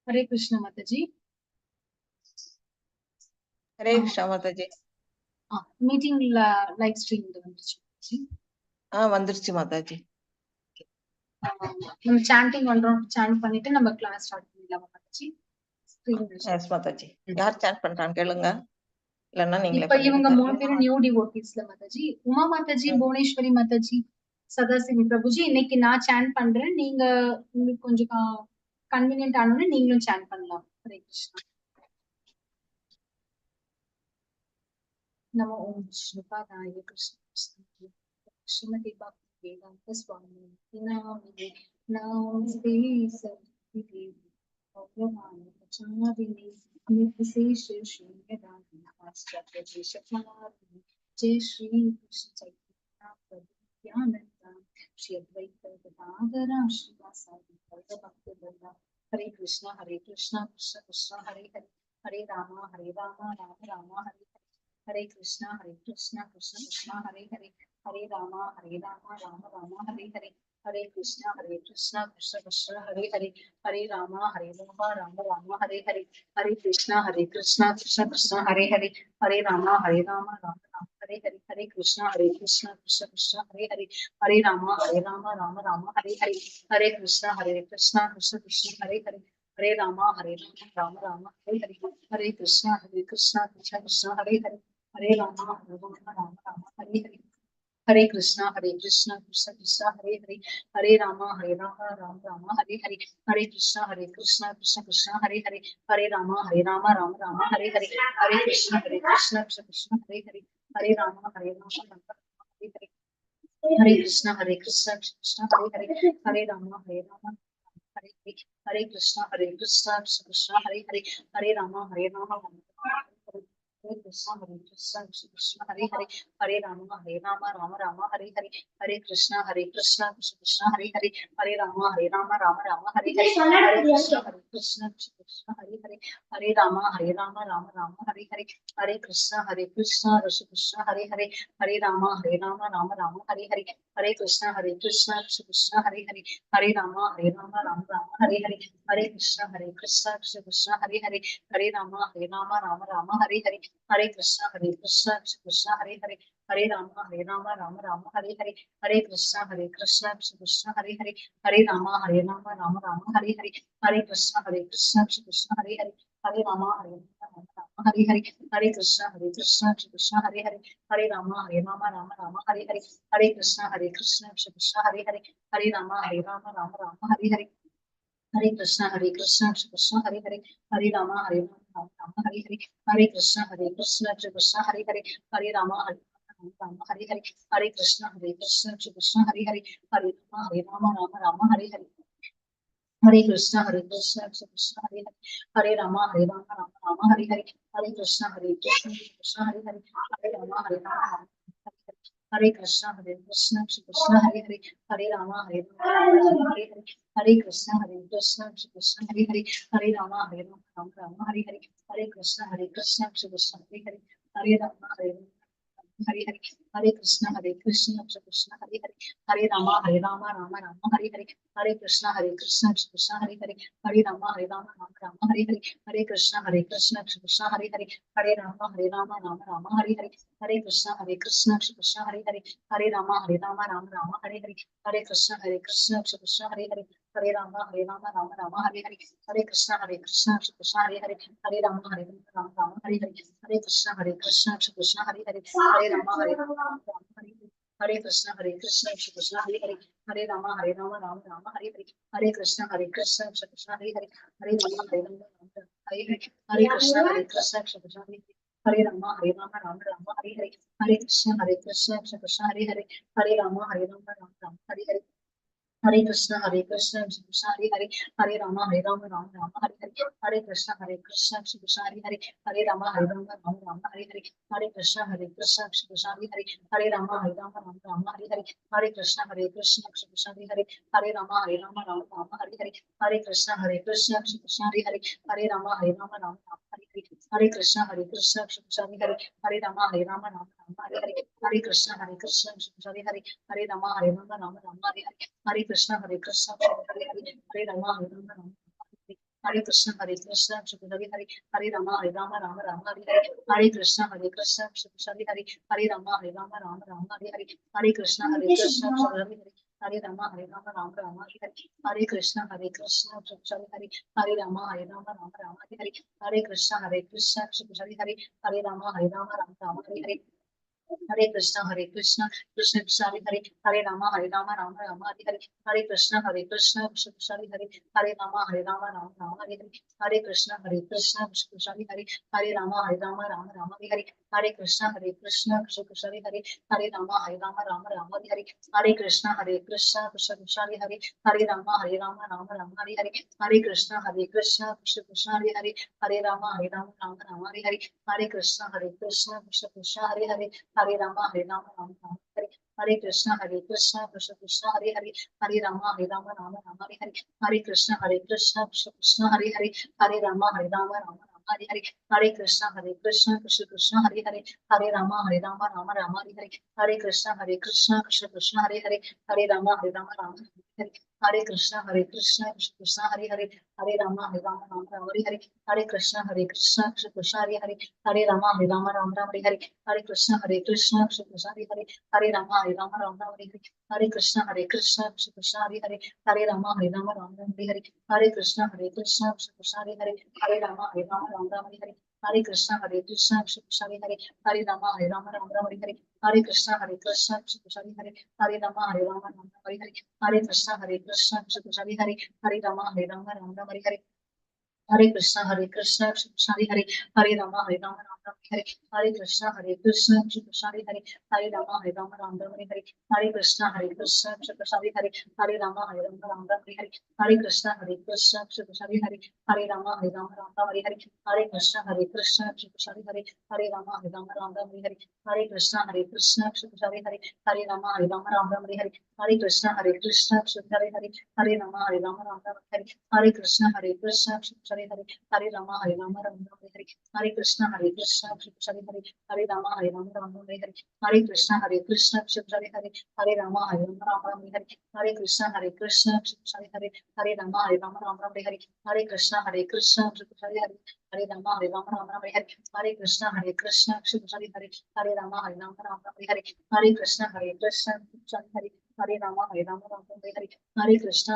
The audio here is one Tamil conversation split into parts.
हरे कृष्ण माता जी। हरे कृष्णा माता जी। மீட்டிங் லைவ் ஸ்ட்ரீம் வந்துருச்சு வந்துருச்சு மாதாஜி. நம்ம சாண்டிங் பண்றோம், சாண்ட் பண்ணிட்டு நம்ம கிளாஸ் ஸ்டார்ட் பண்ணிடலாம் மாதாஜி. எஸ் மாதாஜி. யார் சாண்ட் பண்றான்னு கேளுங்க, இல்லன்னா நீங்களே இப்ப இவங்க பண்ணுங்க. 3 பேரும் நியூ டிவோட்டீஸ்ல மாதாஜி. உமா மாதாஜி, புவனேஸ்வரி மாதாஜி, சதாசிவி பிரபுஜி. இன்னைக்கு நான் சாண்ட் பண்றேன், நீங்க உங்களுக்கு கொஞ்சம் கன்வீனியன்ட் ஆனோன்னு நீங்களும் சாண்ட் பண்ணலாம். ஹரே கிருஷ்ணா. நமோ ஓம் ஸ்ரீபாதாய கிருஷ்ண श्रीमती भक्ति वेदांत स्वामी नामिने नामस्ते सद्गुरुदेव भगवान् प्रचोदिनी निर्विशेष शून्यवादी पाश्चात्य देशकारिणी जय श्री कृष्ण चैतन्य प्रभु श्री अद्वैत गदाधर श्रीवासादि भक्तवृंद। हरे कृष्णा कृष्ण कृष्ण हरे हरे, हरे राम राम राम हरे हरे, हरे कृष्णा कृष्ण कृष्ण हरे हरे, हरे राम राम राम हरे हरे, हरे कृष्णा कृष्ण कृष्ण हरे हरे, हरे राम राम राम हरे हरे, हरे कृष्णा कृष्ण कृष्ण हरे हरे, हरे राम राम राम हरे हरे, हरे कृष्णा कृष्ण कृष्ण हरे हरे, हरे राम राम राम हरे हरे, हरे कृष्णा कृष्ण कृष्ण हरे हरे, हरे राम राम राम हरे हरे, हरे कृष्णा कृष्ण कृष्ण हरे हरे, हरे राम राम राम हरे हरे, हरे कृष्णा कृष्ण कृष्ण हरे हरे, हरे राम राम राम हरे हरे, हरे कृष्णा कृष्ण कृष्ण हरे हरे, हरे राम राम राम हरे हरे, हरे कृष्णा कृष्ण कृष्ण हरे हरे, हरे राम राम हरे हरे, हरे कृष्णा कृष्ण कृष्ण हरे हरे, हरे राम हरे हरे, हरे कृष्णा कृष्ण हरे हरे, हरे राम हरे कृष्णा कृष्ण हरे हरे, हरे राम राम राम हरे हरे, हरे कृष्णा कृष्ण कृष्ण हरे हरे, हरे राम राम राम हरे हरे, हरे कृष्ण कृष्ण हरे हरे, हरे राम राम राम हरे हरे, हरे कृष्णा कृष्ण कृष्ण हरे हरे, हरे राम राम राम हरे हरे, हरे कृष्णा कृष्ण कृष्ण हरे हरे, हरे राम राम राम हरे हरे, हरे कृष्णा कृष्ण कृष्ण हरे हरे, हरे राम राम राम हरे हरे, हरे कृष्णा कृष्ण कृष्ण हरे हरे, हरे राम राम राम हरे हरे, हरे कृष्णा कृष्ण कृष्ण हरे हरे, हरे राम राम राम हरे हरे, हरे कृष्णा कृष्ण कृष्ण हरे हरे, हरे राम राम हरे हरे, हरे कृष्णा कृष्ण कृष्ण हरे हरे, हरे राम राम राम हरे हरे, हरे कृष्णा कृष्ण कृष्ण हरे हरे, हरे राम राम राम हरे हरे, हरे कृष्णा कृष्ण कृष्ण हरे हरे, हरे राम राम हरे हरे, हरे कृष्णा कृष्ण कृष्ण हरे हरे, हरे राम राम हरे हरे, हरे कृष्णा कृष्ण कृष्ण हरे हरे, हरे राम राम हरे हरे, हरे कृष्णा कृष्ण कृष्ण हरे हरे, हरे राम राम हरे हरे, हरे कृष्णा कृष्ण कृष्ण हरे हरे, हरे राम राम हरे कृष्णा कृष्ण कृष्ण हरे हरे, हरे राम हरे हरे, हरे कृष्णा कृष्ण कृष्ण हरे हरे, हरे राम राम हरे हरे, हरे कृष्णा कृष्ण कृष्ण हरे हरे, हरे राम हरे हरे, हरे कृष्णा कृष्ण कृष्ण हरे हरे, हरे राम राम राम हरे हरे, हरे कृष्णा कृष्ण कृष्ण हरे हरे, हरे राम राम राम हरे हरे, हरे कृष्णा कृष्ण कृष्ण हरे हरे, हरे राम राम राम हरे हरे, हरे कृष्णा कृष्ण कृष्ण हरे हरे, हरे राम राम राम हरे हरे, हरे कृष्णा कृष्ण कृष्ण हरे हरे, हरे राम राम राम हरे हरे, हरे कृष्णा कृष्ण कृष्ण हरे हरे, हरे राम राम राम हरे हरे, हरे कृष्णा कृष्ण कृष्ण हरे हरे, हरे राम राम राम हरे हरे, हरे कृष्णा कृष्ण कृष्ण हरे हरे, हरे राम राम राम हरे हरे, हरे कृष्णा कृष्ण कृष्ण हरे हरे, हरे राम राम हरे हरे, हरे कृष्णा कृष्ण कृष्ण हरे हरे, हरे राम राम राम हरे हरे, हरे कृष्णा कृष्ण कृष्ण हरे हरे, हरे राम राम राम हरे हरे, हरे कृष्ण कृष्ण हरे हरे, हरे राम राम राम हरे हरे, हरे कृष्ण कृष्ण हरे हरे, हरे राम राम हरे हरे, हरे कृष्ण कृष्ण हरे हरे, हरे राम राम हरे हरे, हरे कृष्ण कृष्ण हरे हरे, हरे राम राम हरे हरे, हरे कृष्ण कृष्ण हरे हरे, हरे राम राम हरे हरे, हरे कृष्ण कृष्ण हरे हरे, हरे राम राम हरे हरे, हरे कृष्ण कृष्ण हरे हरे, हरे राम राम हरे हरे, हरे कृष्णा हरे हरे, हरे राम हरे Ram Hare Krishna Krishna Hare Hare Hare Rama Rama Rama Hare Hare Hare Krishna Krishna Hare Hare Hare Rama Rama Rama Hare Hare Hare Krishna Krishna Hare Hare Hare Rama Rama Rama Hare Hare Hare Krishna Krishna Hare Hare Hare Rama Rama Rama Hare Hare Hare Krishna Krishna Hare Hare Hare Rama Rama Rama Hare Hare Hare Krishna Krishna Krishna Hare Hare Hare Rama Rama Rama Hare Hare Hare Krishna Krishna Hare Hare Hare Rama Rama Rama Hare Hare Hare Krishna Krishna Hare Hare Hare Rama Rama Rama Hare Hare Hare Krishna Krishna Hare Hare Hare Rama Rama Rama Hare Hare Hare Krishna Krishna Hare Hare Hare Rama Rama Rama Hare Hare Hare Krishna Krishna Hare Hare Hare Rama Rama Rama Hare Hare Hare Krishna Krishna Hare Hare Hare Rama Rama Rama Hare Hare Krishna Krishna Hare Hare Hare Rama Rama Rama Hare Hare Hare Krishna Krishna Hare Hare Hare Rama Rama Rama Hare Hare Hare Krishna Krishna Hare Hare Hare Rama Rama Rama Hare Hare Hare Krishna Krishna Hare Hare Hare Rama Rama Rama Hare Hare Hare Krishna Krishna Hare Hare Hare Rama Rama Rama Hare Hare Hare Krishna Krishna Hare Hare Hare Rama Rama Rama Hare Hare Hare Krishna Krishna Hare Hare Hare Rama Rama Rama Hare Hare Hare Krishna Krishna Hare Hare Hare Rama Rama Rama Hare Hare Hare Krishna Krishna Hare Hare Hare Rama Rama Rama Hare Hare Hare Krishna Krishna Hare Hare Hare Rama Rama Rama Hare Hare Hare Krishna Krishna Hare Hare Hare Rama Rama Rama Hare Hare Hare Krishna Krishna Hare Hare Hare Rama Rama Rama Hare Hare Hare Krishna Hare Hare Hare Rama Rama Rama Hare Hare Krishna Krishna Hare Hare Hare Rama Rama Rama Hare Hare Hare Krishna Krishna Hare Hare Hare Rama Rama Rama Hare Hare Hare Krishna Krishna Hare Hare Hare Rama Rama Rama Hare Hare Hare Krishna Krishna Hare Hare Hare Rama Rama Rama Hare Hare Hare Krishna Krishna Hare Hare Hare Rama Rama Rama Hare Hare Hare Krishna Krishna Hare Hare Hare Rama Rama Rama Hare Hare Hare Krishna Krishna Hare Hare Hare Rama Rama Rama Hare Hare Hare Krishna Krishna Hare Hare Hare Rama Rama Rama Hare Hare Hare Krishna Krishna Hare Hare Hare Rama Rama Rama Hare Hare Hare Krishna Krishna Hare Hare Hare Rama Rama Rama Hare Hare Hare Krishna Krishna Hare Hare Hare Rama Rama Rama Hare Hare Hare Krishna Krishna Hare Hare Hare Rama Rama Rama Hare Hare Hare Krishna Krishna Hare Hare Hare Rama Rama Rama Hare Hare Hare Krishna Krishna Hare Hare Hare Rama Rama Rama Hare Hare Hare Krishna Krishna Hare Hare Hare Rama Rama Rama Hare Hare Hare Krishna Hare Hare Hare Rama Rama Rama Hare Hare Hare Krishna Krishna Hare Hare Hare Rama Rama Rama Hare Hare Hare Krishna Krishna Hare Hare Hare Rama Rama Rama Hare Hare Hare Krishna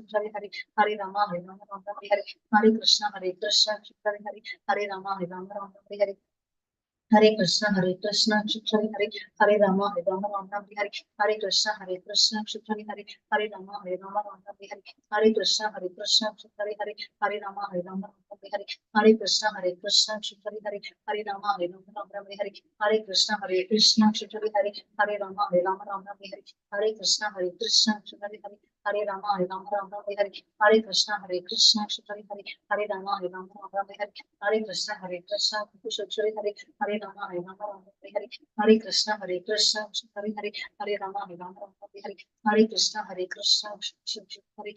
Krishna Hare Hare Hare Rama Rama Rama Hare Hare Hare Krishna Krishna Hare Hare Hare Rama Rama Rama Hare Hare Hare Krishna Krishna Hare Hare Hare Rama Rama Rama Hare Hare Hare Krishna Krishna Hare Hare Hare Rama Rama Rama Hare Hare Hare Krishna Krishna Hare Hare Hare Rama Rama Rama Hare Hare Hare Krishna Hare Hare Hare Rama Rama Rama Hare Hare Hare Krishna Krishna Hare Hare Rama Rama Rama Hare Hare Hare Krishna Krishna Hare Hare Hare Rama Rama Rama Hare Hare Hare Krishna Krishna Hare Hare Hare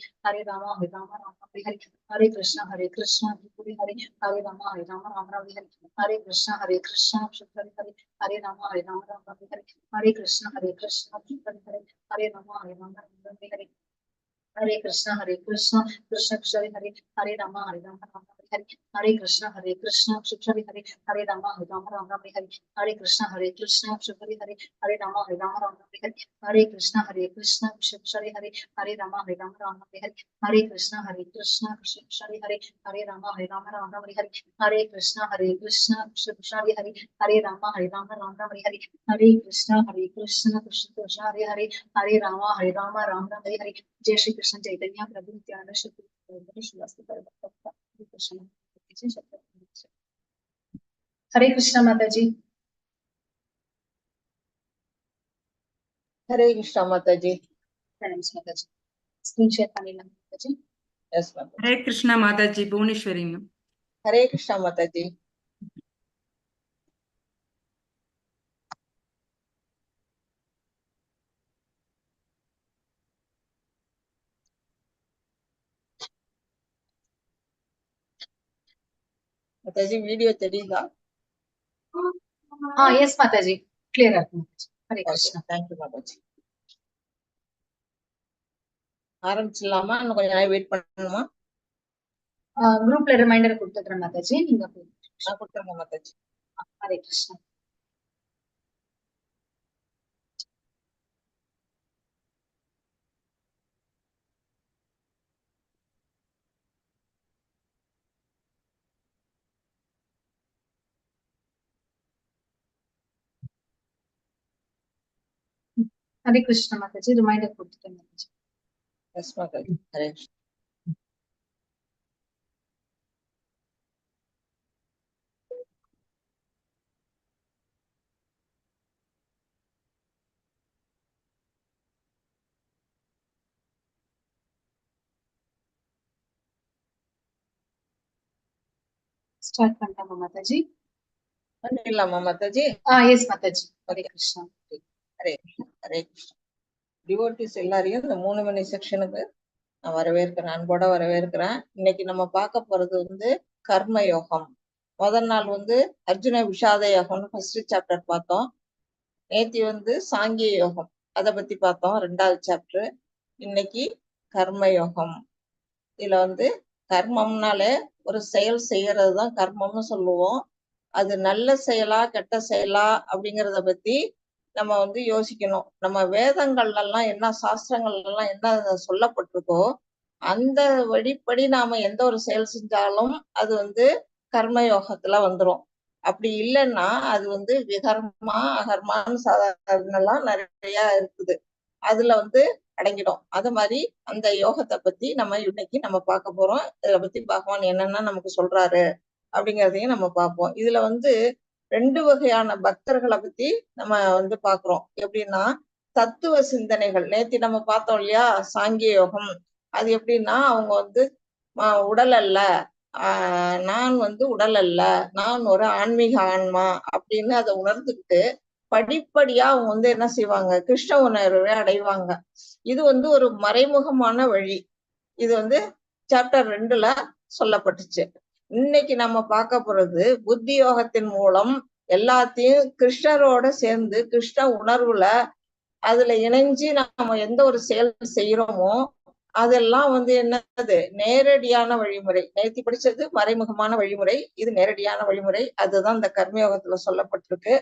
Rama Rama Rama Hare Hare Hare Krishna Krishna Hare Hare Hare Rama Rama Rama Hare Hare Hare Krishna Krishna Hare Hare Hare Rama Rama Rama Hare Hare Hare Krishna Krishna Hare Hare Hare Rama Rama Rama Hare Hare Hare Krishna Krishna Hare Hare Hare Rama Rama Rama Hare Hare Hare Krishna Krishna Hare Hare Hare Rama Rama Rama Hare Hare Hare Krishna Krishna Hare Hare Hare Rama Rama Rama Hare Hare Hare Krishna Krishna Hare Hare Hare Rama Rama Rama Hare Hare Hare Krishna Krishna Hare Hare Hare Rama Rama Rama Hare Hare जय श्री कृष्ण चैतन्य प्रभु नित्यानंद श्री हरे कृष्ण माता जी हरे कृष्णा माता जी थैंक्स माता जी स्क्रीन शेयर करने माता जी यस माता जी हरे कृष्णा माता जी भुवनेश्वरी में हरे कृष्णा माता जी माता जी वीडियो தெரியுதா हाँ यस माता जी क्लियर है हरे कृष्ण थैंक यू माता जी ஆரம்பிச்சிடலாமா இன்னும் கொஞ்ச நேரம் வெயிட் பண்ணணுமா குரூப்ல ரிமைண்டர் கொடுத்துக்கிறேன் மாதாஜி, நீங்க நான் கொடுத்துருங்க மாதாஜி. ஹரே கிருஷ்ணா. ஹரே கிருஷ்ணா மாதாஜி, ரிமைண்டர் கொடுத்துட்டேன் மாதாஜி. எஸ் மாதாஜி. ஹரே கிருஷ்ணா. ஸ்டார்ட் பண்ணிட்டாமா மாதாஜி? பண்ணிடலாமா மாதாஜி? எஸ் மாதாஜி. ஹரே கிருஷ்ணா. ஹரே கிருஷ்ணா. ஹரே கிருஷ்ணா. டிவோட்டிஸ் எல்லாரையும் இந்த 3 மணி செக்ஷனுக்கு நான் வரவேற்கிறேன், அன்போட வரவேற்கிறேன். இன்னைக்கு நம்ம பார்க்க போறது வந்து கர்ம யோகம். முதல் நாள் வந்து அர்ஜுன விஷாத யோகம்னு ஃபர்ஸ்ட் சாப்டர் பார்த்தோம். நேத்தி வந்து சாங்கிய யோகம் அதை பத்தி பார்த்தோம், 2வது சாப்டர். இன்னைக்கு கர்ம யோகம். இதுல வந்து கர்மம்னாலே ஒரு செயல் செய்யறது தான் கர்மம்னு சொல்லுவோம். அது நல்ல செயலா கெட்ட செயலா அப்படிங்கிறத பத்தி நம்ம வந்து யோசிக்கணும். நம்ம வேதங்கள்ல எல்லாம் என்ன, சாஸ்திரங்கள்ல எல்லாம் என்ன சொல்லப்பட்டிருக்கோ அந்த வழிப்படி நாம எந்த ஒரு செயல் செஞ்சாலும் அது வந்து கர்மயோகத்துல வந்துரும். அப்படி இல்லைன்னா அது வந்து விகர்மா அகர்மான்னு சாதாரணெல்லாம் நிறைய இருக்குது, அதுல வந்து அடங்கிடும். அது மாதிரி அந்த யோகத்தை பத்தி நம்ம இன்னைக்கு நம்ம பார்க்க போறோம். இதை பத்தி பகவான் என்னென்ன நமக்கு சொல்றாரு அப்படிங்கிறதையும் நம்ம பார்ப்போம். இதுல வந்து 2 வகையான பக்தர்களை பத்தி நம்ம வந்து பாக்குறோம். எப்படின்னா தத்துவ சிந்தனைகள். நேத்தி நம்ம பார்த்தோம் இல்லையா, சாங்கிய யோகம். அது எப்படின்னா அவங்க வந்து உடல் அல்ல, நான் வந்து உடல் அல்ல, நான் ஒரு ஆன்மீக ஆன்மா அப்படின்னு அதை உணர்ந்துக்கிட்டு படிப்படியா அவங்க வந்து என்ன செய்வாங்க, கிருஷ்ண உணர்வை அடைவாங்க. இது வந்து ஒரு மறைமுகமான வழி. இது வந்து சாப்டர் 2ல சொல்லப்பட்டுச்சு. இன்னைக்கு நம்ம பார்க்க போறது புத்தி யோகத்தின் மூலம் எல்லாத்தையும் கிருஷ்ணரோட சேர்ந்து கிருஷ்ண உணர்வுல அதுல இணைஞ்சு நம்ம எந்த ஒரு செயல் செய்யறோமோ அதெல்லாம் வந்து என்னது, நேரடியான வழிமுறை. நேத்தி படிச்சது மறைமுகமான வழிமுறை, இது நேரடியான வழிமுறை. அதுதான் இந்த கர்மயோகத்துல சொல்லப்பட்டிருக்கு.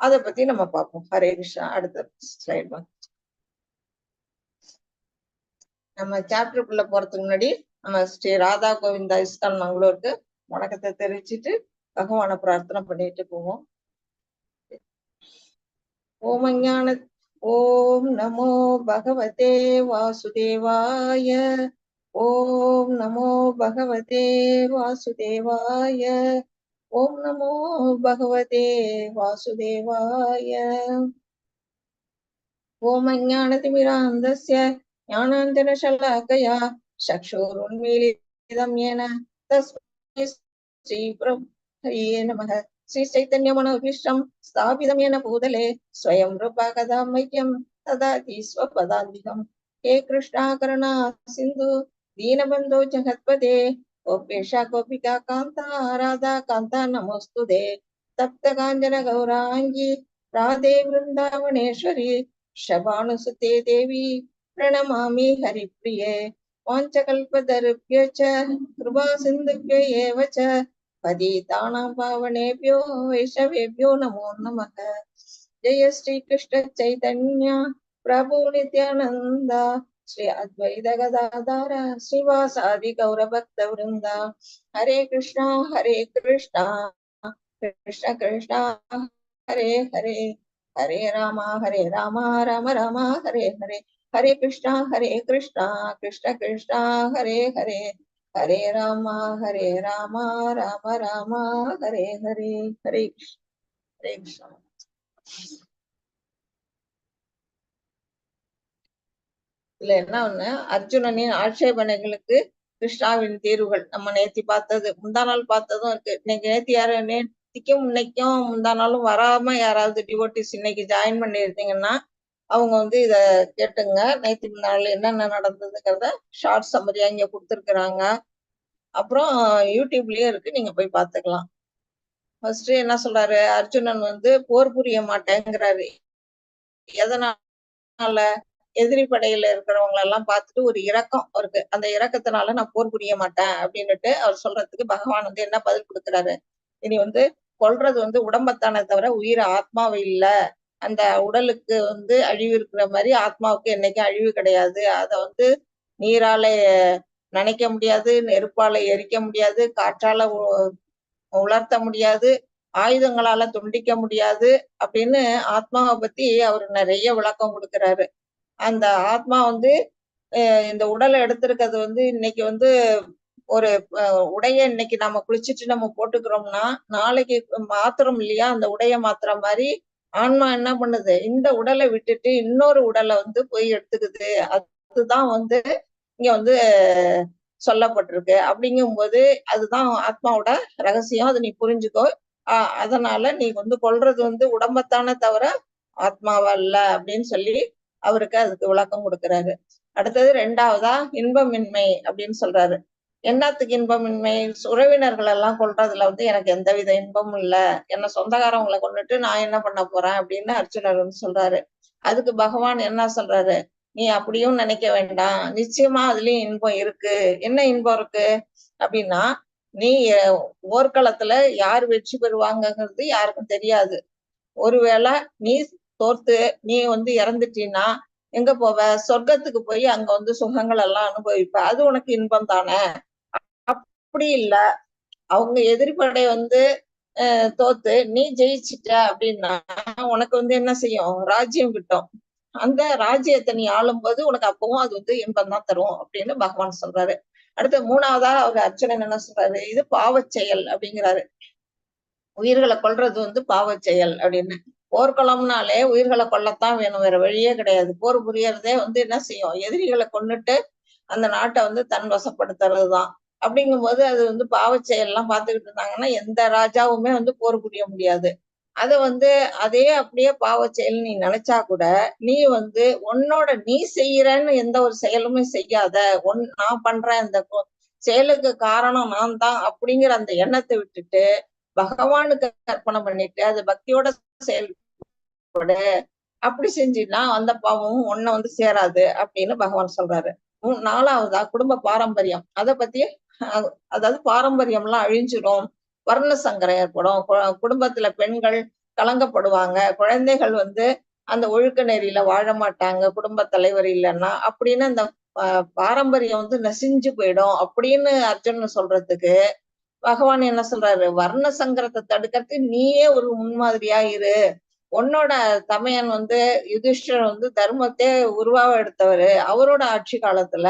அதை பத்தி நம்ம பார்ப்போம். ஹரே கிருஷ்ணா. அடுத்த ஸ்லைட். நம்ம சாப்டருக்குள்ள போறதுக்கு முன்னாடி நம்ம ஸ்ரீ ராதா கோவிந்தா இஸ்கான் மங்களூருக்கு வணக்கத்தை தெரிவிச்சுட்டு பகவானை பிரார்த்தனை பண்ணிட்டு போவோம். ஓம் நமோ பகவதே வாசுதேவாய. ஓம் நமோ பகவதே வாசுதேவாய. ஓம் நமோ பகவதே வாசுதேவாய. ஓம் அஞ்ஞானதிமிராந்தஸ்ய ஞானாஞ்சனசலாக்கயா சக்ஷுருன்மீலிதம் येन तस्मै श्रीप्रभुये नमः. श्री चैतन्य मनोभीष्टं स्थापितं येन भूतले स्वयं रूपा कदा मह्यं ददाति स्वपदान्तिकं. हे कृष्णा करुणा सिन्धु दीनबन्धो जगत्पते गोपेशा गोपिका कान्ता राधा कान्ता नमोस्तुते. तप्त काञ्चन गौराङ्गी राधे वृन्दावनेश्वरी शभानुसुते देवी प्रणमामि हरिप्रिये. वाञ्छकल्पतरुभ्यश्च कृपा सिन्धुभ्य एव च पतितानां पावनेभ्यो वैष्णवेभ्यो नमो नमः. जय श्री कृष्ण चैतन्य प्रभु नित्यानंद श्री अद्वैत गदाधर श्रीवासादि गौर भक्त वृंद. हरे कृष्णा कृष्ण कृष्ण हरे हरे, हरे राम राम राम हरे हरे. हरे कृष्णा कृष्ण कृष्ण हरे हरे, हरे राम राम राम हरे हरे. हरे कृष्ण. இதுல என்ன ஒண்ணு, அர்ஜுனனின் ஆட்சேபனைகளுக்கு கிருஷ்ணாவின் தீர்வுகள். நம்ம நேத்தி பார்த்தது, முந்தா நாள் பார்த்ததும் இருக்கு. இன்னைக்கு நேத்தி யாரு, நேத்திக்கும் இன்னைக்கும் முந்தா நாளும் வராம யாராவது டிவோட்டிஸ் இன்னைக்கு ஜாயின் பண்ணிருந்தீங்கன்னா அவங்க வந்து இத கேட்டுங்க. நேத்தி நாள் என்னென்ன நடந்ததுங்கிறத ஷார்ட் சம்மரியா இங்க கொடுத்துருக்குறாங்க. அப்புறம் யூடியூப்லயும் இருக்கு, நீங்க போய் பார்த்துக்கலாம். ஃபர்ஸ்ட் என்ன சொல்றாரு, அர்ஜுனன் வந்து போர் புரிய மாட்டேங்கிறாரு. எதனால, எதிரி படையில இருக்கிறவங்க எல்லாம் பார்த்துட்டு ஒரு இரக்கம் அவருக்கு, அந்த இரக்கத்தினால நான் போர் புரிய மாட்டேன் அப்படின்னுட்டு அவர் சொல்றதுக்கு பகவான் வந்து என்ன பதில் கொடுக்குறாரு, இனி வந்து கொல்றது வந்து உடம்பத்தானே தவிர உயிர் ஆத்மாவை இல்ல, அந்த உடலுக்கு வந்து அழிவு இருக்கிற மாதிரி ஆத்மாவுக்கு என்னைக்கும் அழிவு கிடையாது, அதை வந்து நீரால நனைக்க முடியாது, நெருப்பால எரிக்க முடியாது, காற்றால உலர்த்த முடியாது, ஆயுதங்களால துண்டிக்க முடியாது அப்படின்னு ஆத்மாவை பத்தி அவர் நிறைய விளக்கம் கொடுக்கிறாரு. அந்த ஆத்மா வந்து இந்த உடலை எடுத்திருக்கிறது வந்து இன்னைக்கு வந்து ஒரு உடைய இன்னைக்கு நம்ம குளிச்சுட்டு நம்ம போட்டுக்கிறோம்னா நாளைக்கு மாத்திரம் இல்லையா, அந்த உடைய மாத்திர மாதிரி ஆன்மா என்ன பண்ணுது, இந்த உடலை விட்டுட்டு இன்னொரு உடலை வந்து போய் எடுத்துக்குது. அதுதான் வந்து இங்க வந்து சொல்லப்பட்டிருக்கு. அப்படிங்கும்போது அதுதான் ஆத்மாவோட ரகசியம், அதை நீ புரிஞ்சுக்கோ. அதனால நீ வந்து கொல்றது வந்து உடம்பத்தானே தவிர ஆத்மாவல்ல அப்படின்னு சொல்லி அவருக்கு அதுக்கு விளக்கம் கொடுக்கிறாரு. அடுத்தது 2வதா இன்பமின்மை அப்படின்னு சொல்றாரு. என்னத்துக்கு இன்பமின்மை, உறவினர்கள் எல்லாம் கொல்றதுல வந்து எனக்கு எந்தவித இன்பமும் இல்ல, என்ன சொந்தக்காரவங்களை கொண்டுட்டு நான் என்ன பண்ண போறேன் அப்படின்னு அர்ஜுனர் வந்து சொல்றாரு. அதுக்கு பகவான் என்ன சொல்றாரு, நீ அப்படியும் நினைக்க வேண்டாம், நிச்சயமா அதுலயும் இன்பம் இருக்கு. என்ன இன்பம் இருக்கு அப்படின்னா, நீ போர்க்களத்துல யார் வெற்றி பெறுவாங்கிறது யாருக்கும் தெரியாது. ஒருவேளை நீ தோர்த்து நீ வந்து இறந்துட்டீன்னா எங்க போவ, சொர்க்கத்துக்கு போய் அங்க வந்து சுகங்கள் எல்லாம் அனுபவிப்ப, அது உனக்கு இன்பம் தானே. அப்படி இல்ல, அவங்க எதிரிப்படை வந்து தோத்து நீ ஜெயிச்சிட்ட அப்படின்னா உனக்கு வந்து என்ன செய்யும், ராஜ்யம் கிட்டும். அந்த ராஜ்யத்தை நீ ஆளும்போது உனக்கு அப்பவும் அது வந்து இன்பம் தான் தரும் அப்படின்னு பகவான் சொல்றாரு. அடுத்து 3வதா அவர் அர்ஜுனன் என்ன சொல்றாரு, இது பாவச் செயல் அப்படிங்கிறாரு. உயிர்களை கொல்றது வந்து பாவச் செயல் அப்படின்னு. போர்க்களம்னாலே உயிர்களை கொல்லத்தான் வேணும், வேற வழியே கிடையாது. போர் புரியறதே வந்து என்ன செய்யும், எதிரிகளை கொன்னுட்டு அந்த நாட்டை வந்து தன் வசப்படுத்துறதுதான். அப்படிங்கும்போது அது வந்து பாவச் செயல்லாம் பார்த்துக்கிட்டு இருந்தாங்கன்னா எந்த ராஜாவுமே வந்து போர் புரிய முடியாது. அதை வந்து அதே அப்படியே பாவச் செயல் நீ நினைச்சா கூட நீ வந்து உன்னோட நீ செய்யறன்னு எந்த ஒரு செயலுமே செய்யாத, நான் பண்றேன் இந்த செயலுக்கு காரணம் நான் தான் அப்படிங்கிற அந்த எண்ணத்தை விட்டுட்டு பகவானுக்கு அர்ப்பணை பண்ணிட்டு அது பக்தியோட செயல்படு, அப்படி செஞ்சின்னா அந்த பாவமும் ஒன்ன வந்து சேராது அப்படின்னு பகவான் சொல்றாரு. 4வதா குடும்ப பாரம்பரியம், அதை பத்தி அதாவது பாரம்பரியம் எல்லாம் அழிஞ்சிடும், வர்ண சங்கரம் ஏற்படும், குடும்பத்துல பெண்கள் கலங்கப்படுவாங்க, குழந்தைகள் வந்து அந்த ஒழுக்க நெறியில வாழ மாட்டாங்க குடும்ப தலைவர் இல்லைன்னா அப்படின்னு அந்த பாரம்பரியம் வந்து நசிஞ்சு போயிடும் அப்படின்னு அர்ஜுனன் சொல்றதுக்கு பகவான் என்ன சொல்றாரு, வர்ண சங்கரத்தை தடுக்கிறதுக்கு நீயே ஒரு முன்மாதிரியா இரு. உன்னோட தமையன் வந்து யுதிஷ்டர் வந்து தர்மத்தை உருவாக எடுத்தவரு, அவரோட ஆட்சி காலத்துல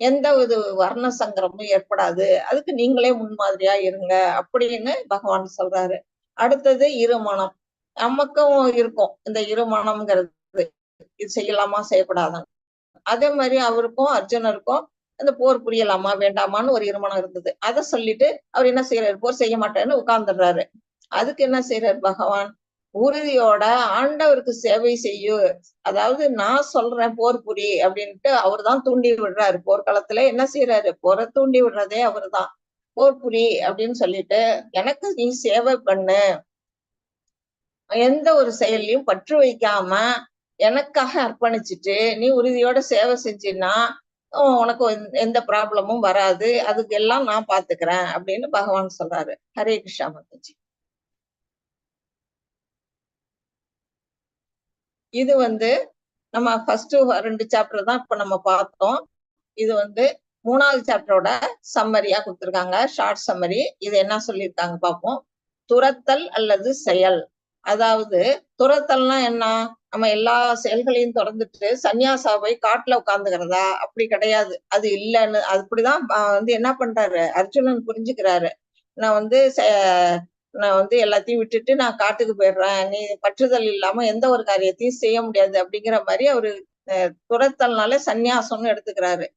எந்த ஒரு வர்ண சங்கரமும் ஏற்படாது, அதுக்கு நீங்களே முன்மாதிரியா இருங்க அப்படின்னு பகவான் சொல்றாரு. அடுத்தது இருமணம், நமக்கும் இருக்கும் இந்த இருமணம்ங்கிறது, இது செய்யலாமா செய்யப்படாதான். அதே மாதிரி அவருக்கும் அர்ஜுனருக்கும் அந்த போர் புரியலாமா வேண்டாமான்னு ஒரு இருமணம் இருந்தது. அதை சொல்லிட்டு அவர் என்ன செய்யறாரு, போர் செய்ய மாட்டேன்னு உட்கார்ந்துடுறாரு. அதுக்கு என்ன செய்யறாரு பகவான், உறுதியோட ஆண்டவருக்கு சேவை செய்யு, அதாவது நான் சொல்றேன் போர் புரி அப்படின்ட்டு அவர் தான் தூண்டி விடுறாரு. போர்க்களத்துல என்ன செய்யறாரு, போரை தூண்டி விடுறதே அவரு தான். போர் புரி அப்படின்னு சொல்லிட்டு எனக்கு நீ சேவை பண்ணு, எந்த ஒரு செயலையும் பற்று வைக்காம எனக்காக அர்ப்பணிச்சுட்டு நீ உறுதியோட சேவை செஞ்சின்னா உனக்கு எந்த ப்ராப்ளமும் வராது, அதுக்கு எல்லாம் நான் பாத்துக்கிறேன் அப்படின்னு பகவான் சொல்றாரு. ஹரே கிருஷ்ணா மாதாஜி. இது வந்து நம்ம ஃபர்ஸ்ட் 2 சாப்டர் தான் இப்ப நம்ம பார்த்தோம். இது வந்து 3வது சாப்டரோட சம்மரியா கொடுத்திருக்காங்க, ஷார்ட் சம்மரி. இது என்ன சொல்லியிருக்காங்க பார்ப்போம். துரத்தல் அல்லது செயல். அதாவது துரத்தல்னா என்ன, நம்ம எல்லா செயல்களையும் தொடர்ந்துட்டு சன்னியாசா போய் காட்டுல உட்கார்ந்துக்கிறதா, அப்படி கிடையாது. அது இல்லைன்னு அப்படிதான் வந்து என்ன பண்றாரு அர்ஜுனன் புரிஞ்சுக்கிறாரு. நான் வந்து எல்லாத்தையும் விட்டுட்டு நான் காட்டுக்கு போயிடுறேன், நீ பற்றுதல் இல்லாம எந்த ஒரு காரியத்தையும் செய்ய முடியாது அப்படிங்கிற மாதிரி அவரு துரத்தல்னால சந்நியாசம்னு எடுத்துக்கிறாரு.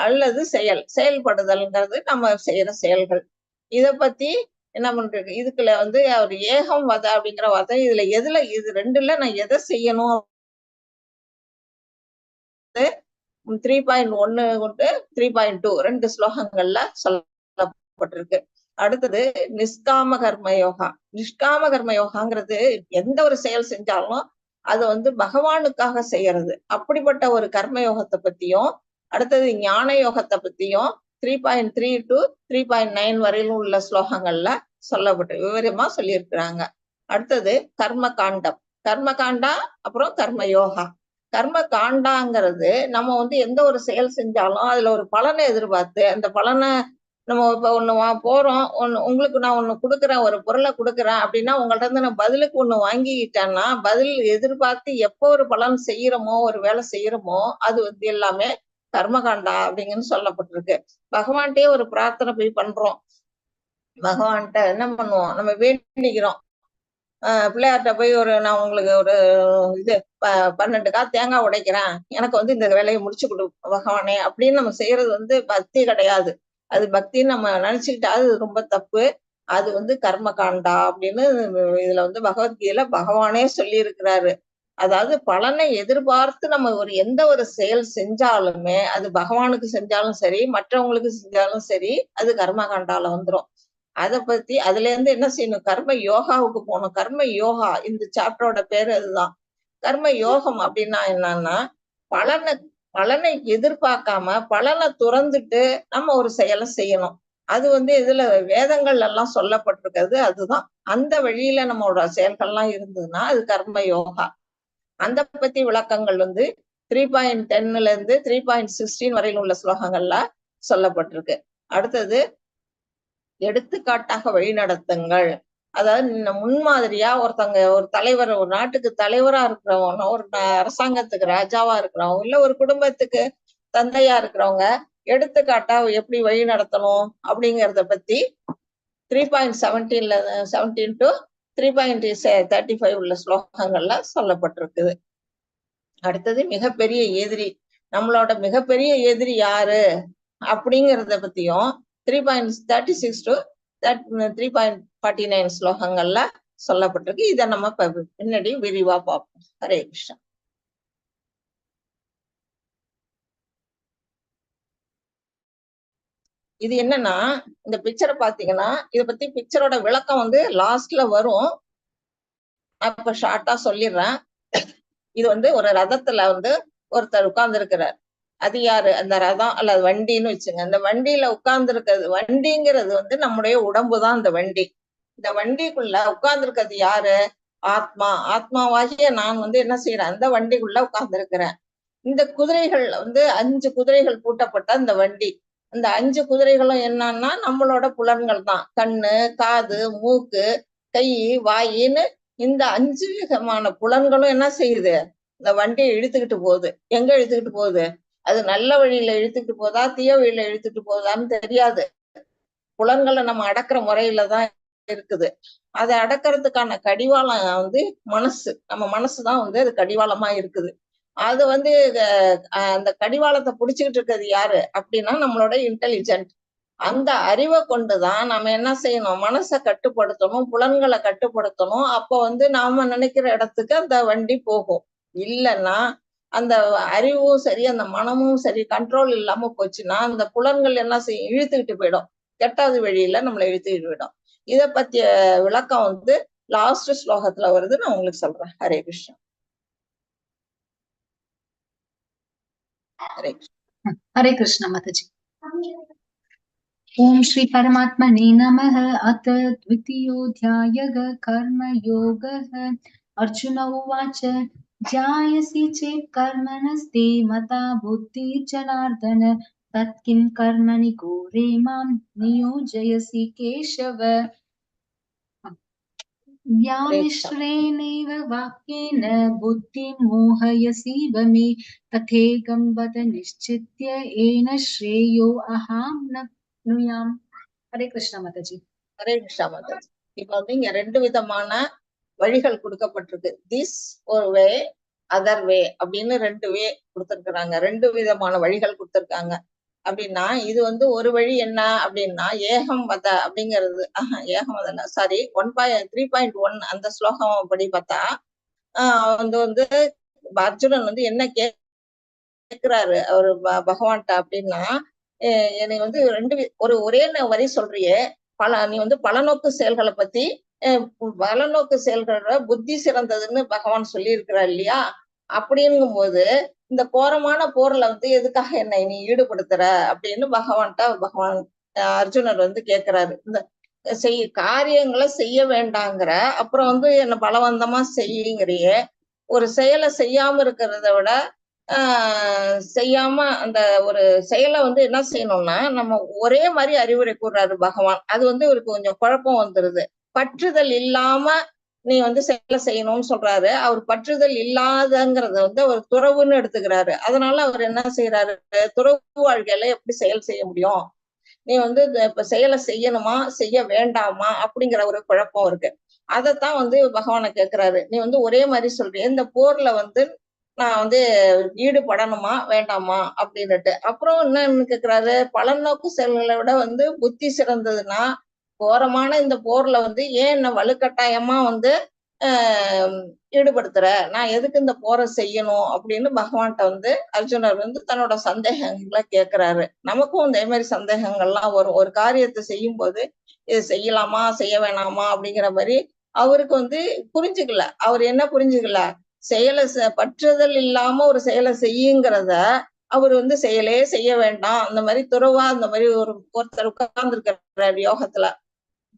அல்லது செயல்படுதல்ங்கிறது நம்ம செய்யற செயல்கள். இத பத்தி என்ன பண்றது, இதுக்குள்ள வந்து அவர் ஏகம் வத அப்படிங்கிற வார்த்தை இதுல எதுல, இது 2ல நான் எதை செய்யணும் 3.1 3.2 2 ஸ்லோகங்கள்ல சொல்லப்பட்டிருக்கு. அடுத்தது நிஷ்காம கர்ம யோகா. நிஷ்காம கர்ம யோகாங்கிறது எந்த ஒரு செயல் செஞ்சாலும் அது வந்து பகவானுக்காக செய்யறது. அப்படிப்பட்ட ஒரு கர்மயோகத்தை பத்தியும், அடுத்தது ஞான யோகத்தை பத்தியும் 3.3 to 3.9 வரையிலும் உள்ள ஸ்லோகங்கள்ல சொல்லப்பட்டு விவரமா சொல்லியிருக்கிறாங்க. அடுத்தது கர்ம காண்டம். கர்ம காண்டா அப்புறம் கர்ம யோகா. கர்ம காண்டாங்கிறது நம்ம வந்து எந்த ஒரு செயல் செஞ்சாலும் அதுல ஒரு பலனை எதிர்பார்த்து அந்த பலனை நம்ம இப்ப ஒண்ணு போறோம், உங்களுக்கு நான் ஒண்ணு கொடுக்குறேன், ஒரு பொருளை கொடுக்குறேன் அப்படின்னா உங்கள்ட்ட இருந்து நான் பதிலுக்கு ஒண்ணு வாங்கிக்கிட்டேன்னா பதில் எதிர்பார்த்து எப்போ ஒரு பலன் செய்யறோமோ ஒரு வேலை செய்யறோமோ அது வந்து எல்லாமே கர்மகாண்டா அப்படிங்கன்னு சொல்லப்பட்டிருக்கு. பகவான்கிட்டயே ஒரு பிரார்த்தனை போய் பண்றோம், பகவான்கிட்ட என்ன பண்ணுவோம், நம்ம வேண்டிக்கிறோம், பிள்ளையார்ட்ட போய் நான் உங்களுக்கு ஒரு இது 12 காய் தேங்காய் உடைக்கிறேன், எனக்கு வந்து இந்த வேலையை முடிச்சு கொடு பகவானே அப்படின்னு நம்ம செய்யறது வந்து பக்தி கிடையாது. அது பக்தின்னு நம்ம நினைச்சுக்கிட்டா அது ரொம்ப தப்பு. அது வந்து கர்ம காண்டா அப்படின்னு இதுல வந்து பகவத்கீதையில பகவானே சொல்லி இருக்கிறாரு. அதாவது பலனை எதிர்பார்த்து நம்ம எந்த ஒரு செயல் செஞ்சாலுமே அது பகவானுக்கு செஞ்சாலும் சரி மற்றவங்களுக்கு செஞ்சாலும் சரி அது கர்ம காண்டால வந்துரும். அதை பத்தி அதுல இருந்து என்ன செய்யணும், கர்ம யோகாவுக்கு போகணும். கர்ம யோகா இந்த சாப்டரோட பேரு அதுதான். கர்ம யோகம் அப்படின்னா என்னன்னா பலனை எதிர்பார்க்காம பலனை துறந்துட்டு நம்ம ஒரு செயலை செய்யணும். அது வந்து இதுல வேதங்கள் எல்லாம் சொல்லப்பட்டிருக்கிறது அதுதான். அந்த வழியில நம்மளோட செயல்கள்லாம் இருந்ததுன்னா அது கர்ம யோகா. அந்த பத்தி விளக்கங்கள் வந்து 3.10 இருந்து 3.16 வரையில் உள்ள ஸ்லோகங்கள்ல சொல்லப்பட்டிருக்கு. அடுத்தது எடுத்துக்காட்டாக வழிநடத்துங்கள். அதாவது முன்மாதிரியா ஒருத்தங்க ஒரு தலைவர், ஒரு நாட்டுக்கு தலைவரா இருக்கிறவங்க, ஒரு அரசாங்கத்துக்கு ராஜாவா இருக்கிறவங்க, இல்ல ஒரு குடும்பத்துக்கு தந்தையா இருக்கிறவங்க எடுத்துக்காட்டா எப்படி வழி நடத்தணும் அப்படிங்கிறத பத்தி 3.17 to 3.35 உள்ள ஸ்லோகங்கள்ல சொல்லப்பட்டிருக்குது. அடுத்தது மிகப்பெரிய எதிரி, நம்மளோட மிகப்பெரிய எதிரி யாரு அப்படிங்கிறத பத்தியும் 3.36 to 3.49 ஸ்லோகங்கள்ல சொல்லப்பட்டிருக்கு. இதை நம்ம பின்னாடி விரிவா பார்ப்போம். ஹரே கிருஷ்ணா. இது என்னன்னா இந்த பிக்சரை பாத்தீங்கன்னா இதை பத்தி பிக்சரோட விளக்கம் வந்து லாஸ்ட்ல வரும், அப்ப ஷார்ட்டா சொல்லிடுறேன். இது வந்து ஒரு ரதத்துல வந்து ஒருத்தர் உட்கார்ந்து இருக்கிறார். அது யாரு, அந்த ரதம் அல்லது வண்டின்னு வச்சுங்க. அந்த வண்டியில உட்கார்ந்து இருக்கிறது, வண்டிங்கிறது வந்து நம்முடைய உடம்பு தான் அந்த வண்டி. இந்த வண்டிக்குள்ள உட்கார்ந்து இருக்கிறது யாரு, ஆத்மா. ஆத்மாவாகிய நான் வந்து என்ன செய்யறேன், அந்த வண்டிக்குள்ள உட்கார்ந்து இருக்கிறேன். இந்த குதிரைகள் வந்து 5 குதிரைகள் பூட்டப்பட்ட அந்த வண்டி. அந்த 5 குதிரைகளும் என்னன்னா நம்மளோட புலன்கள் தான். கண்ணு, காது, மூக்கு, கை, வாயின்னு இந்த 5 விதமான புலன்களும் என்ன செய்யுது, இந்த வண்டியை இழுத்துக்கிட்டு போகுது. எங்க இழுத்துக்கிட்டு போகுது, அது நல்ல வழியில இழுத்துக்கிட்டு போதா தீய வழியில இழுத்துட்டு போதான்னு தெரியாது. புலன்களை நம்ம அடக்குற முறையில தான் இருக்குது. அதை அடக்கிறதுக்கான கடிவாளம் வந்து மனசு. நம்ம மனசுதான் வந்து அது கடிவாளமா இருக்குது. அது வந்து அந்த கடிவாளத்தை புடிச்சுக்கிட்டு இருக்கிறது யாரு அப்படின்னா நம்மளோட இன்டெலிஜென்ட். அந்த அறிவை கொண்டுதான் நம்ம என்ன செய்யணும், மனசை கட்டுப்படுத்தணும், புலன்களை கட்டுப்படுத்தணும். அப்ப வந்து நாம நினைக்கிற இடத்துக்கு அந்த வண்டி போகும். இல்லைன்னா அந்த அறிவும் சரி அந்த மனமும் சரி கண்ட்ரோல் இல்லாம போச்சுன்னா அந்த புலன்கள் என்ன செய்யும், இழுத்துக்கிட்டு போயிடும், கெட்டாவது வழியில நம்மளை இழுத்துக்கிட்டு போயிடும். இதை பத்திய விளக்கம் வந்து லாஸ்ட் ஸ்லோகத்துல வருது, நான் உங்களுக்கு சொல்றேன். ஹரே கிருஷ்ணா. हरे कृष्ण माताजी। ओम श्री परमात्मने नमः। अथ द्वितीयोऽध्यायः कर्मयोगः। अर्जुन उवाच ध्यायसि चेत् कर्मणस्ते मता बुद्धिर्जनार्दन तत्किं कर्मणि घोरे मां नियोजयसि केशव। व्यामिश्रेणैव वाक्येन बुद्धिं मोहयसीव मे तथेकं वद निश्चित्य येन श्रेयो अहं नुयाम्। हरे कृष्णा माताजी। ஹரே கிருஷ்ணா மாதாஜி. இப்ப வந்து இங்க 2 விதமான வழிகள் கொடுக்கப்பட்டிருக்கு. திஸ் ஒரு வே, அதர் வே அப்படின்னு 2 வே கொடுத்திருக்கிறாங்க. 2 விதமான வழிகள் கொடுத்திருக்காங்க. அப்படின்னா இது வந்து ஒரு வழி என்ன அப்படின்னா ஏகம் வத அப்படிங்கிறது, ஏகம் வதல்ல சாரி 3.1 அந்த ஸ்லோகம் படி பார்த்தா வந்து அர்ஜுனன் வந்து என்ன கேட்கிறாரு அவரு பகவான்கிட்ட அப்படின்னா, என்னை வந்து ஒரே வரி சொல்றியே, நீ வந்து பலநோக்கு செயல்களை பத்தி பலநோக்கு செயல்களோட புத்தி சிறந்ததுன்னு பகவான் சொல்லி இருக்கிறார் இல்லையா? அப்படிங்கும் போது இந்த கோரமான போர்ல வந்து எதுக்காக என்னை நீ ஈடுபடுத்துற அப்படின்னு பகவான் அர்ஜுனர் வந்து கேக்குறாரு. இந்த காரியங்களை செய்ய வேண்டாங்கிற, அப்புறம் வந்து என்ன பலவந்தமா செய்யுங்கிறியே, ஒரு செயலை செய்யாம இருக்கிறத விட செய்யாம அந்த ஒரு செயலை வந்து என்ன செய்யணும்னா நம்ம ஒரே மாதிரி அறிவுரை கூறுறாரு பகவான். அது வந்து இவருக்கு கொஞ்சம் குழப்பம் வந்துருது. பற்றுதல் இல்லாம நீ வந்து செயலை செய்யணும்னு சொல்றாரு. அவர் பற்றுதல் இல்லாதங்கிறத வந்து அவர் துறவுன்னு எடுத்துக்கிறாரு. அதனால அவர் என்ன செய்யறாரு, துறவு வாழ்க்கையில எப்படி செயல் செய்ய முடியும், நீ வந்து இப்ப செயலை செய்யணுமா செய்ய வேண்டாமா அப்படிங்கிற ஒரு குழப்பம் இருக்கு. அதைத்தான் வந்து பகவானை கேட்கிறாரு. நீ வந்து ஒரே மாதிரி சொல்றிய, இந்த போர்ல வந்து நான் வந்து ஈடுபடணுமா வேண்டாமா அப்படின்னுட்டு. அப்புறம் என்னன்னு கேக்குறாரு, பலநோக்கு செயல்களை விட வந்து புத்தி சிறந்ததுன்னா கோரமான இந்த போர்ல வந்து ஏன் என்ன வலுக்கட்டாயமா வந்து ஈடுபடுத்துற, நான் எதுக்கு இந்த போரை செய்யணும் அப்படின்னு பகவான்கிட்ட வந்து அர்ஜுனர் வந்து தன்னோட சந்தேகங்களை கேட்கிறாரு. நமக்கும் இதே மாதிரி சந்தேகங்கள்லாம் வரும். ஒரு காரியத்தை செய்யும் போது இது செய்யலாமா செய்ய வேணாமா அப்படிங்கிற மாதிரி அவருக்கு வந்து புரிஞ்சுக்கல. அவர் என்ன புரிஞ்சுக்கல, செயலை பற்றுதல் இல்லாம ஒரு செயலை செய்யுங்கிறத அவர் வந்து செயலே செய்ய வேண்டாம், அந்த மாதிரி துறவா அந்த மாதிரி ஒருத்தர் உட்கார்ந்து இருக்கிறார் யோகத்துல,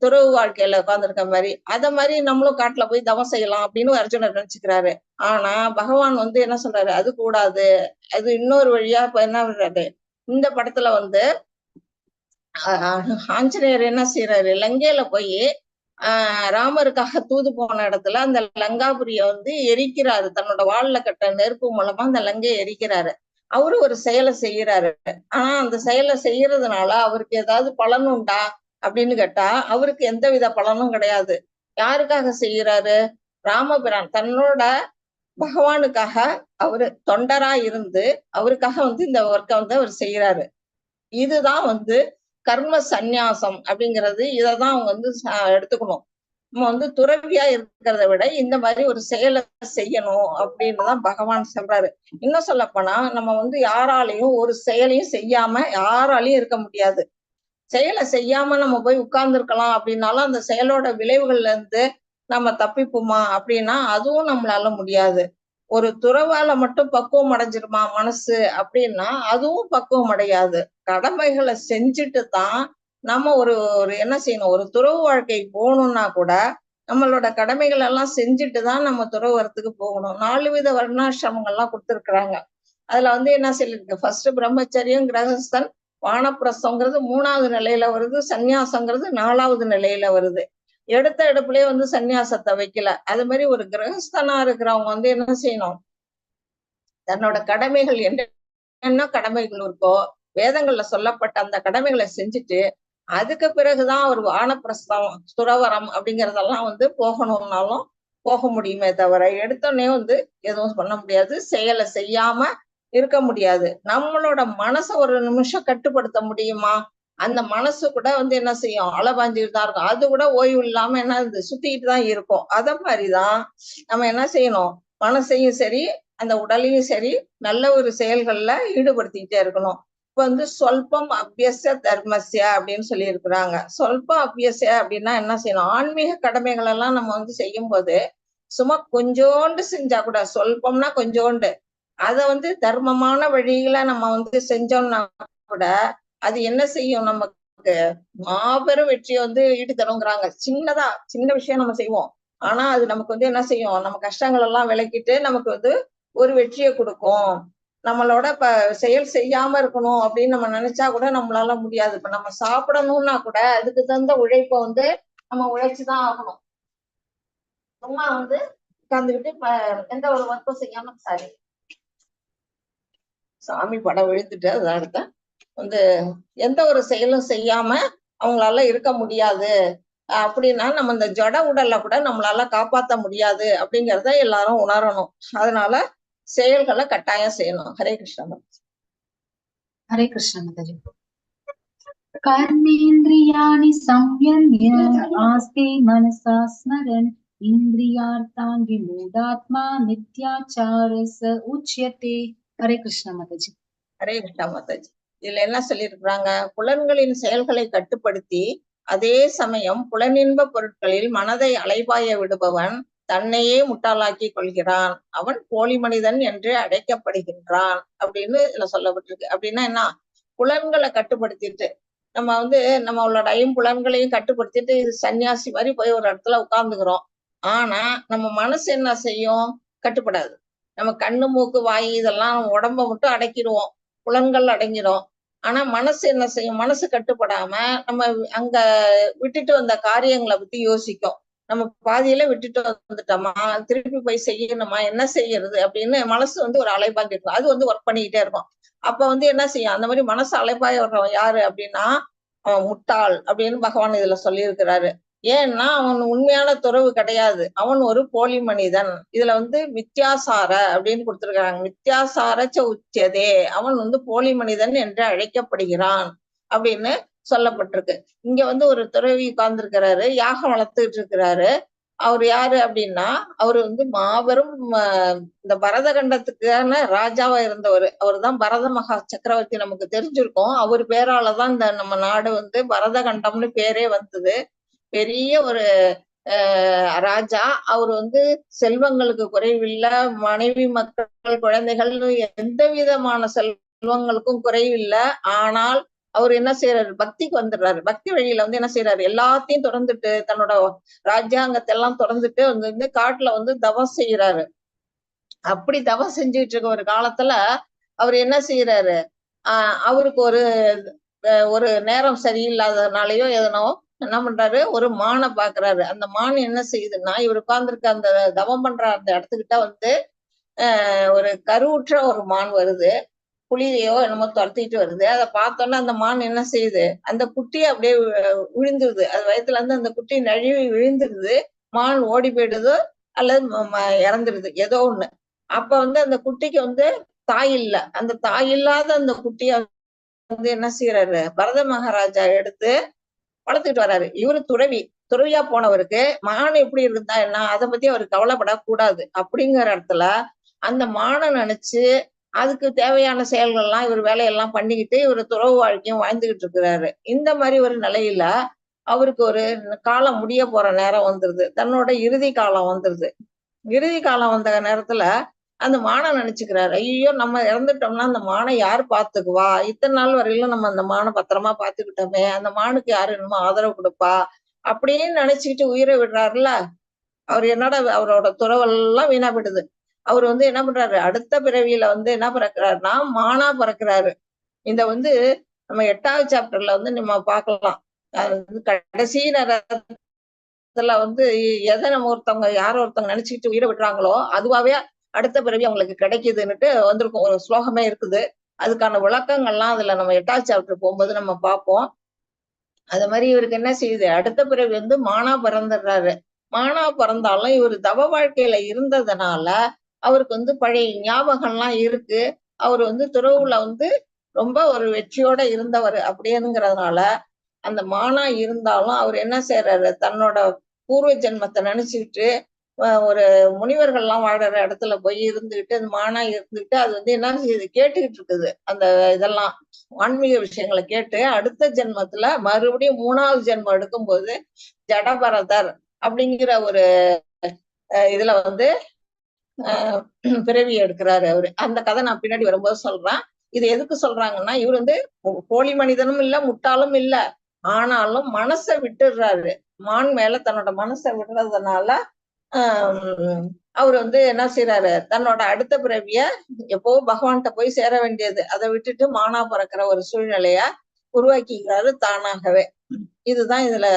துறவு வாழ்க்கையில உட்கார்ந்துருக்க மாதிரி, அத மாதிரி நம்மளும் காட்டுல போய் தவம் செய்யலாம் அப்படின்னு அர்ஜுனர் நினைச்சுக்கிறாரு. ஆனா பகவான் வந்து என்ன சொல்றாரு, அது கூடாது, அது இன்னொரு வழியா இப்ப என்ன பண்றாரு, இந்த படத்துல வந்து ஆஞ்சநேயர் என்ன செய்யறாரு, லங்கையில போய் ராமருக்காக தூது போன இடத்துல அந்த லங்காபுரிய வந்து எரிக்கிறாரு. தன்னோட வாள்ல கட்ட நெருப்பு மூலமா அந்த லங்கையை எரிக்கிறாரு. அவரு ஒரு செயலை செய்யறாரு. ஆனா அந்த செயலை செய்யறதுனால அவருக்கு ஏதாவது பலன் உண்டா அப்படின்னு கேட்டா அவருக்கு எந்தவித பலனும் கிடையாது. யாருக்காக செய்யறாரு, ராமபிரான் தன்னோட பகவானுக்காக அவரு தொண்டரா இருந்து அவருக்காக வந்து இந்த ஒர்க்கை வந்து அவர் செய்யறாரு. இதுதான் வந்து கர்ம சந்நியாசம் அப்படிங்கிறது. இதைதான் அவங்க வந்து எடுத்துக்கணும். நம்ம வந்து துறவியா இருக்கிறத விட இந்த மாதிரி ஒரு செயலை செய்யணும் அப்படின்னுதான் பகவான் சொல்றாரு. இன்னும் சொல்ல போனா நம்ம வந்து யாராலையும் ஒரு செயலையும் செய்யாம யாராலையும் இருக்க முடியாது. செயலை செய்யாம நம்ம போய் உட்கார்ந்து இருக்கலாம் அப்படின்னாலும் அந்த செயலோட விளைவுகள்ல இருந்து நம்ம தப்பிப்போமா அப்படின்னா அதுவும் நம்மளால முடியாது. ஒரு துறவால மட்டும் பக்குவம் அடைஞ்சிருமா மனசு அப்படின்னா அதுவும் பக்குவம் அடையாது. கடமைகளை செஞ்சுட்டு தான் நம்ம ஒரு ஒரு என்ன செய்யணும், ஒரு துறவு வாழ்க்கை போகணும்னா கூட நம்மளோட கடமைகள் எல்லாம் செஞ்சுட்டு தான் நம்ம துறவரத்துக்கு போகணும். 4 வித வர்ணாசிரமங்கள்லாம் கொடுத்துருக்குறாங்க. அதுல வந்து என்ன சொல்லிருக்கு, ஃபர்ஸ்ட் பிரம்மச்சரியம், கிரகஸ்தன், வானப்பிரஸ்தங்கிறது 3வது நிலையில வருது, சந்நியாசங்கிறது 4வது நிலையில வருது. எடுத்த எடுப்புலயே வந்து சந்நியாசத்தை வைக்கல. அது மாதிரி ஒரு கிரகஸ்தனா இருக்கிறவங்க வந்து என்ன செய்யணும், தன்னோட கடமைகள் என்ன கடமைகள் இருக்கோ வேதங்கள்ல சொல்லப்பட்ட அந்த கடமைகளை செஞ்சுட்டு அதுக்கு பிறகுதான் அவர் வானப்பிரஸ்தம் துறவரம் அப்படிங்கறதெல்லாம் வந்து போகணும்னாலும் போக முடியுமே தவிர எடுத்தோடனே வந்து எதுவும் பண்ண முடியாது. செயலை செய்யாம இருக்க முடியாது. நம்மளோட மனசை ஒரு நிமிஷம் கட்டுப்படுத்த முடியுமா, அந்த மனசு கூட வந்து என்ன செய்யும், அலபாஞ்சுட்டு தான் இருக்கும். அது கூட ஓய்வு இல்லாம என்ன சுத்திக்கிட்டு தான் இருக்கும். அத மாதிரிதான் நம்ம என்ன செய்யணும், மனசையும் சரி அந்த உடலையும் சரி நல்ல ஒரு செயல்கள்ல ஈடுபடுத்திக்கிட்டே இருக்கணும். இப்ப வந்து சொல்பம் அபியச தர்மஸ்ய அப்படின்னு சொல்லி இருக்கிறாங்க. சொல்பம் அபியச அப்படின்னா என்ன செய்யணும், ஆன்மீக கடமைகள் எல்லாம் நம்ம வந்து செய்யும் போது சும்மா கொஞ்சோண்டு செஞ்சா கூட, சொல்பம்னா கொஞ்சோண்டு, அத வந்து தர்மமான வழியில நம்ம வந்து செஞ்சோம்னா கூட அது என்ன செய்யும், நமக்கு மாபெரும் வெற்றியை வந்து ஈடு தருங்கிறாங்க. சின்ன விஷயம் நம்ம செய்வோம், ஆனா அது நமக்கு வந்து என்ன செய்யும், நம்ம கஷ்டங்கள் எல்லாம் விளக்கிட்டு நமக்கு வந்து ஒரு வெற்றியை கொடுக்கும். நம்மளோட இப்ப செயல் செய்யாம இருக்கணும் அப்படின்னு நம்ம நினைச்சா கூட நம்மளால முடியாது. இப்ப நம்ம சாப்பிடணும்னா கூட அதுக்கு தகுந்த உழைப்பை வந்து நம்ம உழைச்சுதான் ஆகணும். சும்மா வந்து உட்கார்ந்துக்கிட்டு இப்ப எந்த ஒரு ஒர்க்கும் செய்யாம சரி சாமி படம் விழுத்துட்டு அது அடுத்த வந்து எந்த ஒரு செயலும் செய்யாம அவங்களால இருக்க முடியாது அப்படின்னா நம்ம இந்த ஜட உடல்ல கூட நம்மளால காப்பாற்ற முடியாது அப்படிங்கிறத எல்லாரும் உணரணும். அதனால செயல்களை கட்டாயம் செய்யணும். ஹரே கிருஷ்ணா. ஹரே கிருஷ்ணா மாதாஜி. कर्मेन्द्रियाणि संयम्य आस्ते मनसा स्मरन् इन्द्रियार्थान् विमूढात्मा मिथ्याचारः उच्यते. ஹரே கிருஷ்ணா மாதாஜி. ஹரே கிருஷ்ணா மாதாஜி. இதுல என்ன சொல்லியிருக்கிறாங்க, புலன்களின் செயல்களை கட்டுப்படுத்தி அதே சமயம் புலனின்ப பொருட்களில் மனதை அலைபாய விடுபவன் தன்னையே முட்டாளாக்கி கொள்கிறான், அவன் போலி மனிதன் என்று அழைக்கப்படுகின்றான் அப்படின்னு இதுல சொல்லப்பட்டிருக்கு. அப்படின்னா என்ன, புலன்களை கட்டுப்படுத்திட்டு நம்ம நம்மளோட ஐம்புலன்களையும் கட்டுப்படுத்திட்டு சன்னியாசி மாதிரி போய் ஒரு இடத்துல உட்கார்ந்துக்கிறோம். ஆனா நம்ம மனசு என்ன செய்யும், கட்டுப்படாது. நம்ம கண்ணு மூக்கு வாய் இதெல்லாம் உடம்ப மட்டும் அடக்கிடுவோம், புலன்கள் அடங்கிடும். ஆனா மனசு என்ன செய்யும், மனசு கட்டுப்படாம நம்ம அங்க விட்டுட்டு வந்த காரியங்களை பத்தி யோசிக்கும். நம்ம பாதியில விட்டுட்டு வந்துட்டோமா, திருப்பி போய் செய்யணுமா, என்ன செய்யறது அப்படின்னு மனசு ஒரு அலைபாஞ்சிட்டு இருக்கும். அது ஒர்க் பண்ணிக்கிட்டே இருக்கும். அப்ப என்ன செய்யும், அந்த மாதிரி மனசு அலைபாய வர்றவன் யாரு அப்படின்னா அவன் முட்டாள் அப்படின்னு பகவான் இதுல சொல்லி இருக்கிறாரு. ஏன்னா அவன் உண்மையான துறவு கிடையாது, அவன் ஒரு போலி மனிதன். இதுல வித்தியாசார அப்படின்னு கொடுத்திருக்காங்க. வித்தியாசாரச்ச உச்சதே, அவன் போலி மனிதன் என்று அழைக்கப்படுகிறான் அப்படின்னு சொல்லப்பட்டிருக்கு. இங்க ஒரு துறவி உட்கார்ந்துருக்கிறாரு, யாகம் வளர்த்துக்கிட்டு இருக்கிறாரு. அவர் யாரு அப்படின்னா அவரு மாபெரும் இந்த பரத கண்டத்துக்கான ராஜாவா இருந்தவர். அவர் தான் பரத மகா சக்கரவர்த்தி, நமக்கு தெரிஞ்சிருக்கும். அவர் பேராலதான் இந்த நம்ம நாடு பரத கண்டம்னு பேரே வந்தது. பெரிய ஒரு ராஜா. அவர் செல்வங்களுக்கு குறைவில்லை, மனைவி மக்கள் குழந்தைகள் எந்த விதமான செல்வங்களுக்கும் குறைவில்லை. ஆனால் அவர் என்ன செய்யறாரு, பக்திக்கு வந்துடுறாரு. பக்தி வழியில என்ன செய்யறாரு, எல்லாத்தையும் தொடர்ந்துட்டு தன்னோட ராஜ்யாங்கத்தை எல்லாம் தொடர்ந்துட்டு காட்டுல தவம் செய்யறாரு. அப்படி தவம் செஞ்சுட்டு இருக்க ஒரு காலத்துல அவர் என்ன செய்யறாரு, அவருக்கு ஒரு நேரம் சரியில்லாததுனாலயோ எதனோ என்ன பண்றாரு, ஒரு மானை பாக்குறாரு. அந்த மான் என்ன செய்யுதுன்னா, இவர் உட்கார்ந்துருக்க அந்த தவம் பண்ற அந்த இடத்துக்கிட்ட ஒரு கருவுற்ற ஒரு மான் வருது. புலியோ என்னமோ துரத்திட்டு வருது. அதை பார்த்தோன்னா அந்த மான் என்ன செய்யுது, அந்த குட்டியை அப்படியே விழுந்துருது. அது வயத்துல அந்த குட்டி நழுவி விழுந்துருது. மான் ஓடி போயிடுதோ அல்லது இறந்துடுது, ஏதோ ஒண்ணு. அப்ப அந்த குட்டிக்கு தாய் இல்ல. அந்த தாய் இல்லாத அந்த குட்டிய என்ன செய்யறாரு, பரத மகாராஜா எடுத்து வளர்த்துக்கிட்டு வர்றாரு. இவரு துறவியா போனவருக்கு மான் எப்படி இருந்தா என்ன, அதை பத்தி அவர் கவலைப்படக்கூடாது. அப்படிங்கிற இடத்துல அந்த மானை நினைச்சு அதுக்கு தேவையான செயல்கள் எல்லாம் இவர் வேலையெல்லாம் பண்ணிக்கிட்டு இவர் துறவு வாழ்க்கையும் வாழ்ந்துகிட்டு இருக்கிறாரு. இந்த மாதிரி ஒரு நிலையில அவருக்கு ஒரு காலம் முடிய போற நேரம் வந்துருது, தன்னோட இறுதி காலம் வந்துருது. இறுதி காலம் வந்த நேரத்துல அந்த மானை நினைச்சுக்கிறாரு, ஐயோ நம்ம இறந்துட்டோம்னா அந்த மானை யாரு பாத்துக்குவா, இத்தனை நாள் வரையிலும் நம்ம அந்த மானை பத்திரமா பாத்துக்கிட்டோமே, அந்த மானுக்கு யாரு என்னமோ ஆதரவு கொடுப்பா அப்படின்னு நினைச்சுக்கிட்டு உயிரை விடுறாருல. அவர் என்னடா அவரோட துறவெல்லாம் வீணா போயிடுது. அவர் என்ன பண்றாரு, அடுத்த பிறவியில என்ன பிறக்கிறாருன்னா மானா பிறக்கிறாரு. இந்த நம்ம 8வது சாப்டர்ல நம்ம பார்க்கலாம். கடைசி நேரத்துல எதை நம்ம யாரோ ஒருத்தவங்க நினைச்சுக்கிட்டு உயிரை விடுறாங்களோ அதுவாவே அடுத்த பிறவி அவங்களுக்கு கிடைக்குதுன்னுட்டு வந்திருக்கும், ஒரு ஸ்லோகமே இருக்குது. அதுக்கான விளக்கங்கள்லாம் அதுல நம்ம 8வது சாப்டர் போகும்போது நம்ம பார்ப்போம். அது மாதிரி இவருக்கு என்ன செய்யுது, அடுத்த பிறவி மானா பிறந்துடுறாரு. மானா பிறந்தாலும் இவர் தவ வாழ்க்கையில இருந்ததுனால அவருக்கு பழைய ஞாபகம்லாம் இருக்கு. அவர் துறவுல ரொம்ப ஒரு வெற்றியோட இருந்தவர் அப்படிங்கிறதுனால அந்த மானா இருந்தாலும் அவர் என்ன செய்யறாரு, தன்னோட பூர்வ ஜென்மத்தை நினைச்சுக்கிட்டு ஒரு முனிவர்கள்லாம் வாழற இடத்துல போய் இருந்துகிட்டு அந்த மானா இருந்துகிட்டு அது என்ன செய்யுது, கேட்டுக்கிட்டு இருக்குது. அந்த இதெல்லாம் ஆன்மீக விஷயங்களை கேட்டு அடுத்த ஜென்மத்துல மறுபடியும் 3வது ஜென்மம் எடுக்கும்போது ஜடபரதர் அப்படிங்கிற ஒரு இதுல பிறவி எடுக்கிறாரு அவரு. அந்த கதை நான் பின்னாடி வரும்போது சொல்றேன். இது எதுக்கு சொல்றாங்கன்னா, இவர் போலி மனிதனும் இல்ல, முட்டாளும் இல்ல. ஆனாலும் மனசை விட்டுடுறாரு. மான் மேல தன்னோட மனசை விடுறதுனால அவர் என்ன செய்யறாரு, தன்னோட அடுத்த பிறவிய எப்போ பகவான்கிட்ட போய் சேர வேண்டியது, அதை விட்டுட்டு மானா பிறக்கிற ஒரு சூழ்நிலைய உருவாக்கிக்கிறாரு தானாகவே. இதுதான் இதுல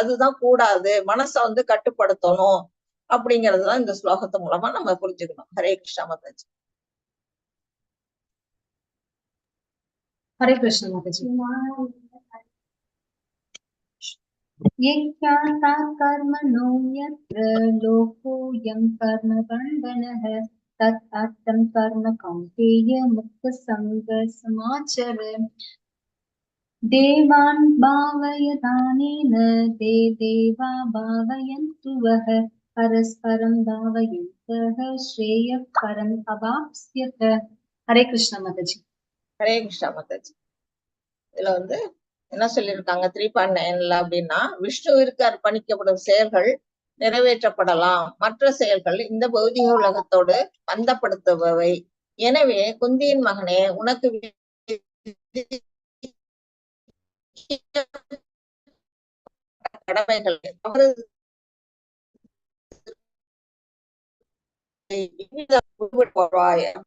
அதுதான் கூடாது, மனசை கட்டுப்படுத்தணும் அப்படிங்கறதுதான் இந்த ஸ்லோகத்து மூலமா நம்ம புரிஞ்சுக்கணும். ஹரே கிருஷ்ணா மாதாஜி. ஹரே கிருஷ்ணா மாதாஜி. यज्ञाता कर्मणो यत्र लोकोऽयं कर्मबन्धनः तत् अर्थं कर्म कौन्तेय मुक्तसङ्गसमाचर देवान् भावयतानेन ते देवा भावयन्तु वः परस्परं भावयन्तः श्रेयः परम् अवाप्स्यत. ஹரே கிருஷ்ணா மாதாஜி. ஹரே கிருஷ்ணா மாதாஜி. இதுல என்ன சொல்லியிருக்காங்க 3.9ல அப்படின்னா, விஷ்ணுவிற்கு அர்ப்பணிக்கப்படும் செயல்கள் நிறைவேற்றப்படலாம், மற்ற செயல்கள் இந்த பௌதிக உலகத்தோடு பந்தப்படுத்துபவை. எனவே குந்தியின் மகனே, உனக்கு கடமைகள்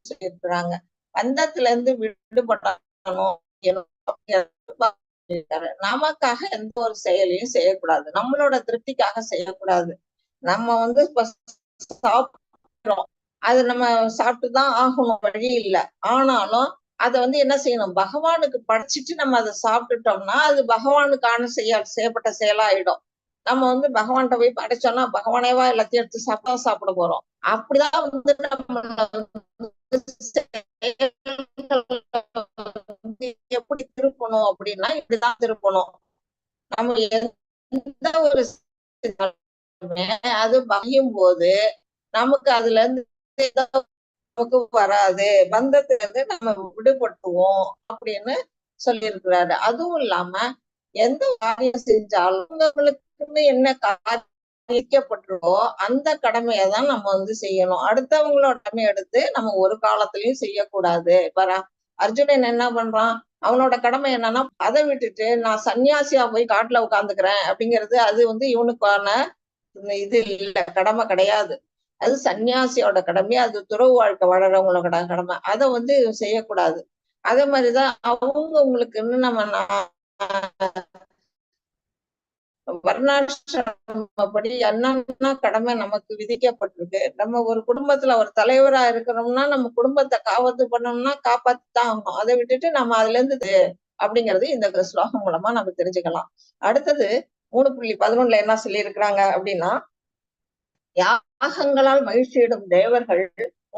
சொல்லியிருக்கிறாங்க. பந்தத்துல இருந்து விடுபடணும். நமக்காக எந்த ஒரு செயலையும் செய்யக்கூடாது, நம்மளோட திருப்திக்காக செய்யக்கூடாது. நம்ம வந்து சாப்பிடுறோம், அது நம்ம சாப்பிட்டுதான் ஆகணும், வழி இல்லை. ஆனாலும் அதை வந்து என்ன செய்யணும், பகவானுக்கு படைச்சிட்டு நம்ம அதை சாப்பிட்டுட்டோம்னா அது பகவானுக்கான செய்யப்பட்ட செயலாயிடும். நம்ம வந்து பகவான்கிட்ட போய் படைச்சோம்னா பகவானேவா எல்லாத்தையும் எடுத்து சாப்பிட போறோம். அப்படிதான் வந்து நம்ம எப்படி திருப்பணும் அப்படின்னா இப்படிதான் திருப்பணும். நம்ம எந்த ஒரு அது பகியும் போது நமக்கு அதுல இருந்து நமக்கு வராது, பந்தத்துல இருந்து நம்ம விடுபட்டுவோம் அப்படின்னு சொல்லியிருக்கிறாரு. அதுவும் இல்லாம எந்த காரியம் செஞ்சாலும் அவங்களுக்குன்னு என்ன காரியப்பட்டிருக்கோ அந்த கடமையை தான் நம்ம வந்து செய்யணும். அடுத்தவங்களோட கடமையை எடுத்து நம்ம ஒரு காலத்திலயும் செய்யக்கூடாது. இப்ப அர்ஜுனன் என்ன பண்றான், அவனோட கடமை என்னன்னா அதை விட்டுட்டு நான் சன்னியாசியா போய் காட்டுல உட்காந்துக்கிறேன் அப்படிங்கிறது அது வந்து இவனுக்கான இது இல்ல, கடமை கிடையாது. அது சன்னியாசியோட கடமை, அது துறவு வாழ்க்கை வாழறவங்களோட கடமை. அதை வந்து செய்யக்கூடாது. அதே மாதிரிதான் அவங்களுக்குன்னு நம்ம வர்ணாசிரமப்படி என்னன்னா கடமை நமக்கு விதிக்கப்பட்டிருக்கு. நம்ம ஒரு குடும்பத்துல ஒரு தலைவரா இருக்கிறோம்னா நம்ம குடும்பத்தை காவத்து பண்ணணும்னா காப்பாத்தித்தான் ஆகணும். அதை விட்டுட்டு நம்ம அதுல இருந்து அப்படிங்கிறது இந்த ஸ்லோகம் மூலமா நம்ம தெரிஞ்சுக்கலாம். அடுத்தது 3.11 என்ன சொல்லி இருக்கிறாங்க அப்படின்னா, யாகங்களால் மகிழ்ச்சியிடும் தேவர்கள்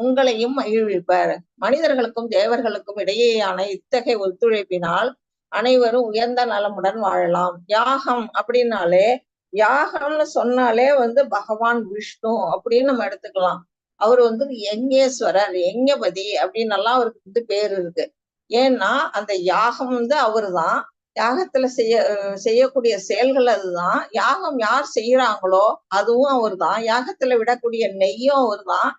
உங்களையும் மகிழ்விப்பர். மனிதர்களுக்கும் தேவர்களுக்கும் இடையேயான இத்தகைய ஒத்துழைப்பினால் அனைவரும் உயர்ந்த நலமுடன் வாழலாம். யாகம் அப்படின்னாலே, யாகம்னு சொன்னாலே வந்து பகவான் விஷ்ணு அப்படின்னு நம்ம எடுத்துக்கலாம். அவர் வந்து யஞேஸ்வரர், யஞபதி அப்படின்னு எல்லாம் அவருக்கு வந்து பேர் இருக்கு. ஏன்னா அந்த யாகம் வந்து அவரு தான், யாகத்துல செய்யக்கூடிய செயல்கள் அதுதான். யாகம் யார் செய்யறாங்களோ அதுவும் அவர் தான். யாகத்துல விடக்கூடிய நெய்யும் அவர் தான்.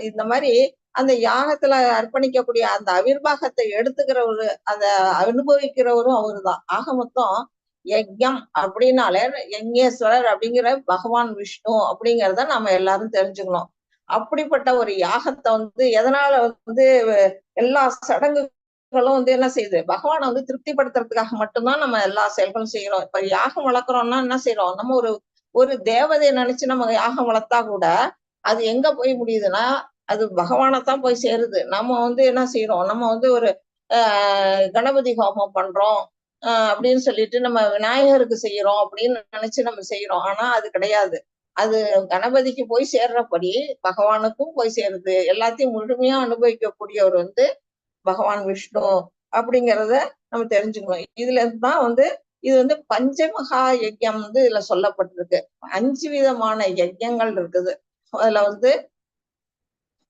இந்த மாதிரி அந்த யாகத்துல அர்ப்பணிக்கக்கூடிய அந்த அவிர்வாகத்தை எடுத்துக்கிறவரு, அதை அனுபவிக்கிறவரும் அவரு தான். ஆக மொத்தம் யஜ்யம் அப்படின்னாலே யஞேஸ்வரர் அப்படிங்கிற பகவான் விஷ்ணு அப்படிங்கிறத நம்ம எல்லாரும் தெரிஞ்சுக்கணும். அப்படிப்பட்ட ஒரு யாகத்தை வந்து எதனால வந்து எல்லா சடங்குகளும் வந்து என்ன செய்யுது, பகவானை வந்து திருப்திப்படுத்துறதுக்காக மட்டும்தான் நம்ம எல்லா செயல்களும் செய்யறோம். இப்ப யாகம் வளர்க்குறோம்னா என்ன செய்யறோம், நம்ம ஒரு தேவதையை நினைச்சு நம்ம யாகம் வளர்த்தா கூட அது எங்க போய் முடியுதுன்னா அது பகவானைத்தான் போய் சேருது. நம்ம வந்து என்ன செய்யறோம், நம்ம வந்து ஒரு கணபதி ஹோமம் பண்றோம் அப்படின்னு சொல்லிட்டு நம்ம விநாயகருக்கு செய்யறோம் அப்படின்னு நினைச்சு நம்ம செய்யறோம். ஆனா அது கிடையாது. அது கணபதிக்கு போய் சேர்றபடி பகவானுக்கும் போய் சேருது. எல்லாத்தையும் முழுமையா அனுபவிக்கக்கூடியவர் வந்து பகவான் விஷ்ணு அப்படிங்கிறத நம்ம தெரிஞ்சுக்கணும். இதுல இருந்துதான் வந்து இது வந்து பஞ்சமகா யஜ்யம் வந்து இதுல சொல்லப்பட்டிருக்கு. 5 விதமான யஜ்யங்கள் இருக்குது. அதுல வந்து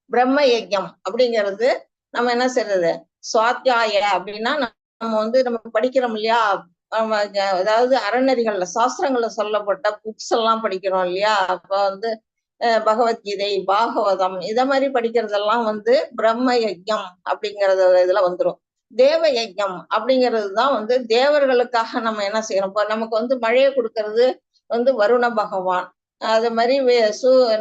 பிரம்ம யஜ்யம் அப்படிங்கிறது நம்ம என்ன செய்யறது, சுவாத்தியாய அப்படின்னா நம்ம வந்து நம்ம படிக்கிறோம் இல்லையா, அதாவது அறநெறிகள்ல சாஸ்திரங்கள்ல சொல்லப்பட்ட புக்ஸ் எல்லாம் படிக்கிறோம் இல்லையா. அப்ப வந்து பகவத்கீதை, பாகவதம் இத மாதிரி படிக்கிறதெல்லாம் வந்து பிரம்ம யஜ்யம் அப்படிங்கறது இதுல வந்துரும். தேவ யஜ்யம் அப்படிங்கிறது தான் வந்து தேவர்களுக்காக நம்ம என்ன செய்யறோம். இப்ப நமக்கு வந்து மழையை கொடுக்கறது வந்து வருண பகவான், அது மாதிரி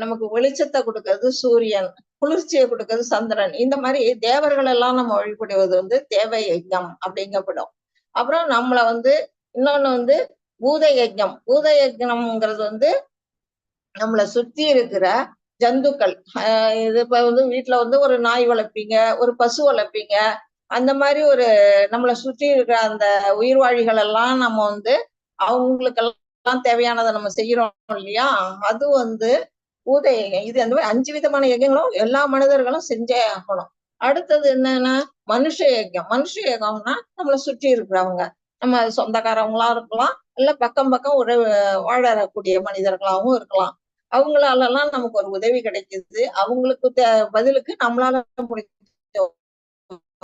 நமக்கு வெளிச்சத்தை கொடுக்கறது சூரியன், குளிர்ச்சியை கொடுக்கறது சந்திரன். இந்த மாதிரி தேவர்கள் எல்லாம் நம்ம வழிபடுவது வந்து தேவ யஜ்யம் அப்படிங்கப்படும். அப்புறம் நம்மள வந்து இன்னொன்னு வந்து பூத யஜ்யம். பூத யஜ்யம்ங்கிறது வந்து நம்மளை சுத்தி இருக்கிற ஜந்துக்கள், இது இப்ப வந்து வீட்டுல வந்து ஒரு நாய் வளர்ப்பீங்க, ஒரு பசு வளர்ப்பீங்க, அந்த மாதிரி ஒரு நம்மளை சுற்றி இருக்கிற அந்த உயிர்வாழிகள் எல்லாம் நம்ம வந்து அவங்களுக்கெல்லாம் தேவையானதை நம்ம செய்யறோம் இல்லையா. அது வந்து பூத யஜ்யம். இது அந்த மாதிரி 5 விதமான யஜ்யங்களும் எல்லா மனிதர்களும் செஞ்சே ஆகணும். அடுத்தது என்னன்னா மனுஷ யஜ்யம். மனுஷ யஜ்யம்னா நம்மளை சுற்றி இருக்கிறவங்க, நம்ம சொந்தக்காரவங்களா இருக்கலாம், இல்ல பக்கம் பக்கம் வாழக்கூடிய மனிதர்களாகவும் இருக்கலாம். அவங்களாலலாம் நமக்கு ஒரு உதவி கிடைக்குது. அவங்களுக்கு பதிலுக்கு நம்மளால முடிஞ்ச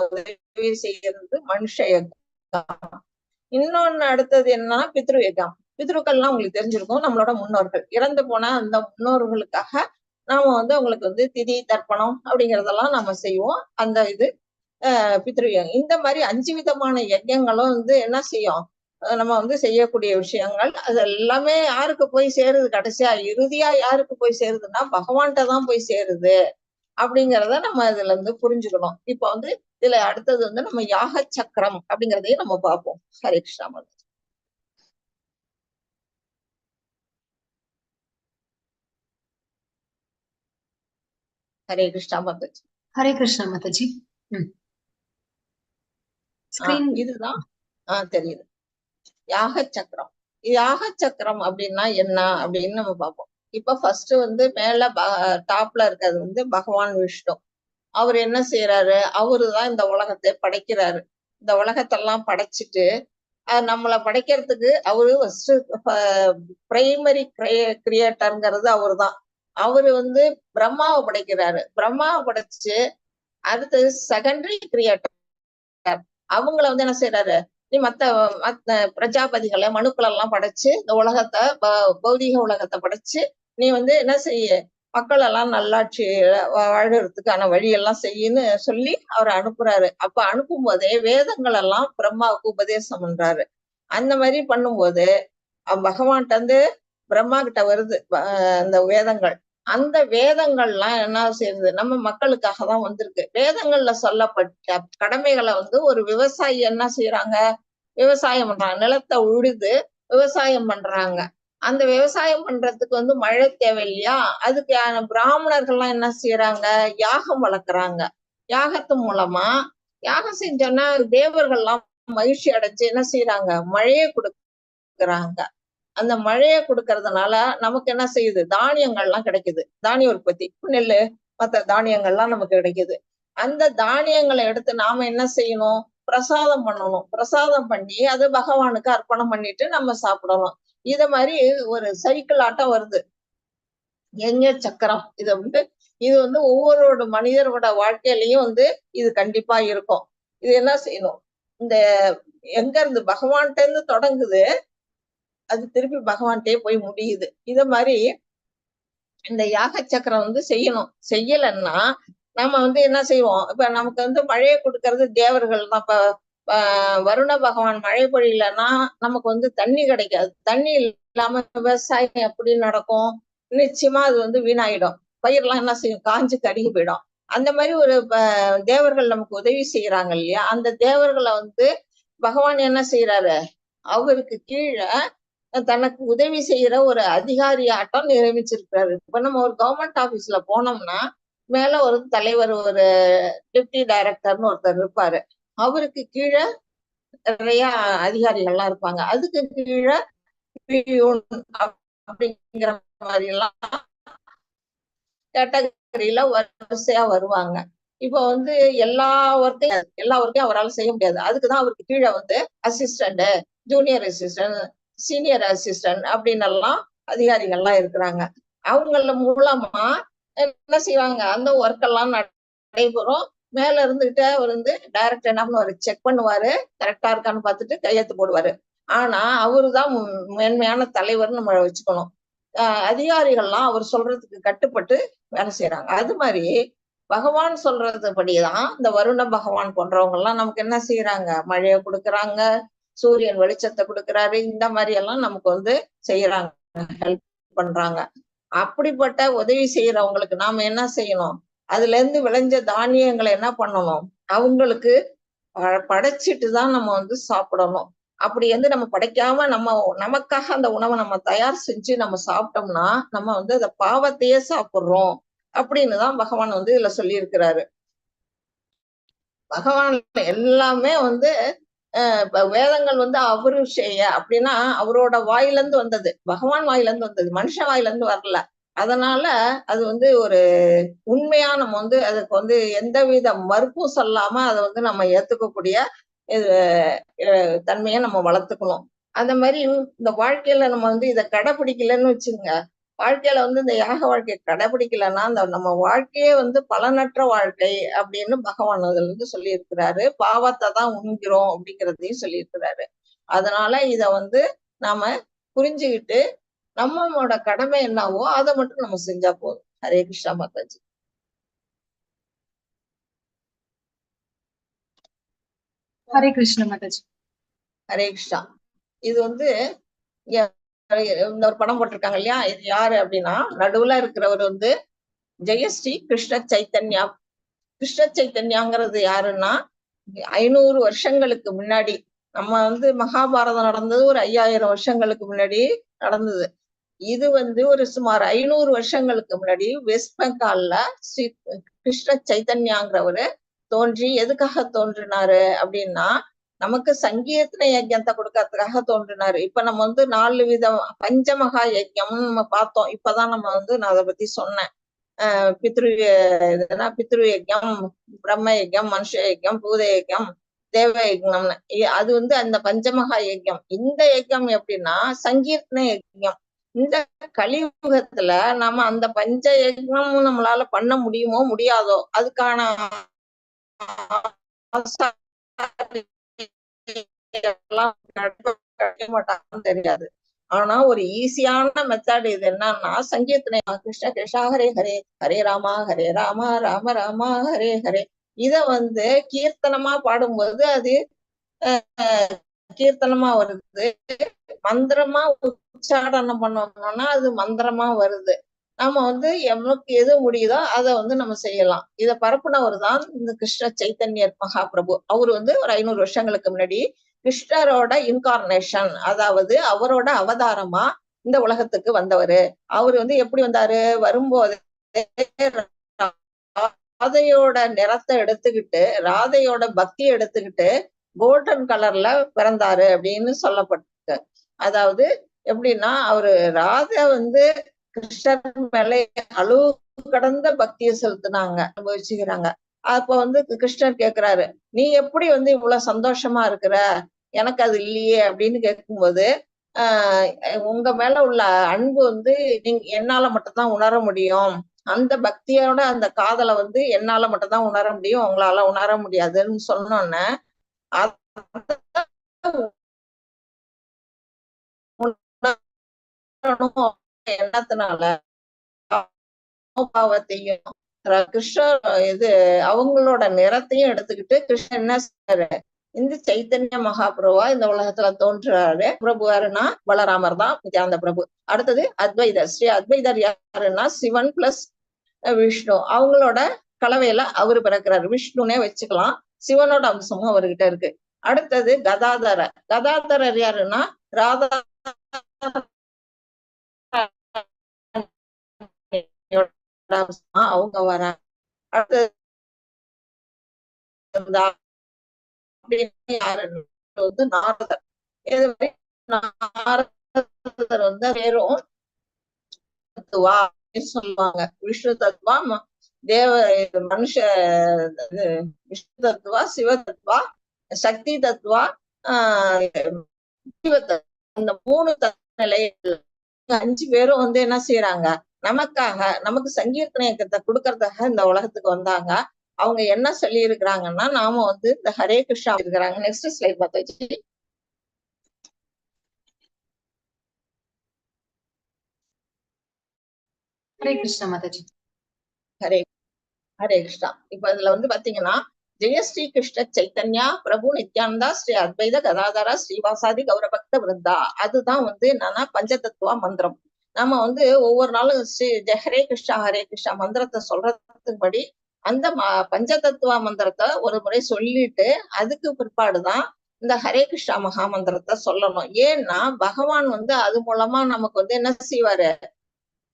உதவி செய்யறது மனுஷ யஜ்யம். இன்னொன்னு அடுத்தது என்னன்னா பித்ருயகம். பித்ருக்கள்லாம் உங்களுக்கு தெரிஞ்சிருக்கும், நம்மளோட முன்னோர்கள். இறந்து போன அந்த முன்னோர்களுக்காக நாம வந்து அவங்களுக்கு வந்து திதி தர்ப்பணம் அப்படிங்கறதெல்லாம் நம்ம செய்வோம். அந்த இது பித்ருயகம். இந்த மாதிரி 5 விதமான யஜ்ஞங்களும் வந்து என்ன செய்யும், நம்ம வந்து செய்யக்கூடிய விஷயங்கள். அது எல்லாமே யாருக்கு போய் சேருது, கடைசியா இறுதியா யாருக்கு போய் சேருதுன்னா பகவான்கிட்ட தான் போய் சேருது அப்படிங்கிறத நம்ம இதுல இருந்து புரிஞ்சுக்கணும். இப்ப வந்து இதுல அடுத்தது வந்து நம்ம யாக சக்கரம் அப்படிங்கிறதையும் நம்ம பார்ப்போம். ஹரே கிருஷ்ணா மாதாஜி. ஹரே கிருஷ்ணா மாதாஜி. ஹரே கிருஷ்ணா மாதாஜி. ஸ்கிரீன் இதுதான் தெரியுது யாக சக்கரம். யாக சக்கரம் அப்படின்னா என்ன அப்படின்னு நம்ம பார்ப்போம். இப்ப ஃபர்ஸ்ட் வந்து மேல டாப்ல இருக்கிறது வந்து பகவான் விஷ்ணு. அவர் என்ன செய்யறாரு, அவருதான் இந்த உலகத்தை படைக்கிறாரு. இந்த உலகத்தெல்லாம் படைச்சிட்டு நம்மளை படைக்கிறதுக்கு அவரு ஃபர்ஸ்ட் பிரைமரி கிரியேட்டர்ங்கிறது அவரு தான். அவரு வந்து பிரம்மாவை படைக்கிறாரு. பிரம்மாவை படைச்சு அடுத்து செகண்டரி கிரியேட்டர் அவங்கள வந்து என்ன செய்யறாரு, நீ மத்த பிரஜாபதிகளை மனுக்கள் எல்லாம் படைச்சு இந்த உலகத்தை பௌதிக உலகத்தை படைச்சு நீ வந்து என்ன செய்ய, மக்கள் எல்லாம் நல்லாட்சி வாழறதுக்கான வழியெல்லாம் செய்யுன்னு சொல்லி அவரை அனுப்புறாரு. அப்ப அனுப்பும் போதே வேதங்கள் எல்லாம் பிரம்மாவுக்கு உபதேசம் பண்றாரு. அந்த மாதிரி பண்ணும்போது பகவான்கிட்ட வந்து பிரம்மா கிட்ட வருது அந்த வேதங்கள். அந்த வேதங்கள்லாம் என்ன செய்யுது, நம்ம மக்களுக்காக தான் வந்திருக்கு. வேதங்கள்ல சொல்லப்பட்ட கடமைகளை வந்து ஒரு விவசாயி என்ன செய்யறாங்க, விவசாயம் பண்றாங்க. நிலத்தை உழுது விவசாயம் பண்றாங்க. அந்த விவசாயம் பண்றதுக்கு வந்து மழை தேவை இல்லையா, அதுக்கு பிராமணர்கள்லாம் என்ன செய்யறாங்க, யாகம் வளர்க்குறாங்க. யாகத்து மூலமா யாகம் செஞ்சோன்னா தேவர்கள்லாம் மகிழ்ச்சி அடைஞ்சு என்ன செய்யறாங்க, மழையை கொடுக்குறாங்க. அந்த மழையை கொடுக்கறதுனால நமக்கு என்ன செய்யுது, தானியங்கள்லாம் கிடைக்குது. தானிய உற்பத்தி, நெல்லு மற்ற தானியங்கள்லாம் நமக்கு கிடைக்குது. அந்த தானியங்களை எடுத்து நாம என்ன செய்யணும், பிரசாதம் பண்ணணும். பிரசாதம் பண்ணி அது பகவானுக்கு அர்ப்பணம் பண்ணிட்டு நம்ம சாப்பிடணும். இத மாதிரி ஒரு சைக்கிள் ஆட்டம் வருது யஜ்ஞ சக்கரம். இது வந்து ஒவ்வொரு மனிதரோட வாழ்க்கையிலையும் வந்து இது கண்டிப்பா இருக்கும். இது என்ன செய்யணும், இந்த எங்க இருந்து பகவான்கிட்ட இருந்து தொடங்குது, அது திருப்பி பகவான்கிட்டயே போய் முடியுது. இத மாதிரி இந்த யாக சக்கரம் வந்து செய்யணும். செய்யலைன்னா நம்ம வந்து என்ன செய்வோம், இப்ப நமக்கு வந்து மழையை கொடுக்கறது தேவர்கள் தான். இப்ப வருண பகவான் மழை பொழியலன்னா நமக்கு வந்து தண்ணி கிடைக்காது. தண்ணி இல்லாம விவசாயம் எப்படி நடக்கும், நிச்சயமா அது வந்து வீணாயிடும். பயிரெல்லாம் என்ன செய்யும், காஞ்சு கருகி போயிடும். அந்த மாதிரி ஒரு தேவர்கள் நமக்கு உதவி செய்யறாங்க இல்லையா, அந்த தேவர்களை வந்து பகவான் என்ன செய்யறாரு, அவருக்கு கீழே தனக்கு உதவி செய்யற ஒரு அதிகாரி ஆட்டம் நியமிச்சிருக்கிறாரு. இப்ப நம்ம ஒரு கவர்மெண்ட் ஆபீஸ்ல போனோம்னா மேல ஒரு தலைவர், ஒரு டெப்டி டைரக்டர்னு ஒருத்தர் இருப்பாரு. அவருக்கு கீழே நிறைய அதிகாரிகள்லாம் இருப்பாங்க. அதுக்கு கீழே அப்படிங்கிற மாதிரி எல்லாம் கேட்டகரியில வரிசையா வருவாங்க. இப்ப வந்து எல்லா ஒர்க்கையும் அவரால் செய்ய முடியாது. அதுக்குதான் அவருக்கு கீழே வந்து assistant, junior assistant, senior assistant அப்படின்னு எல்லாம் அதிகாரிகள்லாம் இருக்கிறாங்க. அவங்கள மூலமா என்ன செய்வாங்க, அந்த ஒர்க் எல்லாம் நடைபெறும். மேல இருந்துகிட்டே அவர் வந்து டைரக்டர் என்ன பண்ணுவாரு, செக் பண்ணுவாரு, கரெக்டா இருக்கான்னு பார்த்துட்டு கையெழுத்து போடுவாரு. ஆனா அவருதான் மேன்மையான தலைவர்னு நம்ம வச்சுக்கணும். அதிகாரிகள்லாம் அவர் சொல்றதுக்கு கட்டுப்பட்டு வேலை செய்யறாங்க. அது மாதிரி பகவான் சொல்றது படிதான் இந்த வருண பகவான் போன்றவங்க எல்லாம் நமக்கு என்ன செய்யறாங்க, மழையை கொடுக்குறாங்க, சூரியன் வெளிச்சத்தை கொடுக்குறாரு, இந்த மாதிரி எல்லாம் நமக்கு வந்து செய்யறாங்க, ஹெல்ப் பண்றாங்க. அப்படிப்பட்ட உதவி செய்யறவங்களுக்கு நாம என்ன செய்யணும், அதுல இருந்து விளைஞ்ச தானியங்களை என்ன பண்ணணும், அவங்களுக்கு படைச்சிட்டு தான் நம்ம வந்து சாப்பிடணும். அப்படி வந்து நம்ம படைக்காம நமக்காக அந்த உணவை நம்ம தயார் செஞ்சு நம்ம சாப்பிட்டோம்னா நம்ம வந்து அந்த பாவத்தையே சாப்பிடுறோம் அப்படின்னு தான் பகவான் வந்து இதுல சொல்லி இருக்கிறாரு. பகவான் எல்லாமே வந்து வேதங்கள் வந்து அவரு செய்ய அப்படின்னா அவரோட வாயிலிருந்து வந்தது, பகவான் வாயிலிருந்து வந்தது, மனுஷ வாயிலிருந்து வரல. அதனால அது வந்து ஒரு உண்மையா நம்ம வந்து அதுக்கு வந்து எந்தவித மறுப்பும் சொல்லாம அதை வந்து நம்ம ஏத்துக்கக்கூடிய தன்மையை நம்ம வளர்த்துக்கணும். அந்த மாதிரி இந்த வாழ்க்கையில நம்ம வந்து இதை கடைபிடிக்கலன்னு வச்சுங்க, வாழ்க்கையில வந்து இந்த யாக வாழ்க்கையை கடைபிடிக்கலன்னா அந்த நம்ம வாழ்க்கையே வந்து பலனற்ற வாழ்க்கை அப்படின்னு பகவான் அதுல இருந்து சொல்லி இருக்கிறாரு. பாவத்தை தான் உண்கிறோம் அப்படிங்கிறதையும் சொல்லி இருக்கிறாரு. அதனால இத வந்து நாம புரிஞ்சுக்கிட்டு நம்மளோட கடமை என்னவோ அதை மட்டும் நம்ம செஞ்சா போதும். ஹரே கிருஷ்ணா மாதாஜி. ஹரே கிருஷ்ண மாதாஜி. ஹரே கிருஷ்ணா. இது வந்து ஒரு படம் போட்டிருக்காங்க இல்லையா, இது யாரு அப்படின்னா நடுவுல இருக்கிறவர் வந்து ஜெயஸ்ரீ கிருஷ்ண சைத்தன்யா. கிருஷ்ண சைத்தன்யாங்கிறது யாருன்னா 500 வருஷங்களுக்கு முன்னாடி, நம்ம வந்து மகாபாரதம் நடந்தது ஒரு 5000 வருஷங்களுக்கு முன்னாடி நடந்தது. இது வந்து ஒரு சுமார் 500 வருஷங்களுக்கு முன்னாடி வெஸ்ட் பெங்கால்ல ஸ்ரீ கிருஷ்ண சைத்தன்யாங்கிறவரு தோன்றி எதுக்காக தோன்றினாரு அப்படின்னா நமக்கு சங்கீர்த்தன யஜ்யத்தை கொடுக்கறதுக்காக தோன்றினாரு. இப்ப நம்ம வந்து 4 விதம் பஞ்சமகா யஜ்யம்னு நம்ம பார்த்தோம். இப்பதான் நம்ம வந்து நான் அதை பத்தி சொன்னேன். பித்ரு பித்ரு யஜ்யம், பிரம்ம யஜ்யம், மனுஷ யஜ்யம், பூத யஜ்யம், தேவ யஜ்யம்னு. அது வந்து அந்த பஞ்சமகா யஜ்யம். இந்த யஜ்யம் எப்படின்னா சங்கீர்த்தன யஜ்யம். இந்த கலியுகத்துல நாம அந்த பஞ்ச யஜ்யமும் நம்மளால பண்ண முடியுமோ முடியாதோ அதுக்கான மாட்டாங்கன்னு தெரியாது. ஆனா ஒரு ஈஸியான மெத்தட் இது என்னன்னா சங்கீர்த்தனை கிருஷ்ண கிருஷ்ணா ஹரே ஹரே, ஹரே ராமா ராம ராமா ஹரே ஹரே. இத வந்து கீர்த்தனமா பாடும்போது அது கீர்த்தனமா வருது. மந்திரமா உச்சாரணம் பண்ணோம்னா அது மந்திரமா வருது. நம்ம வந்து எமக்கு எது முடியுதோ அதை வந்து நம்ம செய்யலாம். இதை பரப்புனவர் தான் இந்த கிருஷ்ண சைத்தன்யர் மகாபிரபு. அவர் வந்து ஒரு 500 வருஷங்களுக்கு முன்னாடி கிருஷ்ணரோட இன்கார்னேஷன், அதாவது அவரோட அவதாரமா இந்த உலகத்துக்கு வந்தவரு. அவர் வந்து எப்படி வந்தாரு, வரும்போது ராதையோட நிறத்தை எடுத்துக்கிட்டு, ராதையோட பக்தியை எடுத்துக்கிட்டு கோல்டன் கலர்ல பிறந்தாரு அப்படின்னு சொல்லப்பட்டிருக்கு. அதாவது எப்படின்னா அவரு ராதை வந்து கிருஷ்ணர் மேல அளவு கடந்த பக்தியை செலுத்தினாங்க, அனுபவிச்சுக்கிறாங்க. அப்ப வந்து கிருஷ்ணர் கேக்குறாரு, நீ எப்படி வந்து இவ்வளவு சந்தோஷமா இருக்கிற, எனக்கு அது இல்லையே அப்படின்னு கேட்கும்போது உங்க மேல உள்ள அன்பு வந்து நீங்க என்னால மட்டும்தான் உணர முடியும். அந்த பக்தியோட அந்த காதலை வந்து என்னால மட்டும்தான் உணர முடியும், உங்களால உணர முடியாதுன்னு சொன்னோன்னே எண்ணத்தினால பாவத்தையும் கிருஷ்ணர் இது அவங்களோட நிறத்தையும் எடுத்துக்கிட்டு கிருஷ்ணன் என்ன செய்யறாரு, இந்த சைத்தன்ய மகாபிரபுவா இந்த உலகத்துல தோன்றுறாரு. பிரபு யாருன்னா பலராமர் தான் நித்யானந்த பிரபு. அடுத்தது அத்வைதர். ஸ்ரீ அத்வைதர் யாருன்னா சிவன் பிளஸ் விஷ்ணு, அவங்களோட கலவையில அவரு பிறக்கிறாரு. விஷ்ணுனே வச்சுக்கலாம், சிவனோட அம்சமும் அவர்கிட்ட இருக்கு. அடுத்தது கதாதரர். கதாதரர் யாருன்னா ராதா அவங்க வர. அடுத்தது வந்து நாரதர். இது மாதிரி நாரதர் வந்து வெறும் தத்துவா சொல்லுவாங்க. விஷ்ணு தத்துவா, தேவ மனுஷ விஷ்ணு தத்துவா, சிவ தத்துவா, சக்தி தத்துவா, ஜீவ தத்துவா, அந்த 3 நிலைகள் 5 பேரும் வந்து என்ன செய்யறாங்க, நமக்காக நமக்கு சங்கீர்த்தன இயக்கத்தை கொடுக்கறதாக இந்த உலகத்துக்கு வந்தாங்க. அவங்க என்ன சொல்லி இருக்கிறாங்கன்னா நாம வந்து இந்த ஹரே கிருஷ்ணா இருக்கிறாங்க. நெக்ஸ்ட் ஸ்லைட் பார்த்தாச்சு. ஹரே கிருஷ்ண மாதாஜி. ஹரே ஹரே கிருஷ்ணா. இப்ப இதுல வந்து பாத்தீங்கன்னா ஜெயஸ்ரீ கிருஷ்ண சைத்தன்யா பிரபு நித்யானந்தா ஸ்ரீ அத்வைத கதாதரா ஸ்ரீவாசாதி கௌரபக்த விருந்தா, அதுதான் வந்து என்னன்னா பஞ்சதத்துவா மந்திரம். நம்ம வந்து ஒவ்வொரு நாளும் ஸ்ரீ ஹரே கிருஷ்ணா மந்திரத்தை சொல்றதுபடி அந்த பஞ்சதத்துவா மந்திரத்தை ஒரு முறை சொல்லிட்டு அதுக்கு பிற்பாடுதான் இந்த ஹரே கிருஷ்ணா மகா மந்திரத்தை சொல்லணும். ஏன்னா பகவான் வந்து அது மூலமா நமக்கு வந்து என்ன செய்வாரு,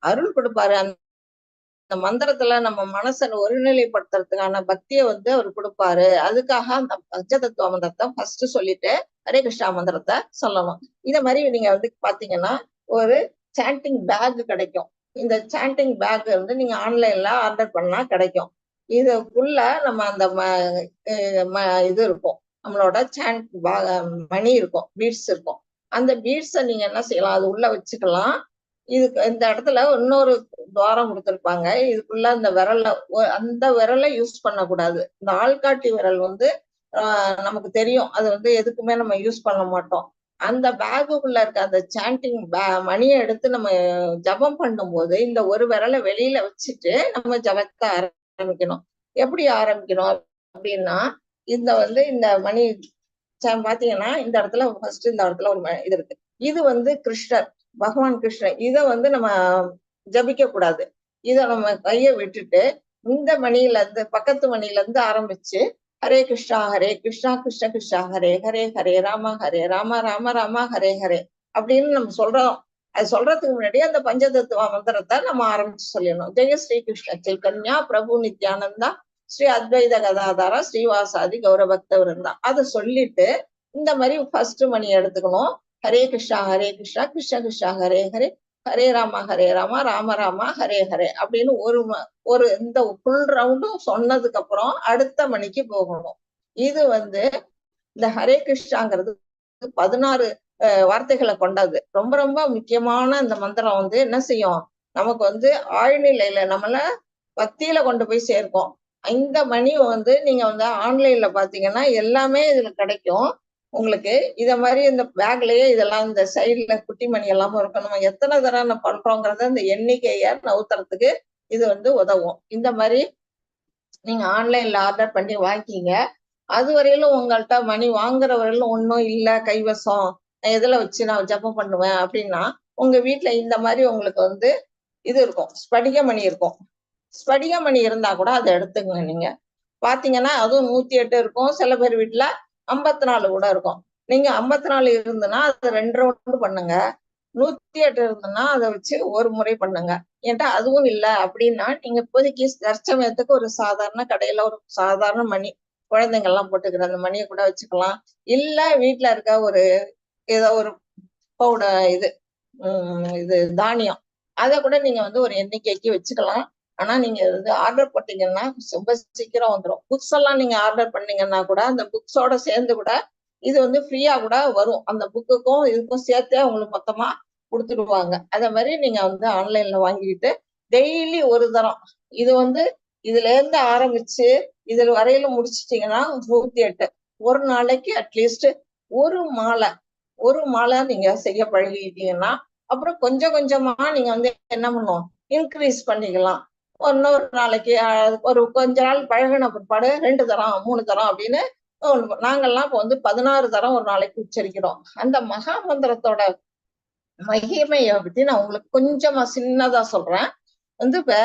அருள் கொடுப்பாரு. அந்த மந்திரத்துல நம்ம மனசை ஒருநிலைப்படுத்துறதுக்கான பக்தியை வந்து அவர் கொடுப்பாரு. அதுக்காக அந்த பஞ்சதத்துவ மந்திரத்தை ஃபர்ஸ்ட் சொல்லிட்டு ஹரே கிருஷ்ணா மந்திரத்தை சொல்லணும். இத மாதிரி நீங்க வந்து பாத்தீங்கன்னா ஒரு சாண்டிங் பேக் கிடைக்கும். இந்த சாண்டிங் பேக் வந்து நீங்க ஆன்லைன்ல ஆர்டர் பண்ணா கிடைக்கும். இதுக்குள்ள நம்ம அந்த இது இருக்கும், நம்மளோட சாண்ட் மணி இருக்கும், பீட்ஸ் இருக்கும். அந்த பீட்ஸை நீங்க என்ன செய்யலாம், அது உள்ள வச்சுக்கலாம். இதுக்கு இந்த இடத்துல இன்னொரு துவாரம் கொடுத்திருப்பாங்க. இதுக்குள்ள அந்த அந்த விரலை யூஸ் பண்ணக்கூடாது. இந்த ஆள்காட்டி விரல் வந்து நமக்கு தெரியும், அது வந்து எதுக்குமே நம்ம யூஸ் பண்ண மாட்டோம். அந்த பேக்குக்குள்ள இருக்க அந்த சாண்டிங் மணியை எடுத்து நம்ம ஜபம் பண்ணும்போது இந்த ஒரு விரலை வெளியில வச்சுட்டு நம்ம ஜபத்தை ஆரம்பிக்கணும். எப்படி ஆரம்பிக்கணும் அப்படின்னா, இந்த மணி பாத்தீங்கன்னா இந்த இடத்துல ஃபர்ஸ்ட் இந்த இடத்துல ஒரு இது இருக்கு. இது கிருஷ்ணர், பகவான் கிருஷ்ணர். நம்ம ஜபிக்க கூடாது. நம்ம கைய விட்டுட்டு இந்த மணியில இருந்து பக்கத்து மணியில இருந்து ஆரம்பிச்சு ஹரே கிருஷ்ணா கிருஷ்ண கிருஷ்ணா ஹரே ஹரே ஹரே ராம ராம ராம ஹரே ஹரே அப்படின்னு நம்ம சொல்றோம். அது சொல்றதுக்கு முன்னாடி அந்த பஞ்சதத்துவ மந்திரத்தை நம்ம ஆரம்பிச்சு சொல்லிடணும். ஜெய ஸ்ரீ கிருஷ்ண சைத்தன்யா பிரபு நித்யானந்தா ஸ்ரீ அத்வைத கதாதாரா ஸ்ரீவாசாதி கௌரபக்த விருந்தா அதை சொல்லிட்டு இந்த மாதிரி ஃபர்ஸ்ட் மணி எடுத்துக்கணும். ஹரே கிருஷ்ணா கிருஷ்ண கிருஷ்ணா ஹரே ஹரே ஹரே ராம ராம ராம ஹரே ஹரே அப்படின்னு ஒரு இந்த ஃபுல் ரவுண்டும் சொன்னதுக்கு அப்புறம் அடுத்த மணிக்கு போகணும். இது இந்த ஹரே கிருஷ்ணாங்கிறது 16 வார்த்தைகளை கொண்டது. ரொம்ப ரொம்ப முக்கியமான இந்த மந்திரம் என்ன செய்யும், நமக்கு ஆழ்நிலையில நம்மள பக்தியில கொண்டு போய் சேர்க்கும். இந்த மணி நீங்க ஆன்லைன்ல பாத்தீங்கன்னா எல்லாமே இதுல கிடைக்கும் உங்களுக்கு. இத மாதிரி இந்த பேக்லயே இதெல்லாம் இந்த சைட்ல குட்டி மணி எல்லாமும் இருக்கும். நம்ம எத்தனை தடவை நம்ம பண்றோங்கிறத இந்த எண்ணிக்கைய நவுத்துறதுக்கு இது உதவும். இந்த மாதிரி நீங்க ஆன்லைன்ல ஆர்டர் பண்ணி வாங்கிங்க. அது வரையிலும் உங்கள்கிட்ட மணி வாங்குற வரையிலும் ஒன்றும் இல்லை கைவசம், எதுல வச்சு நான் ஜபம் பண்ணுவேன் அப்படின்னா, உங்க வீட்டுல இந்த மாதிரி உங்களுக்கு இது இருக்கும், ஸ்படிக மணி இருக்கும். ஸ்படிக மணி இருந்தா கூட அதை எடுத்துங்க. நீங்க பாத்தீங்கன்னா அதுவும் 108 இருக்கும். சில பேர் வீட்டுல 54 கூட இருக்கும். நீங்க 54 இருந்துன்னா அதை 2 ரவுண்டு பண்ணுங்க. 108 இருந்ததுன்னா அதை வச்சு ஒரு முறை பண்ணுங்க. ஏன்டா அதுவும் இல்லை அப்படின்னா நீங்க இப்போதைக்கு தற்சமயத்துக்கு ஒரு சாதாரண கடையில ஒரு சாதாரண மணி குழந்தைங்க எல்லாம் போட்டுக்கிற அந்த மணியை கூட வச்சுக்கலாம். இல்ல வீட்டுல இருக்க ஏதோ ஒரு பவுடர் இது தானியம் அதை கூட நீங்க ஒரு எண்ணிக்கைக்கு வச்சுக்கலாம். ஆனா நீங்க ஆர்டர் போட்டீங்கன்னா ரொம்ப சீக்கிரம் வந்துடும். புக்ஸ் எல்லாம் நீங்க ஆர்டர் பண்ணீங்கன்னா கூட அந்த புக்ஸோட சேர்ந்து கூட இது ஃப்ரீயா கூட வரும். அந்த புக்குக்கும் இதுக்கும் சேர்த்தே உங்களுக்கு மொத்தமா கொடுத்துடுவாங்க. அதே மாதிரி நீங்க ஆன்லைன்ல வாங்கிக்கிட்டு டெய்லி ஒரு தரம் இது இதுல இருந்து ஆரம்பிச்சு இதுல வரையில முடிச்சிட்டீங்கன்னா 108 ஒரு நாளைக்கு அட்லீஸ்ட் ஒரு மாலை நீங்க செய்ய பழகிட்டீங்கன்னா அப்புறம் கொஞ்சம் கொஞ்சமா நீங்க என்ன பண்ணும் இன்க்ரீஸ் பண்ணிக்கலாம். இன்னொரு நாளைக்கு ஒரு கொஞ்ச நாள் பழகின பிற்பாடு 2 தரம் 3 தரம் அப்படின்னு நாங்கெல்லாம் இப்போ 16 தரம் ஒரு நாளைக்கு உச்சரிக்கிறோம். அந்த மகா மந்திரத்தோட மகிமையை பத்தி நான் உங்களுக்கு கொஞ்சமா சின்னதா சொல்றேன். இப்ப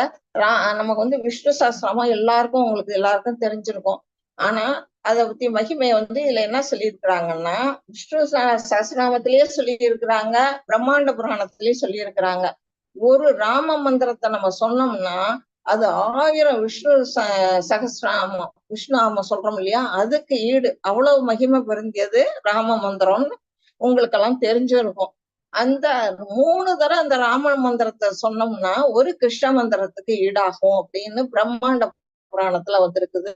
நமக்கு விஷ்ணு சாஸ்திரமா எல்லாருக்கும் தெரிஞ்சிருக்கும். ஆனா அதை பத்தி மகிமையை இதுல என்ன சொல்லியிருக்கிறாங்கன்னா, விஷ்ணு சஹஸ்ரநாமத்திலேயே சொல்லி இருக்கிறாங்க, பிரம்மாண்ட புராணத்திலேயே சொல்லி இருக்கிறாங்க. ஒரு ராம மந்திரத்தை நம்ம சொன்னோம்னா அது 1000 விஷ்ணு சகஸ்ரநாமம் விஷ்ணு நாமம் சொல்றோம் இல்லையா, அதுக்கு ஈடு. அவ்வளவு மகிமை பொருந்தியது ராம மந்திரம்னு உங்களுக்கெல்லாம் தெரிஞ்சிருக்கும். அந்த 3 தரம் அந்த ராம மந்திரத்தை சொன்னோம்னா ஒரு கிருஷ்ண மந்திரத்துக்கு ஈடாகும் அப்படின்னு பிரம்மாண்ட புராணத்துல வந்திருக்குது.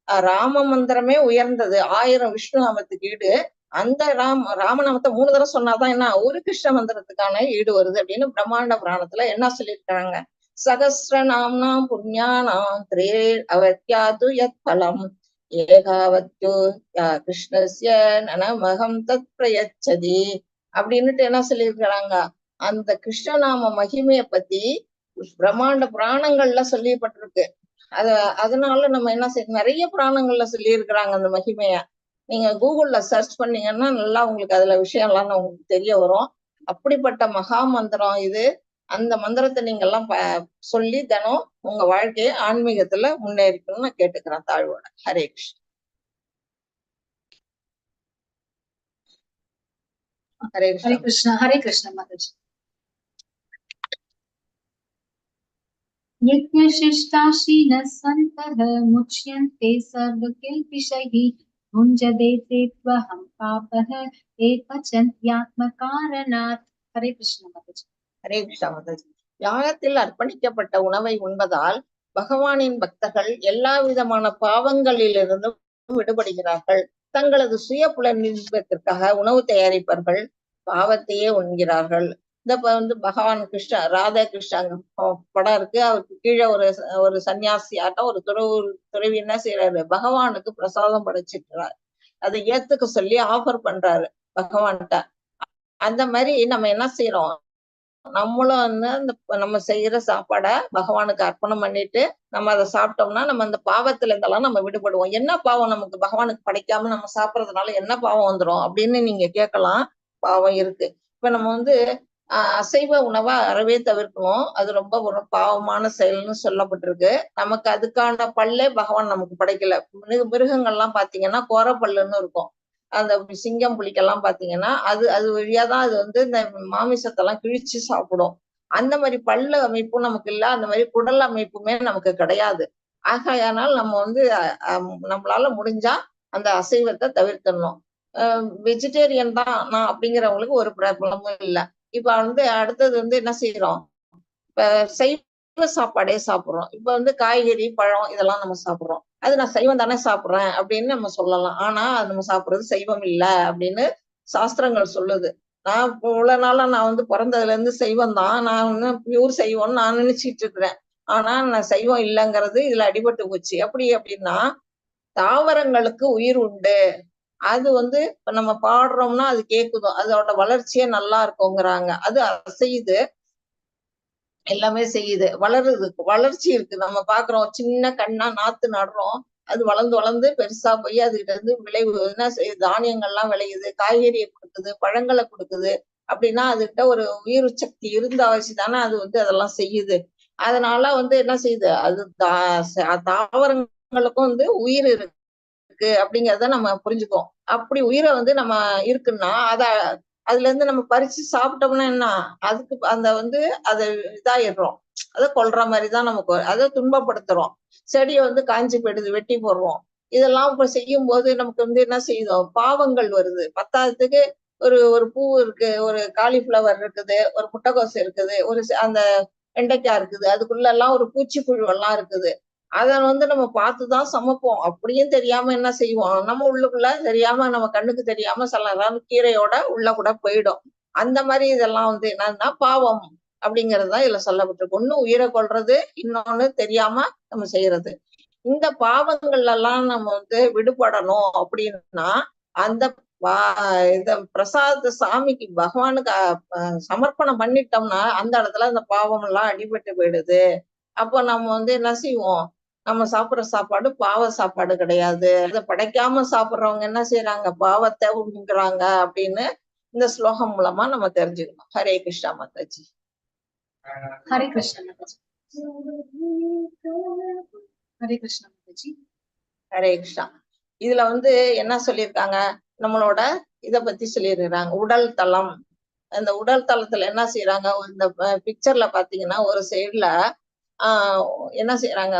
ராம மந்திரமே உயர்ந்தது, 1000 விஷ்ணு நாமத்துக்கு ஈடு. அந்த ராமநாமத்தை 3 தரம் சொன்னாதான் என்ன ஒரு கிருஷ்ண மந்திரத்துக்கான ஈடு வருது அப்படின்னு பிரம்மாண்ட புராணத்துல என்ன சொல்லியிருக்காங்க. சகஸ்ரநாம்னாம் புண்ணியானாம் அவத்யாது யத் பலம் ஏகாவத்து கிருஷ்ணஸ்ய நனமகம் தத் பிரயச்சதி அப்படின்னுட்டு என்ன சொல்லியிருக்கிறாங்க. அந்த கிருஷ்ணநாம மகிமையை பத்தி பிரம்மாண்ட புராணங்கள்ல சொல்லப்பட்டிருக்கு. அதனால நம்ம என்ன செய்ய, நிறைய புராணங்கள்ல சொல்லி இருக்கிறாங்க அந்த மகிமைய. நீங்க கூகுள்ல சர்ச் பண்ணீங்கன்னா நல்லா உங்களுக்கு அதுல விஷயம் எல்லாம் உங்களுக்கு தெரிய வரும். அப்படிப்பட்ட மகா மந்திரம் இது. அந்த மந்திரத்தை நீங்க எல்லாம் சொல்லி தினம் உங்க வாழ்க்கையை ஆன்மீகத்துல முன்னேறிக்கணும்னு நான் கேட்டுக்கிறேன் தாழ்வோட. ஹரே கிருஷ்ண. ஹரே கிருஷ்ண. ஹரே கிருஷ்ண மாதாஜி. यज्ञशिष्टाशीनः सन्तः मुच्यन्ते सर्वकिल्बिषैः भुञ्जते ते त्वहं पापः ஏகச்சந்த்யாத்மகாரணாத். ஹரே கிருஷ்ண மாதாஜி. ஹரே கிருஷ்ணா மாதாஜி. யாகத்தில் அர்ப்பணிக்கப்பட்ட உணவை உண்பதால் பகவானின் பக்தர்கள் எல்லா விதமான பாவங்களிலிருந்தும் விடுபடுகிறார்கள். தங்களது சுய புலனின்பத்திற்காக உணவு தயாரிப்பவர்கள் பாவத்தையே உண்கிறார்கள். இந்த பகவான் கிருஷ்ண ராதா கிருஷ்ணாங்க படம் இருக்கு. அவருக்கு கீழே ஒரு சன்னியாசியாட்டம் ஒரு துறவி என்ன செய்யறாரு, பகவானுக்கு பிரசாதம் படைச்சிட்டுறாரு. அதை ஏத்துக்க சொல்லி ஆஃபர் பண்றாரு. பகவான்கிட்ட. அந்த மாதிரி நம்ம என்ன செய்யறோம், நம்மளும் வந்து அந்த நம்ம செய்யற சாப்பாடை பகவானுக்கு அர்ப்பணம் பண்ணிட்டு நம்ம அதை சாப்பிட்டோம்னா நம்ம அந்த பாவத்துல இருந்தெல்லாம் நம்ம விடுபடுவோம். என்ன பாவம் நமக்கு பகவானுக்கு படைக்காம நம்ம சாப்பிடறதுனால என்ன பாவம் வந்துரும் அப்படின்னு நீங்க கேட்கலாம். பாவம் இருக்கு. இப்ப நம்ம வந்து அசைவ உணவை அறவே தவிர்க்கணும். அது ரொம்ப ஒரு பாவமான செயல்னு சொல்லப்பட்டிருக்கு. நமக்கு அதுக்கான பல்லே பகவான் நமக்கு படைக்கல. மிருகங்கள்லாம் பாத்தீங்கன்னா கோர பல்லுன்னு இருக்கும். அந்த சிங்கம் புலிக்கெல்லாம் பாத்தீங்கன்னா அது அது வழியாதான் அது வந்து இந்த மாமிசத்தெல்லாம் கிழிச்சு சாப்பிடும். அந்த மாதிரி பல்லு அமைப்பும் நமக்கு இல்ல, அந்த மாதிரி குடல் அமைப்புமே நமக்கு கிடையாது. ஆகையானால் நம்ம வந்து நம்மளால முடிஞ்சா அந்த அசைவத்தை தவிர்த்தணும். வெஜிடேரியன் தான் நான் அப்படிங்கிறவங்களுக்கு ஒரு ப்ராப்ளமும் இல்லை. இப்ப வந்து அடுத்தது வந்து என்ன செய்யறோம், இப்ப சைவ சாப்பாடே சாப்பிடுறோம். இப்ப வந்து காய்கறி பழம் இதெல்லாம் நம்ம சாப்பிடுறோம். அது நான் சைவம் தானே சாப்பிடுறேன் அப்படின்னு நம்ம சொல்லலாம். ஆனா அது நம்ம சாப்பிடுறது சைவம் இல்ல அப்படின்னு சாஸ்திரங்கள் சொல்லுது. நான் இவ்வளவு நாளா நான் வந்து பிறந்ததுல இருந்து சைவம் தான், நான் வந்து பியூர் சைவம்னு நான் நினைச்சிட்டு இருக்கிறேன். ஆனா நான் சைவம் இல்லைங்கிறது இதுல அடிபட்டு போச்சு. எப்படி அப்படின்னா, தாவரங்களுக்கு உயிர் உண்டு. அது வந்து இப்ப நம்ம பாடுறோம்னா அது கேக்குதோ, அதோட வளர்ச்சியே நல்லா இருக்குங்கிறாங்க. அது அசையுது, எல்லாமே செய்யுது, வளருது, வளர்ச்சி இருக்கு. நம்ம பாக்குறோம், சின்ன கண்ணா நாத்து நடுறோம், அது வளர்ந்து வளர்ந்து பெருசா போய் அதுகிட்ட இருந்து விளைவு என்ன செய்யுது, தானியங்கள்லாம் விளையுது, காய்கறியை கொடுக்குது, பழங்களை கொடுக்குது. அப்படின்னா அதுகிட்ட ஒரு உயிர் சக்தி இருந்த அவசியம் தானே அது வந்து அதெல்லாம் செய்யுது. அதனால வந்து என்ன செய்யுது, அது தாவரங்களுக்கும் வந்து உயிர் இருக்கு அப்படிங்கிறத நம்ம புரிஞ்சுக்கோம். அப்படி உயிரை வந்து நம்ம இருக்குன்னா அதுல இருந்து நம்ம பறிச்சு சாப்பிட்டோம்னா என்ன, அதுக்கு அந்த வந்து அதை இதாயிடுறோம், அதை கொல்ற மாதிரிதான் நமக்கு, அதை துன்பப்படுத்துறோம். செடியை வந்து காஞ்சி போயிடுது, வெட்டி போடுறோம். இதெல்லாம் இப்ப செய்யும் போது நமக்கு வந்து என்ன செய்யுதோம், பாவங்கள் வருது. பத்தாவதுக்கு ஒரு ஒரு பூ இருக்கு, ஒரு காலிஃபிளவர் இருக்குது, ஒரு முட்டைக்கோசு இருக்குது, ஒரு அந்த வெண்டைக்காய் இருக்குது, அதுக்குள்ள எல்லாம் ஒரு பூச்சிப்புழு எல்லாம் இருக்குது. அதை வந்து நம்ம பார்த்துதான் சமைப்போம். அப்படியும் தெரியாம என்ன செய்வோம், நம்ம உள்ளுக்குள்ள தெரியாம, நம்ம கண்ணுக்கு தெரியாம சில நேரம் கீரையோட உள்ள கூட போயிடும். அந்த மாதிரி இதெல்லாம் வந்து என்னன்னா பாவம் அப்படிங்கறதுதான் இதுல சொல்லப்பட்டிருக்கு. ஒண்ணு உயிரை கொல்றது, இன்னொன்னு தெரியாம நம்ம செய்யறது. இந்த பாவங்கள்ல எல்லாம் நம்ம வந்து விடுபடணும் அப்படின்னா அந்த இத பிரசாதத்தை சாமிக்கு பகவானுக்கு சமர்ப்பணம் பண்ணிட்டோம்னா அந்த இடத்துல அந்த பாவம் எல்லாம் அடிபட்டு போயிடுது. அப்போ நம்ம வந்து என்ன செய்வோம், நம்ம சாப்பிடுற சாப்பாடு பாவ சாப்பாடு கிடையாது. அதை படைக்காம சாப்பிடுறவங்க என்ன செய்யறாங்க, பாவத்தை உண்கிறாங்க அப்படின்னு இந்த ஸ்லோகம் மூலமா நம்ம தெரிஞ்சுக்கணும். ஹரே கிருஷ்ணா மாதாஜி. ஹரே கிருஷ்ணா மாதாஜி. ஹரே கிருஷ்ணா மாதாஜி. ஹரே கிருஷ்ணா. இதுல வந்து என்ன சொல்லியிருக்காங்க, நம்மளோட இத பத்தி சொல்லியிருக்கிறாங்க, உடல் தளம். அந்த உடல் தளத்துல என்ன செய்யறாங்க, இந்த பிக்சர்ல பாத்தீங்கன்னா ஒரு சைடுல என்ன செய்யறாங்க,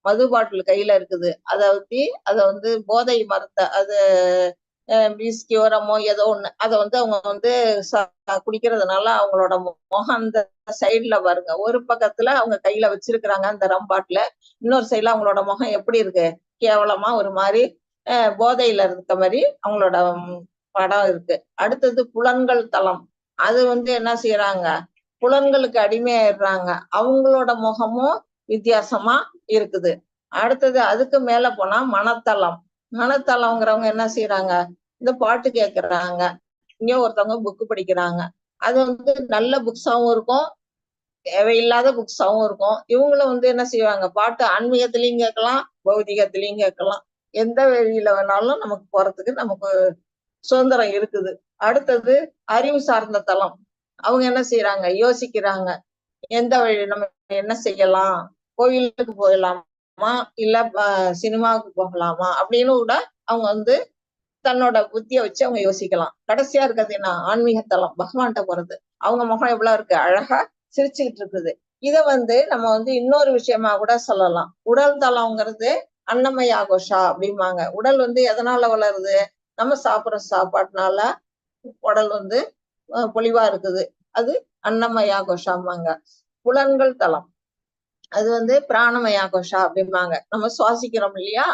மது பாட்டில் கையில இருக்குது. அதை ஊத்தி அதை வந்து போதை மருந்த, அது பிஸ்கியோரமோ ஏதோ ஒண்ணு, அதை வந்து அவங்க வந்து குடிக்கிறதுனால அவங்களோட முகம் அந்த சைட்ல பாருங்க, ஒரு பக்கத்துல அவங்க கையில வச்சிருக்கிறாங்க அந்த ரம் பாட்டில, இன்னொரு சைட்ல அவங்களோட முகம் எப்படி இருக்கு, கேவலமா ஒரு மாதிரி போதையில இருக்க மாதிரி அவங்களோட படம் இருக்கு. அடுத்தது புலன்கள் தளம். அது வந்து என்ன செய்யறாங்க, புலன்களுக்கு அடிமையாயிடுறாங்க, அவங்களோட முகமும் வித்தியாசமா இருக்குது. அடுத்தது அதுக்கு மேல போனா மனத்தளம். மனத்தளம்ங்கிறவங்க என்ன செய்யறாங்க, இந்த பாட்டு கேட்கறாங்க, இங்க ஒருத்தவங்க புக்கு படிக்கிறாங்க. அது வந்து நல்ல புக்ஸாவும் இருக்கும், தேவையில்லாத புக்ஸாவும் இருக்கும். இவங்களும் வந்து என்ன செய்வாங்க, பாட்டு ஆன்மீகத்திலையும் கேட்கலாம், பௌதிகத்திலையும் கேட்கலாம், எந்த வழியில வேணாலும் நமக்கு போறதுக்கு நமக்கு சுதந்திரம் இருக்குது. அடுத்தது அறிவு சார்ந்த தளம். அவங்க என்ன செய்யறாங்க, யோசிக்கிறாங்க, எந்த வழி நம்ம என்ன செய்யலாம், கோயிலுக்கு போகலாமா இல்ல சினிமாவுக்கு போகலாமா அப்படின்னு கூட அவங்க வந்து தன்னோட புத்திய வச்சு அவங்க யோசிக்கலாம். கடைசியா இருக்கிறது என்ன, ஆன்மீகத்தலம், பகவான்கிட்ட போறது. அவங்க முகம் எவ்வளவு இருக்கு, அழகா சிரிச்சுக்கிட்டு இருக்குது. இத வந்து நம்ம வந்து இன்னொரு விஷயமா கூட சொல்லலாம். உடல் தளம்ங்கிறது அன்னமய கோஷா அப்படிம்பாங்க. உடல் வந்து எதனால வளருது, நம்ம சாப்பிடுற சாப்பாட்டுனால உடல் வந்து பொலிவா இருக்குது, அது அன்னமயா கோஷாம்பாங்க. புலன்கள் தளம் அது வந்து பிராணமயா கோஷா அப்படிம்பாங்க. நம்ம சுவாசிக்கிறோம் இல்லையா,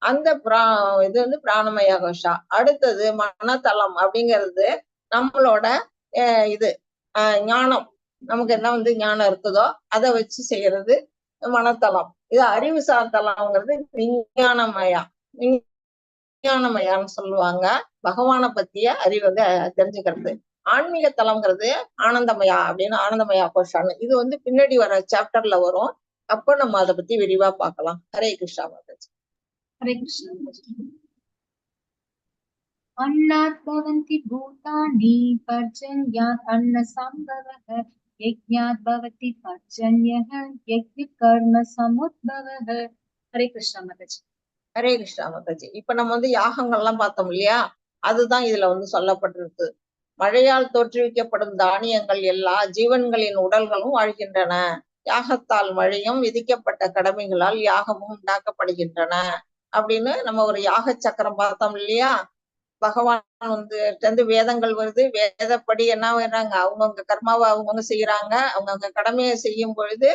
அந்த இது வந்து பிராணமயா கோஷா. அடுத்தது மனத்தளம் அப்படிங்கிறது நம்மளோட இது ஞானம், நமக்கு என்ன வந்து ஞானம் இருக்குதோ அதை வச்சு செய்யறது மனத்தளம். இது அறிவு சார் தளம்ங்கிறது விஞ்ஞானமயா, விஞ்ஞானமயான்னு சொல்லுவாங்க. பகவானை பத்திய அறிவை தெரிஞ்சுக்கிறது. ஆன்மீக தலம்ங்கிறது ஆனந்தமயா அப்படின்னு ஆனந்தமயா கோஷான்னு இது வந்து பின்னாடி வர சாப்டர்ல வரும். அப்ப நம்ம அதை பத்தி விரிவா பார்க்கலாம். ஹரே கிருஷ்ணா மாதாஜி. हरे कृष्ण माताजी। अन्नात् भवन्ति भूतानि पर्जन्यात् अन्नसम्भवः यज्ञात् भवति पर्जन्यः यज्ञकर्म समुद्भवः। हरे कृष्ण माताजी। ஹரே கிருஷ்ணா மாதாஜி. இப்ப நம்ம வந்து யாகங்கள்லாம் பார்த்தோம் இல்லையா, அதுதான் இதுல வந்து சொல்லப்பட்டிருக்கு. மழையால் தோற்றுவிக்கப்படும் தானியங்கள் எல்லா ஜீவன்களின் உடல்களும் வாழ்கின்றன. யாகத்தால் மழையும் விதிக்கப்பட்ட கடமைகளால் யாகமும் உண்டாக்கப்படுகின்றன அப்படின்னு நம்ம ஒரு யாக சக்கரம் பார்த்தோம் இல்லையா. பகவான் வந்து வேதங்கள் வருது, வேதப்படி என்ன வர்றாங்க, அவங்கவுங்க கர்மாவை அவங்கவுங்க செய்யறாங்க. அவங்கவுங்க கடமையை செய்யும் பொழுது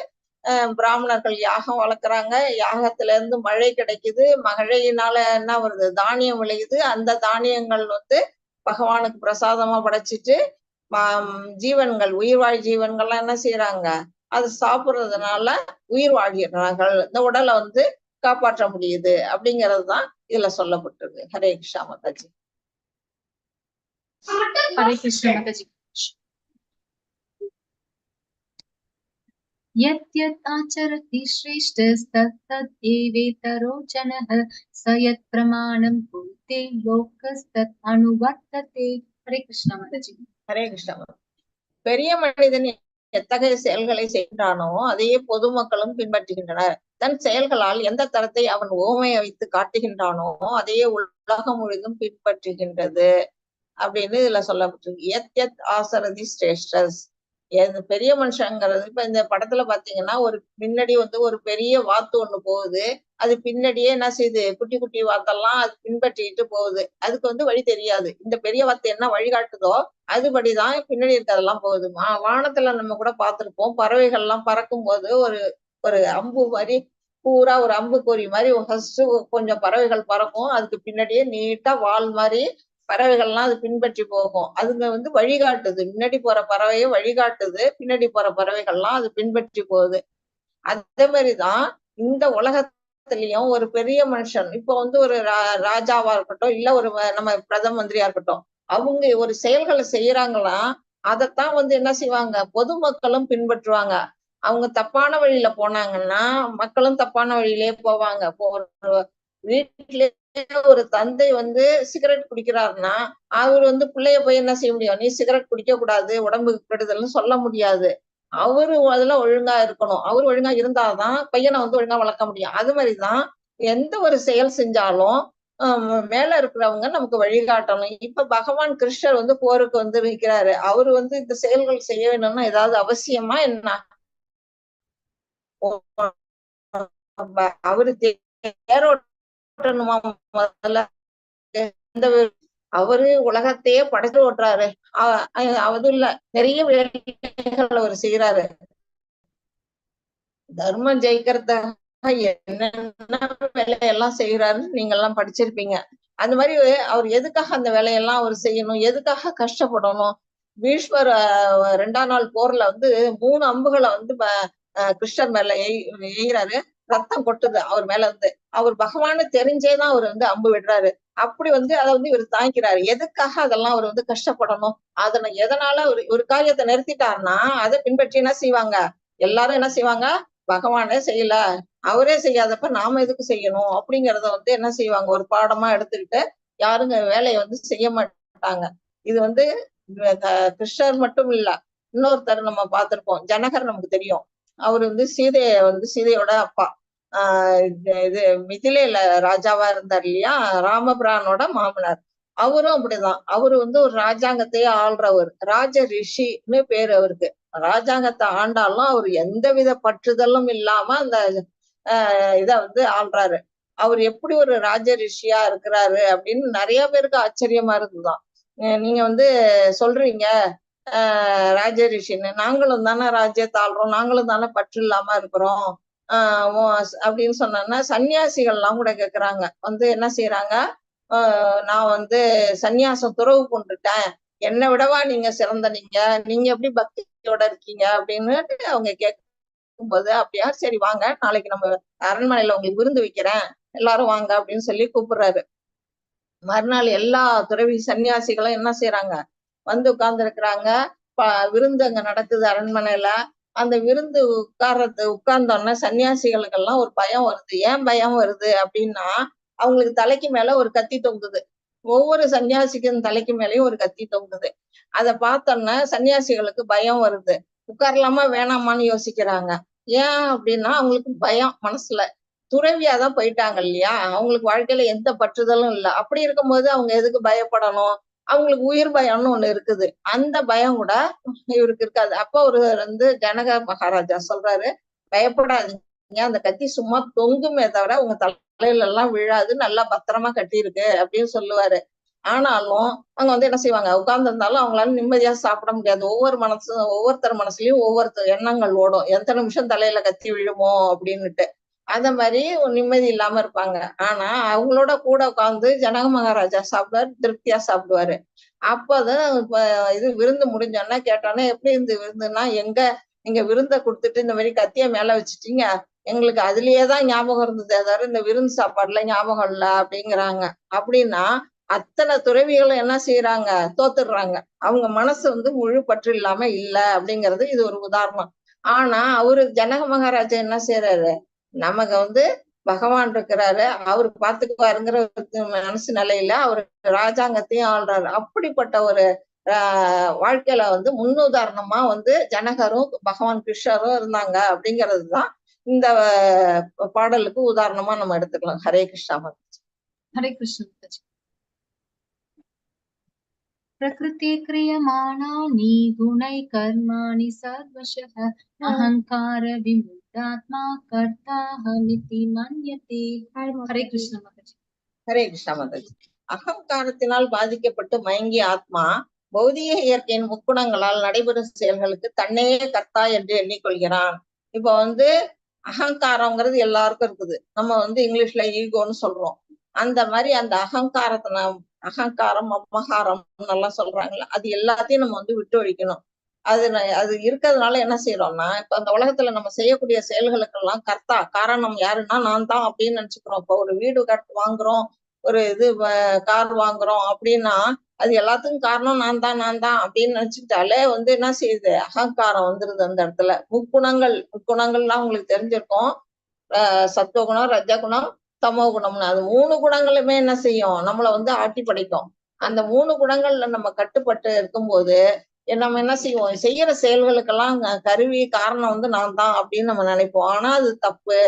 பிராமணர்கள் யாகம் வளர்க்குறாங்க. யாகத்துல இருந்து மழை கிடைக்குது. மழையினால என்ன வருது, தானியம் விளையுது. அந்த தானியங்கள் வந்து பகவானுக்கு பிரசாதமா படைச்சிட்டு ஜீவன்கள் உயிர்வாழ் ஜீவன்கள்லாம் என்ன செய்யறாங்க, அது சாப்பிடுறதுனால உயிர் வாழ்கிறார்கள். இந்த உடலை வந்து காப்பாற்ற முடியுது அப்படிங்கிறது தான் இதுல சொல்லப்பட்டிருக்கு. ஹரே கிருஷ்ணா மாதாஜி. हरे कृष्ण माताजी। यत् आचरति श्रेष्ठस्तत् एवेतरो जनः स यत् प्रमाणं कुरुते लोकस्तत् अनुवर्तते। हरे कृष्ण माताजी। ஹரே கிருஷ்ணா. பெரிய மனிதன் எத்தகைய செயல்களை செய்கின்றானோ அதையே பொதுமக்களும் பின்பற்றுகின்றனர். தன் செயல்களால் எந்த தரத்தை அவன் ஓமையை வைத்து காட்டுகின்றானோ அதையே உலகம் முழுதும் பின்பற்றுகின்றது அப்படின்னு இதுல சொல்லப்பட்டிருக்கு. எத் எத் ஆசரதி ஸ்ரேஷ்டஸ். பெரிய மனுஷங்கிறது இப்ப இந்த படத்துல பாத்தீங்கன்னா ஒரு பின்னாடி வந்து ஒரு பெரிய வாத்து ஒண்ணு போகுது. அது பின்னாடியே என்ன செய்யுது, குட்டி குட்டி வாத்தெல்லாம் அது பின்பற்றிட்டு போகுது. அதுக்கு வந்து வழி தெரியாது. இந்த பெரிய வாத்து என்ன வழிகாட்டுதோ அதுபடிதான் பின்னாடி இருக்கிறதெல்லாம் போகுது. வானத்துல நம்ம கூட பார்த்திருப்போம். பறவைகள் எல்லாம் பறக்கும் போது ஒரு ஒரு அம்பு மாதிரி பூரா ஒரு அம்பு கோரி மாதிரி ஃபர்ஸ்ட் கொஞ்சம் பறவைகள் பறக்கும். அதுக்கு பின்னாடியே நீட்டா வால் மாதிரி பறவைகள்லாம் அது பின்பற்றி போகும். அதுங்க வந்து வழிகாட்டுது. முன்னாடி போற பறவையை வழிகாட்டுது, பின்னாடி போற பறவைகள்லாம் அது பின்பற்றி போகுது. அதே மாதிரிதான் இந்த உலகத்திலயும் ஒரு பெரிய மனுஷன் இப்ப வந்து ஒரு ராஜாவா இருக்கட்டும், இல்ல ஒரு நம்ம பிரதம மந்திரியா இருக்கட்டும், அவங்க ஒரு செயல்களை செய்யறாங்களா அதைத்தான் வந்து என்ன செய்வாங்க, பொதுமக்களும் பின்பற்றுவாங்க. அவங்க தப்பான வழியில போனாங்கன்னா மக்களும் தப்பான வழியிலேயே போவாங்க. வீட்டிலே ஒரு தந்தை வந்து சிகரெட் குடிக்கிறாருன்னா அவர் வந்து பிள்ளைய போய் என்ன செய்ய முடியும், நீ சிகரெட் குடிக்க கூடாது, உடம்புக்கு கெடுதல்னு சொல்ல முடியாது. அவரு அதுல ஒழுங்கா இருக்கணும். அவரு ஒழுங்கா இருந்தாதான் பையனை வந்து ஒழுங்கா வளர்க்க முடியும். அது மாதிரிதான் எந்த ஒரு செயல் செஞ்சாலும் மேல இருக்கிறவங்க நமக்கு வழிகாட்டணும். இப்ப பகவான் கிருஷ்ணர் வந்து போருக்கு வந்து இருக்கிறாரு. அவரு வந்து இந்த செயல்கள் செய்ய வேணும்னா ஏதாவது அவசியமா என்ன, அவரு தேரோட்டணுமா முதல்ல, அவரு உலகத்தையே படைச்சு ஓட்டுறாரு. அது இல்ல, நிறைய வேலைகள் அவர் செய்யறாரு. தர்மம் ஜெயிக்கிறதுக்காக என்னென்ன வேலையெல்லாம் செய்யறாருன்னு நீங்க எல்லாம் படிச்சிருப்பீங்க. அந்த மாதிரி அவர் எதுக்காக அந்த வேலையெல்லாம் அவர் செய்யணும், எதுக்காக கஷ்டப்படணும். பீஷ்மர் 2ஆம் நாள் போர்ல வந்து 3 அம்புகளை வந்து கிருஷ்ணர் மேல எய்கிறாரு. ரத்தம் கொட்டுது அவர் மேல இருந்து. அவர் பகவான்னு தெரிஞ்சேதான் அவர் வந்து அம்பு விடுறாரு. அப்படி வந்து அதை வந்து இவர் தாங்கிக்கிறாரு. எதுக்காக அதெல்லாம் அவர் வந்து கஷ்டப்படணும், அதனை எதனால ஒரு காரியத்தை நிறுத்திட்டாருன்னா அதை பின்பற்றி என்ன செய்வாங்க, எல்லாரும் என்ன செய்வாங்க, பகவானே செய்யல, அவரே செய்யாதப்ப நாம எதுக்கு செய்யணும் அப்படிங்கறத வந்து என்ன செய்வாங்க, ஒரு பாடமா எடுத்துக்கிட்டு யாருங்க வேலையை வந்து செய்ய மாட்டாங்க. இது வந்து கிருஷ்ணர் மட்டும் இல்ல, இன்னொருத்தர் நம்ம பார்த்திருப்போம், ஜனகர் நமக்கு தெரியும். அவர் வந்து சீதையோட அப்பா. இது மிதிலையில ராஜாவா இருந்தார் இல்லையா, ராமபிரானோட மாமனார். அவரும் அப்படிதான். அவரு வந்து ஒரு ராஜாங்கத்தையே ஆள்றவர், ராஜ ரிஷின்னு பேரு அவருக்கு. ராஜாங்கத்தை ஆண்டாலும் அவர் எந்தவித பற்றுதலும் இல்லாம அந்த இத வந்து ஆள்றாரு. அவர் எப்படி ஒரு ராஜ ரிஷியா இருக்கிறாரு அப்படின்னு நிறைய பேருக்கு ஆச்சரியமா இருந்துதான். நீங்க வந்து சொல்றீங்க ராஜ ரிஷின்னு, நாங்களும் தானே ராஜ்யத்தை ஆள்றோம், நாங்களும் தானே பற்று இல்லாம இருக்கிறோம் அப்படின்னு சொன்னா சன்னியாசிகள் எல்லாம் கூட கேக்குறாங்க. வந்து என்ன செய்யறாங்க, நான் வந்து சன்னியாசம் துறவு கொண்டுட்டேன், என்னை விடவா நீங்க சிறந்த, நீங்க எப்படி பக்தியோட இருக்கீங்க அப்படின்னு அவங்க கேட்கும்போது, அப்படியா சரி வாங்க, நாளைக்கு நம்ம அரண்மனையில உங்களுக்கு விருந்து வைக்கிறேன், எல்லாரும் வாங்க அப்படின்னு சொல்லி கூப்பிடுறாரு. மறுநாள் எல்லா துறவி சன்னியாசிகளும் என்ன செய்யறாங்க, வந்து உட்கார்ந்து இருக்கிறாங்க. விருந்து அங்க நடக்குது அரண்மனையில. அந்த விருந்து உட்கார்ந்தோடனே சன்னியாசிகளுக்கெல்லாம் ஒரு பயம் வருது. ஏன் பயம் வருது அப்படின்னா, அவங்களுக்கு தலைக்கு மேல ஒரு கத்தி தொங்குது. ஒவ்வொரு சன்னியாசிக்கும் தலைக்கு மேலயும் ஒரு கத்தி தொங்குது. அதை பார்த்தோன்னா சன்னியாசிகளுக்கு பயம் வருது. உட்காரலாமா வேணாமான்னு யோசிக்கிறாங்க. ஏன் அப்படின்னா அவங்களுக்கு பயம் மனசுல. துறவியாதான் போயிட்டாங்க இல்லையா, அவங்களுக்கு வாழ்க்கையில எந்த பற்றுதலும் இல்லை. அப்படி இருக்கும்போது அவங்க எதுக்கு பயப்படணும்? அவங்களுக்கு உயிர் பயம்னு ஒண்ணு இருக்குது. அந்த பயம் கூட இவருக்கு இருக்காது. அப்ப ஒரு ஜனக மகாராஜா சொல்றாரு, பயப்படாதீங்க, அந்த கத்தி சும்மா தொங்குமே தவிர உங்க தலையில எல்லாம் விழாது, நல்லா பத்திரமா கட்டி இருக்கு அப்படின்னு சொல்லுவாரு. ஆனாலும் அவங்க என்ன செய்வாங்க, உட்கார்ந்து இருந்தாலும் அவங்களால நிம்மதியா சாப்பிட முடியாது. ஒவ்வொருத்தர் மனசுலயும் ஒவ்வொருத்தர் எண்ணங்கள் ஓடும். எந்த நிமிஷம் தலையில கத்தி விழுமோ அப்படின்னுட்டு. அந்த மாதிரி நிம்மதி இல்லாம இருப்பாங்க. ஆனா அவங்களோட கூட உட்கார்ந்து ஜனக மகாராஜா சாப்பிடுவாரு, திருப்தியா சாப்பிடுவாரு. அப்பதான் இப்ப இது விருந்து முடிஞ்சோன்னா கேட்டோன்னே, எப்படி இந்த விருந்துன்னா, நீங்க விருந்தை கொடுத்துட்டு இந்த மாதிரி கத்திய மேல வச்சுட்டீங்க, எங்களுக்கு அதுலயேதான் ஞாபகம் இருந்தது, அதாவது இந்த விருந்து சாப்பாடுல ஞாபகம் இல்ல அப்படிங்கிறாங்க. அப்படின்னா அத்தனை துறவிகளும் என்ன செய்யறாங்க, தோத்துடுறாங்க. அவங்க மனசு முழு பற்று இல்லாம இல்ல அப்படிங்கிறது இது ஒரு உதாரணம். ஆனா அவரு ஜனக மகாராஜா என்ன செய்யறாரு, நமக்கு பகவான் இருக்கிறாரு, அவரு பாத்துக்குவாருங்கிற மனசு நிலையில அவரு ராஜாங்கத்தையும் ஆள்றாரு. அப்படிப்பட்ட ஒரு வாழ்க்கையில முன்னுதாரணமா ஜனகரும் பகவான் கிருஷ்ணரும் இருந்தாங்க அப்படிங்கிறதுதான் இந்த பாடலுக்கு உதாரணமா நம்ம எடுத்துக்கலாம். ஹரே கிருஷ்ணா மாதாஜி. ஹரே கிருஷ்ணா மாதாஜி. प्रकृति क्रियमाणानि गुणै कर्माणि सर्वशः अहंकार विमुक्तात्मा कर्ताहमिति मन्यते. हरे कृष्ण माताजी. ஹரே கிருஷ்ணா மாதாஜி. அகங்காரத்தினால் பாதிக்கப்பட்டு மயங்கிய ஆத்மா பௌதிக இயற்கையின் முக்குணங்களால் நடைபெறும் செயல்களுக்கு தன்னையே கர்த்தா என்று எண்ணிக்கொள்கிறான். இப்ப அகங்காரம்ங்கிறது எல்லாருக்கும் இருக்குது. நம்ம இங்கிலீஷ்ல ஈகோன்னு சொல்றோம். அந்த மாதிரி அந்த அகங்காரம் அம்மகாரம் எல்லாம் சொல்றாங்கல்ல, அது எல்லாத்தையும் நம்ம விட்டு ஒழிக்கணும். அது இருக்கிறதுனால என்ன செய்யறோம்னா, இப்ப அந்த உலகத்துல நம்ம செய்யக்கூடிய செயல்களுக்கெல்லாம் கர்த்தா காரணம் யாருன்னா நான் தான் அப்படின்னு நினைச்சுக்கிறோம். இப்ப ஒரு வீடு வாங்குறோம், ஒரு கார் வாங்குறோம் அப்படின்னா அது எல்லாத்துக்கும் காரணம் நான் தான் அப்படின்னு நினைச்சுக்கிட்டாலே என்ன செய்யுது, அகங்காரம் வந்துருது அந்த இடத்துல. முக்குணங்கள்லாம் உங்களுக்கு தெரிஞ்சிருக்கும். சத்துவகுணம், ரஜகுணம், தமோ குணம்னு. அது 3 குணங்களுமே என்ன செய்யும், நம்மள ஆட்டி படைக்கும். அந்த 3 குணங்கள்ல நம்ம கட்டுப்பட்டு இருக்கும்போது நம்ம என்ன செய்வோம், செய்யற செயல்களுக்கெல்லாம் கருவி காரணம் நான் தான் அப்படின்னு நம்ம நினைப்போம். ஆனா அது தப்பு.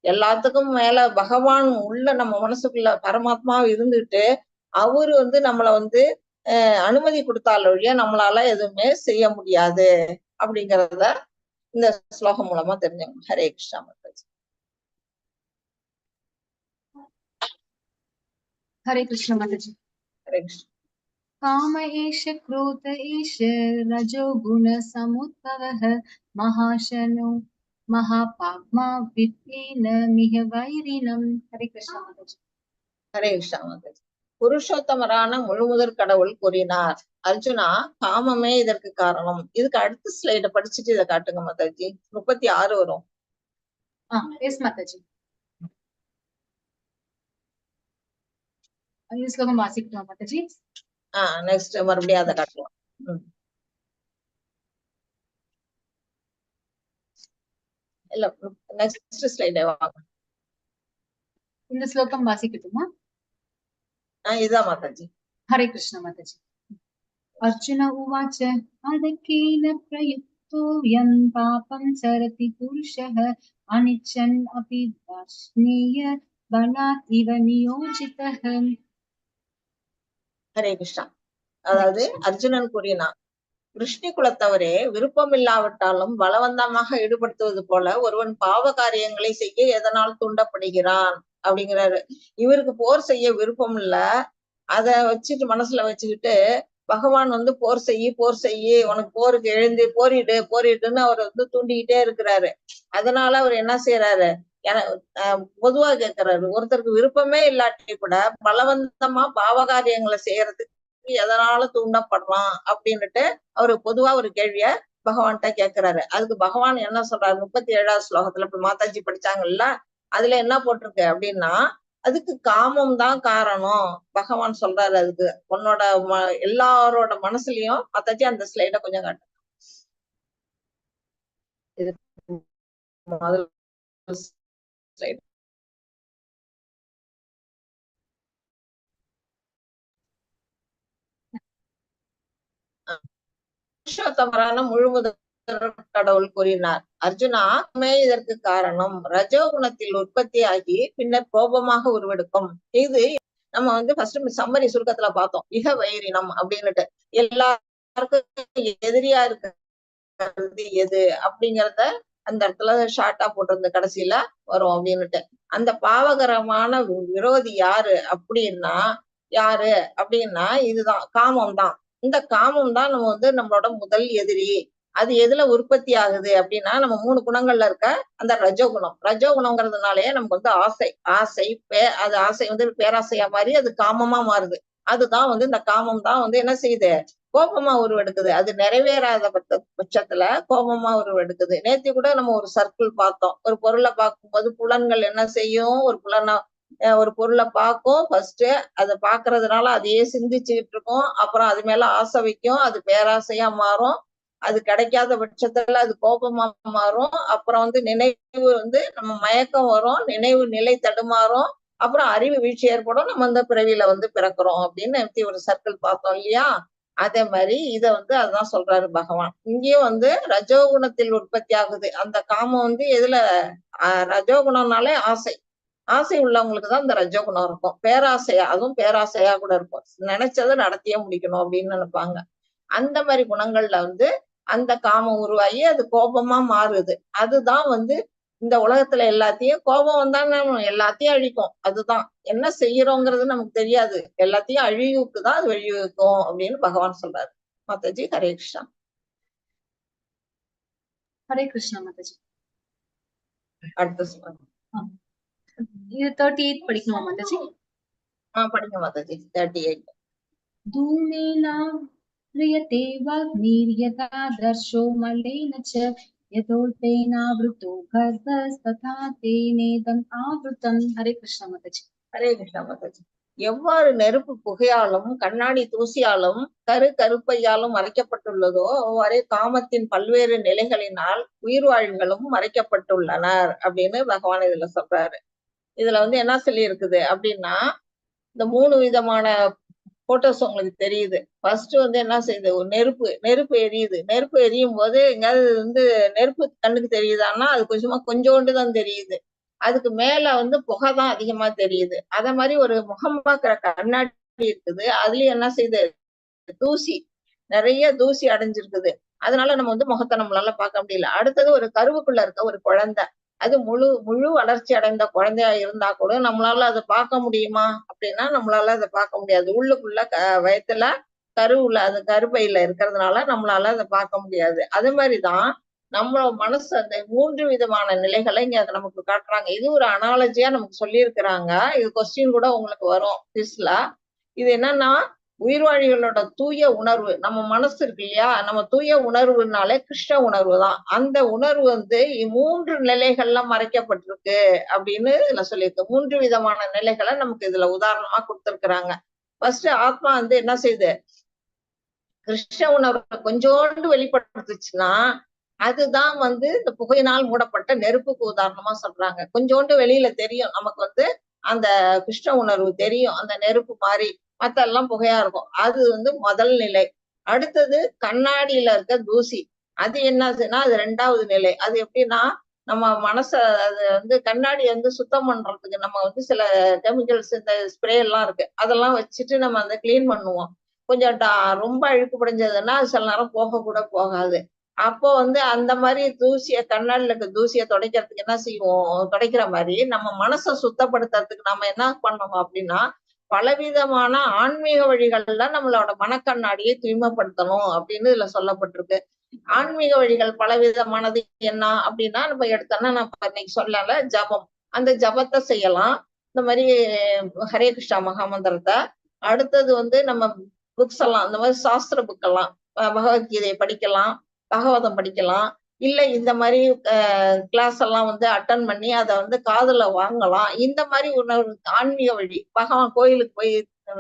எல்லாத்துக்கும் மேல பகவான் உள்ள நம்ம மனசுக்குள்ள பரமாத்மா இருந்துட்டு அவரு நம்மள அனுமதி கொடுத்தால் ஒழிய நம்மளால எதுவுமே செய்ய முடியாது அப்படிங்கிறத இந்த ஸ்லோகம் மூலமா தெரிஞ்சுங்க. ஹரே கிருஷ்ணா மாதாஜி. हरे कृष्ण माताजी. हरे कृष्ण. काम एष क्रोध एष रजो गुण समुद्भवः महाशनो महापाप्मा वित्तेन मिह वैरिणम्. हरे कृष्ण माताजी. ஹரே கிருஷ்ணா மாதாஜி. புருஷோத்தமரான முழுமுதற் கடவுள் கூறினார், அர்ஜுனா, காமமே இதற்கு காரணம். இதுக்கு அடுத்த ஸ்லைட படிச்சுட்டு இதை காட்டுங்க மாதாஜி. 36 வரும். எஸ் மாதாஜி. இந்த ஸ்லோகம் வாசிக்கலாம் மாதாஜி. நெக்ஸ்ட் மறுபடியும் அதை காட்டுவோம். இல்ல நெக்ஸ்ட் ஸ்லைடே வாங்க. இந்த ஸ்லோகம் வாசிக்கட்டுமா? இதான் மாதாஜி. हरे कृष्ण माताजी. अर्जुन उवाच अदकेन प्रयुक्तोऽयं पापं चरति पुरुषः अनिच्छन् अपि वाष्णेय बलात् इव नियोजितः. ஹரே கிருஷ்ணா. அதாவது அர்ஜுனன் கூறினான், விருஷ்ணி குலத்தவரே, விருப்பம் இல்லாவிட்டாலும் பலவந்தமாக ஈடுபடுத்துவது போல ஒருவன் பாவ காரியங்களை செய்ய எதனால் தூண்டப்படுகிறான் அப்படிங்கிறாரு. இவருக்கு போர் செய்ய விருப்பம் இல்ல, அத வச்சுட்டு மனசுல வச்சுக்கிட்டு பகவான் போர் செய்யி உனக்கு போருக்கு எழுந்து போரிடுன்னு அவர் தூண்டிக்கிட்டே இருக்கிறாரு. அதனால அவர் என்ன செய்யறாரு, பொதுவா கேட்கிறாரு, ஒருத்தருக்கு விருப்பமே இல்லாட்டி கூட பலவந்தமா பாவகாரியங்களை செய்யறதுக்கு எதனால தூண்டப்படலாம் அப்படின்னுட்டு அவரு பொதுவா ஒரு கேள்விய பகவான்கிட்ட கேட்கிறாரு. அதுக்கு பகவான் என்ன சொல்றாரு, 37வது ஸ்லோகத்துல இப்ப மாதாஜி படிச்சாங்கல்ல, அதுல என்ன போட்டிருக்கு அப்படின்னா, அதுக்கு காமம் தான் காரணம். பகவான் சொல்றாரு அதுக்கு. உன்னோட எல்லாரோட மனசுலயும் அத்தாச்சி அந்த ஸ்லைட கொஞ்சம் காட்டு. இது முதல் ஸ்லைட். புருஷோத்தமரான முழுமுதற் கடவுள் கூறினார், அர்ஜுனா, இதற்கு காரணம் ரஜோகுணத்தில் உற்பத்தி ஆகி பின்னர் கோபமாக உருவெடுக்கும். இது நம்ம ஃபர்ஸ்ட் சம்மரி சுருக்கத்துல பார்த்தோம். இக வைரினம் அப்படின்னுட்டு எல்லாருக்கும் எதிரியா இருக்கிறது எது அப்படிங்கிறத அந்த இடத்துல ஷார்ட்டா போட்டிருந்த கடைசியில வரும் அப்படின்னுட்டு. அந்த பாவகரமான விரோதி யாரு அப்படின்னா இதுதான் காமம் தான். இந்த காமம் தான் நம்ம நம்மளோட முதல் எதிரி. அது எதுல உற்பத்தி ஆகுது அப்படின்னா நம்ம 3 குணங்கள்ல இருக்க அந்த ரஜோகுணம். ரஜோகுணங்கிறதுனாலயே நமக்கு ஆசை அது ஆசை பேராசையா மாறி அது காமமா மாறுது. அதுதான் இந்த காமம் தான் என்ன செய்யுது, கோபமா உருவெடுக்குது. அது நிறைவேறாத பட்சத்துல கோபமா உருவெடுக்குது. நேத்து கூட நம்ம ஒரு சர்க்கிள் பார்த்தோம். ஒரு பொருளை பார்க்கும்போது புலன்கள் என்ன செய்யும், ஒரு பொருளை பார்க்கும். ஃபர்ஸ்ட் அதை பாக்குறதுனால அதையே சிந்திச்சுக்கிட்டு இருக்கும். அப்புறம் அது மேல ஆசை வைக்கும். அது பேராசையா மாறும். அது கிடைக்காத பட்சத்துல அது கோபமா மாறும். அப்புறம் நினைவு நம்ம மயக்கம் வரும். நினைவு நிலை தடுமாறும். அப்புறம் அறிவு வீழ்ச்சி ஏற்படும். நம்ம இந்த பிறவியில பிறக்கிறோம் அப்படின்னு ஒரு சர்க்கிள் பார்த்தோம் இல்லையா? அதே மாதிரி இத அதுதான் சொல்றாரு பகவான். இங்கேயும் ரஜோகுணத்தில் உற்பத்தி ஆகுது. அந்த காமம் எதுல ரஜோகுணம்னாலே ஆசை உள்ளவங்களுக்கு தான் இந்த ரஜோகுணம் இருக்கும். அதுவும் பேராசையா கூட இருக்கும். நினைச்சதை நடத்தியே முடிக்கணும் அப்படின்னு நினைப்பாங்க. அந்த மாதிரி குணங்கள்ல அந்த காமம் உருவாகி அது கோபமா மாறுது. அதுதான் இந்த உலகத்துல எல்லாத்தையும் கோபம் வந்தாங்க எல்லாத்தையும் அழிக்கும். அதுதான் என்ன செய்யறோங்கிறது நமக்கு தெரியாது. எல்லாத்தையும் அழிவுக்கு தான் அது வழிவகுக்கும் அப்படின்னு பகவான் சொல்றாரு. மாதாஜி, ஹரே கிருஷ்ணா. ஹரே கிருஷ்ணா மாதாஜி. அடுத்த இது 38 படிக்கணுமா மாதாஜி? படிங்க மாதாஜி. 38. धूमेन ह्रियते वह्निर्यथादर्शो मलेन च यथोल्पेनावृतो गर्भस्तथा तेनेदम् आवृतम्. ஹரே கிருஷ்ணா மாதாஜி. ஹரே கிருஷ்ணா மாதாஜி. எவ்வாறு நெருப்பு புகையாலும் கண்ணாடி தூசியாலும் கருப்பையாலும் மறைக்கப்பட்டுள்ளதோ அவ்வாறே காமத்தின் பல்வேறு நிலைகளினால் உயிர் வாழ்களும் மறைக்கப்பட்டுள்ளனர் அப்படின்னு பகவான் இதுல சொல்றாரு. இதுல என்ன சொல்லி இருக்குது அப்படின்னா, இந்த 3 விதமான போட்டோஸ் உங்களுக்கு தெரியுது. ஃபர்ஸ்ட் என்ன செய்யுது, ஒரு நெருப்பு எரியுது. நெருப்பு எரியும் போது எங்கேயாவது நெருப்பு கண்ணுக்கு தெரியுதான்னா அது கொஞ்சோண்டு தான் தெரியுது. அதுக்கு மேல புகைதான் அதிகமா தெரியுது. அத மாதிரி ஒரு முகம் பார்க்கிற கண்ணாடி இருக்குது. அதுலயும் என்ன செய்யுது, நிறைய தூசி அடைஞ்சிருக்குது. அதனால நம்ம முகத்தை நம்மளால பார்க்க முடியல. அடுத்தது ஒரு கருவுக்குள்ள இருக்க ஒரு குழந்தை. அது முழு வளர்ச்சி அடைந்த குழந்தையா இருந்தா கூட நம்மளால அதை பார்க்க முடியுமா அப்படின்னா நம்மளால அதை பார்க்க முடியாது. உள்ளுக்குள்ள வயத்துல கருவுல அது கருப்பையில இருக்கிறதுனால நம்மளால அதை பார்க்க முடியாது. அது மாதிரிதான் நம்மளோட மனசு அந்த 3 விதமான நிலைகளை இங்க நமக்கு காட்டுறாங்க. இது ஒரு அனாலஜியா நமக்கு சொல்லியிருக்கிறாங்க. இது கொஸ்டின் கூட உங்களுக்கு வரும் குவிஸ்ல. இது என்னன்னா, உயிர்வாழிகளோட தூய உணர்வு, நம்ம மனசு இருக்கு இல்லையா, நம்ம தூய உணர்வுனாலே கிருஷ்ண உணர்வு தான். அந்த உணர்வு 3 நிலைகள்ல மறைக்கப்பட்டிருக்கு அப்படின்னு இதுல சொல்லியிருக்கு. 3 விதமான நிலைகளை நமக்கு இதுல உதாரணமா கொடுத்திருக்கிறாங்க. ஃபர்ஸ்ட் ஆத்மா என்ன செய்யுது, கிருஷ்ண உணர்வு கொஞ்சோண்டு வெளிப்படுத்துச்சுன்னா அதுதான் இந்த புகையினால் மூடப்பட்ட நெருப்புக்கு உதாரணமா சொல்றாங்க. கொஞ்சோண்டு வெளியில தெரியும் நமக்கு அந்த கிருஷ்ண உணர்வு தெரியும், அந்த நெருப்பு மாதிரி. மத்தெல்லாம் புகையா இருக்கும். அது முதல் நிலை. அடுத்தது கண்ணாடியில இருக்க தூசி. அது என்னதுன்னா அது 2வது நிலை. அது எப்படின்னா, நம்ம மனச அது கண்ணாடி சுத்தம் பண்றதுக்கு நம்ம சில கெமிக்கல்ஸ், இந்த ஸ்ப்ரே எல்லாம் இருக்கு, அதெல்லாம் வச்சுட்டு நம்ம கிளீன் பண்ணுவோம். கொஞ்சம் ரொம்ப அழுக்கு படிஞ்சதுன்னா சில நேரம் போகாது. அப்போ அந்த மாதிரி கண்ணாடியில இருக்க தூசியை துடைக்கிறதுக்கு என்ன செய்வோம், துடைக்கிற மாதிரி நம்ம மனசை சுத்தப்படுத்துறதுக்கு நம்ம என்ன பண்ணணும் அப்படின்னா, பலவிதமான ஆன்மீக வழிகள்ல நம்மளோட மனக்கண்ணாடியை தூய்மைப்படுத்தணும் அப்படின்னு இதுல சொல்லப்பட்டிருக்கு. ஆன்மீக வழிகள் பலவிதமானது என்ன அப்படின்னா, நம்ம எடுத்தோம்னா நான் இன்னைக்கு சொல்லல, ஜபம். அந்த ஜபத்தை செய்யலாம். இந்த மாதிரி ஹரே கிருஷ்ணா மகாமந்திரத்தை. அடுத்தது நம்ம புக்ஸ் எல்லாம், இந்த மாதிரி சாஸ்திர புக்கெல்லாம், பகவத்கீதையை படிக்கலாம், பாகவதம் படிக்கலாம். இல்ல இந்த மாதிரி கிளாஸ் எல்லாம் வந்து அட்டன் பண்ணி அதை வந்து காதுல வாங்கலாம். இந்த மாதிரி உணர்வு ஆன்மீக வழி பகவான் கோயிலுக்கு போய்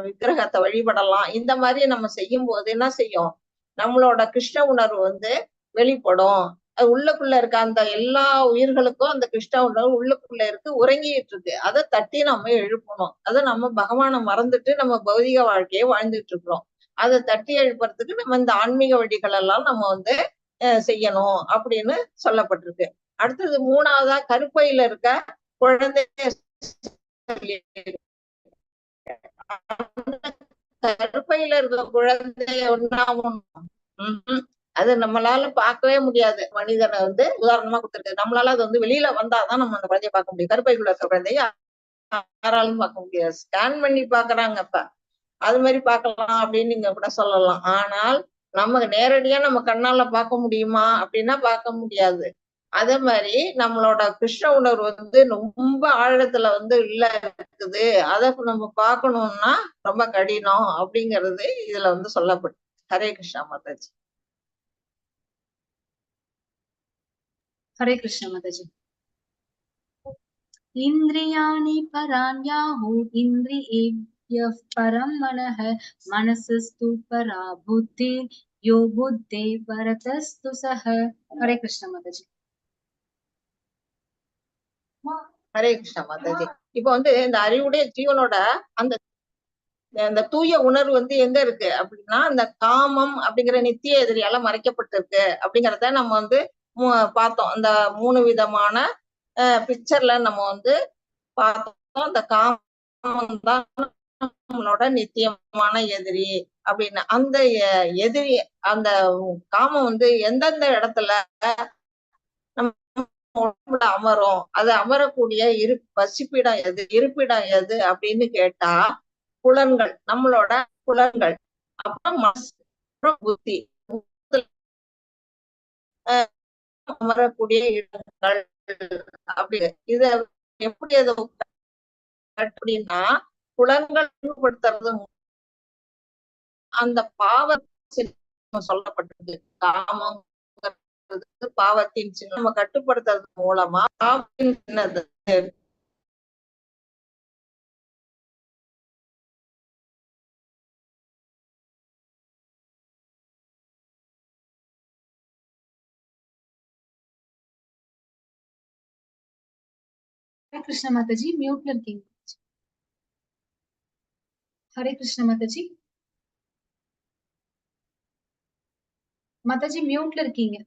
விக்கிரகத்தை வழிபடலாம். இந்த மாதிரி நம்ம செய்யும் போது என்ன செய்யும், நம்மளோட கிருஷ்ண உணர்வு வந்து வெளிப்படும். அது உள்ளுக்குள்ள இருக்க அந்த எல்லா உயிர்களுக்கும் அந்த கிருஷ்ண உணர்வு உள்ளுக்குள்ள இருக்கு, உறங்கிட்டு இருக்கு. அதை தட்டி நம்ம எழுப்பணும். அதை நம்ம பகவானை மறந்துட்டு நம்ம பௌதிக வாழ்க்கையை வாழ்ந்துட்டு இருக்கிறோம். அதை தட்டி எழுப்புறதுக்கு நம்ம இந்த ஆன்மீக வழிகள் எல்லாம் நம்ம வந்து செய்யணும் அப்படின்னு சொல்லப்பட்டிருக்கு. அடுத்தது 3வதா கருப்பையில இருக்க குழந்தைய கருப்பையில இருக்க குழந்தைய அது நம்மளால பார்க்கவே முடியாது. மனிதனை வந்து உதாரணமா கொடுத்துருக்கு. நம்மளால அது வந்து வெளியில வந்தாதான் நம்ம அந்த குழந்தைய பார்க்க முடியும். கருப்பைக்குள்ள இருக்க குழந்தைய யாராலும் பார்க்க முடியாது. ஸ்கேன் பண்ணி பாக்குறாங்க. அப்ப அது மாதிரி பார்க்கலாம் அப்படின்னு நீங்க கூட சொல்லலாம். ஆனால் நமக்கு நேரடியா நம்ம கண்ணால பார்க்க முடியுமா அப்படின்னா பார்க்க முடியாது. அதே மாதிரி நம்மளோட கிருஷ்ண உணர்வு வந்து ரொம்ப ஆழத்துல வந்து உள்ள இருக்குது. அதை நம்ம பார்க்கணும்னா ரொம்ப கடினம் அப்படிங்கிறது இதுல வந்து சொல்லப்பட்டு. ஹரே கிருஷ்ணா மாதாஜி. हरे कृष्ण माताजी। इन्द्रियाणि पराण्याहुः इन्द्रियेभ्यः परं मनः मनसस्तु परा बुद्धिः यो बुद्धेः परतस्तु सः। हरे कृष्ण माताजी। ஹரே கிருஷ்ணா மாதாஜி. இப்ப வந்து இந்த அறிவுடைய ஜீவனோட அந்த தூய உணர்வு வந்து எங்க இருக்கு அப்படின்னா, அந்த காமம் அப்படிங்கிற நித்திய எதிரியால மறைக்கப்பட்டிருக்கு அப்படிங்கிறத நம்ம வந்து பார்த்தோம். அந்த 3 விதமான பிக்சர்ல நம்ம வந்து பார்த்தோம். அந்த காமம் தான் நம்மளோட நித்தியமான எதிரி அப்படின்னு. அந்த எதிரி, அந்த காமம் வந்து எந்தெந்த இடத்துல நம்ம உடம்புல அமரும், அது அமரக்கூடிய வசிப்பிடம் எது, இருப்பிடம் எது அப்படின்னு கேட்டா புலன்கள், நம்மளோட புலன்கள், அப்புறம் மனசு, அப்புறம் புத்தி, அமரக்கூடிய இடங்கள் அப்படி. இத எப்படி அதை அப்படின்னா, புலன்கள் படுத்துறது அந்த பாவம் சொல்லப்பட்டிருக்கு. காமம் பாவத்தின் சின்னம். நம்ம கட்டுப்படுத்துறது மூலமா பாவத்தின் சின்னது हरे कृष्ण माताजी, म्यूट இருக்கீங்க. हरे कृष्ण माताजी. माताजी म्यूட்ல இருக்கீங்க.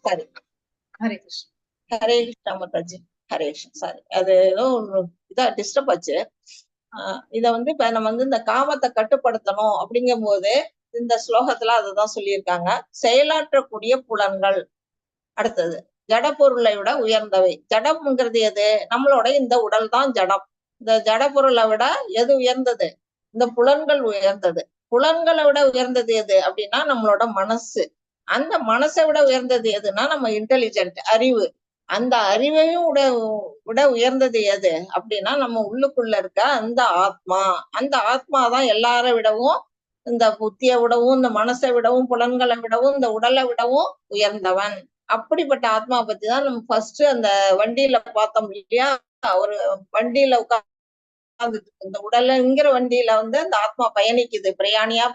சரி. हरे कृष्ण। ஹரே கிருஷ்ணா மாதாஜி. ஹரே கிருஷ்ணா. சாரி, அது ஏதோ இதா டிஸ்டர்ப் ஆச்சு. இத வந்து இப்ப நம்ம வந்து இந்த காமத்தை கட்டுப்படுத்தணும் அப்படிங்கும் போது இந்த ஸ்லோகத்துல அதுதான் சொல்லியிருக்காங்க. செயலாற்றக்கூடிய புலன்கள். அடுத்தது ஜட பொருளை விட உயர்ந்தவை. ஜடம்ங்கிறது எது? நம்மளோட இந்த உடல் தான் ஜடம். இந்த ஜட பொருளை விட எது உயர்ந்தது? இந்த புலன்கள் உயர்ந்தது. புலன்களை விட உயர்ந்தது எது அப்படின்னா நம்மளோட மனசு. அந்த மனசை விட உயர்ந்தது எதுன்னா நம்ம இன்டெலிஜென்ட், அறிவு. அந்த அறிவையும் விட உயர்ந்தது எது அப்படின்னா நம்ம உள்ளுக்குள்ள இருக்க அந்த ஆத்மா. அந்த ஆத்மா தான் எல்லாரை விடவும், இந்த புத்தியை விடவும், இந்த மனசை விடவும், புலன்களை விடவும், இந்த உடலை விடவும் உயர்ந்தவன். அப்படிப்பட்ட ஆத்மா பத்தி தான் நம்ம ஃபர்ஸ்ட் அந்த வண்டியில பார்த்தோம் இல்லையா? ஒரு வண்டியில உட்கார்ந்து இந்த உடலுங்கிற வண்டியில வந்து அந்த ஆத்மா பயணிக்குது, பிரயாணியா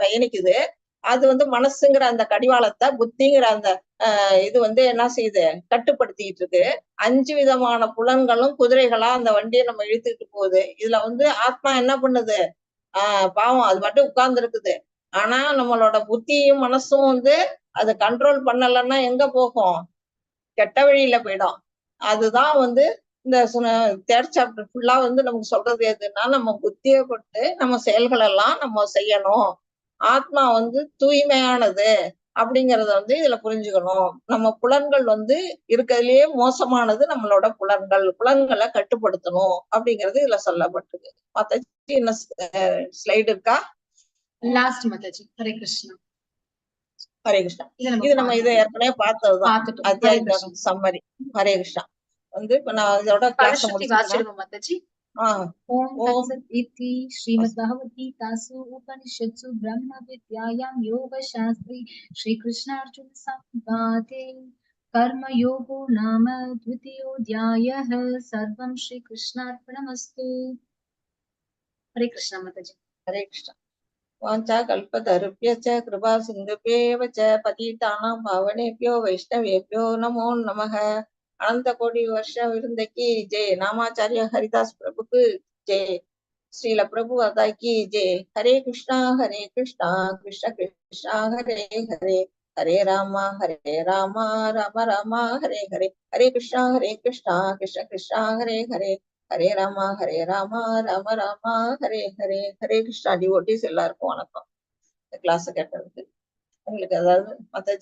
பயணிக்குது. அது வந்து மனசுங்கிற அந்த கடிவாளத்தை, புத்திங்கிற அந்த இது வந்து என்ன செய்யுது, கட்டுப்படுத்திட்டு இருக்கு. 5 விதமான புலன்களும் குதிரைகளா அந்த வண்டியை நம்ம இழுத்துட்டு போகுது. இதுல வந்து ஆத்மா என்ன பண்ணுது? பாவம், அது மட்டும் உட்கார்ந்து இருக்குது. ஆனா நம்மளோட புத்தியும் மனசும் வந்து அதை கண்ட்ரோல் பண்ணலன்னா எங்க போகும்? கெட்ட வழியில போயிடும். அதுதான் வந்து இந்த 3rd சாப்டர் ஃபுல்லா வந்து நமக்கு சொல்றது எதுன்னா, நம்ம புத்தியை கொண்டு நம்ம செயல்கள் எல்லாம் நம்ம செய்யணும். ஆத்மா வந்து தூய்மையானது அப்படிங்கறத வந்து இதுல புரிஞ்சுக்கணும். நம்ம புலன்கள் வந்து இருக்கிறதுலயே மோசமானது நம்மளோட புலன்கள். புலன்களை கட்டுப்படுத்தணும் அப்படிங்கிறது இதுல சொல்லப்பட்டிருக்கு. மாதாஜி என்ன ஸ்லைடு இருக்கா? லாஸ்ட் மாதாஜி. ஹரே கிருஷ்ணா. ஹரே கிருஷ்ணா. இது நம்ம இதை ஏற்கனவே பார்த்ததுதான். அத்தியாயம் சம்மரி. ஹரே கிருஷ்ணா. வந்து இப்ப நான் இதோட கிளாஸ் முடிச்சிருக்கேன் மாதாஜி. ஆஹ் Om ஓம் Tatsat Iti Srimad Bhagavati Tasu Upanishadsu Brahma Vidyayam Yoga Shastri Shri Krishna Arjuna Samvade Karma Yogo Nama Dvitiyo Dhyayah Sarvam Shri Krishna Arpanamastu. Hare Krishna Mataji. Hare Krishna. வாஞ்சா கல்பதருப்யச்ச Kripa சிந்துபேவ ச பதீதானாம் பாவனேபியோ வைஷ்ணவேபியோ நமோ நமः. அனந்த கோடி வருஷ விருந்தகி ஜெய். நாமாச்சாரிய ஹரிதாஸ் பிரபுக்கு ஜெய். ஸ்ரீல பிரபு அதாக்கி ஜெய். ஹரே கிருஷ்ணா கிருஷ்ணா கிருஷ்ணா ஹரே ஹரே ஹரே ராமா ராம ராம ஹரே ஹரே ஹரே கிருஷ்ணா கிருஷ்ணா கிருஷ்ணா ஹரே ஹரே ஹரே ராமா ராம ராம ஹரே ஹரே. ஹரே கிருஷ்ணா. டிவோட்டிஸ் எல்லாருக்கும் வணக்கம். இந்த கிளாஸ் கேட்டதுக்கு. உங்களுக்கு ஏதாவது மத்த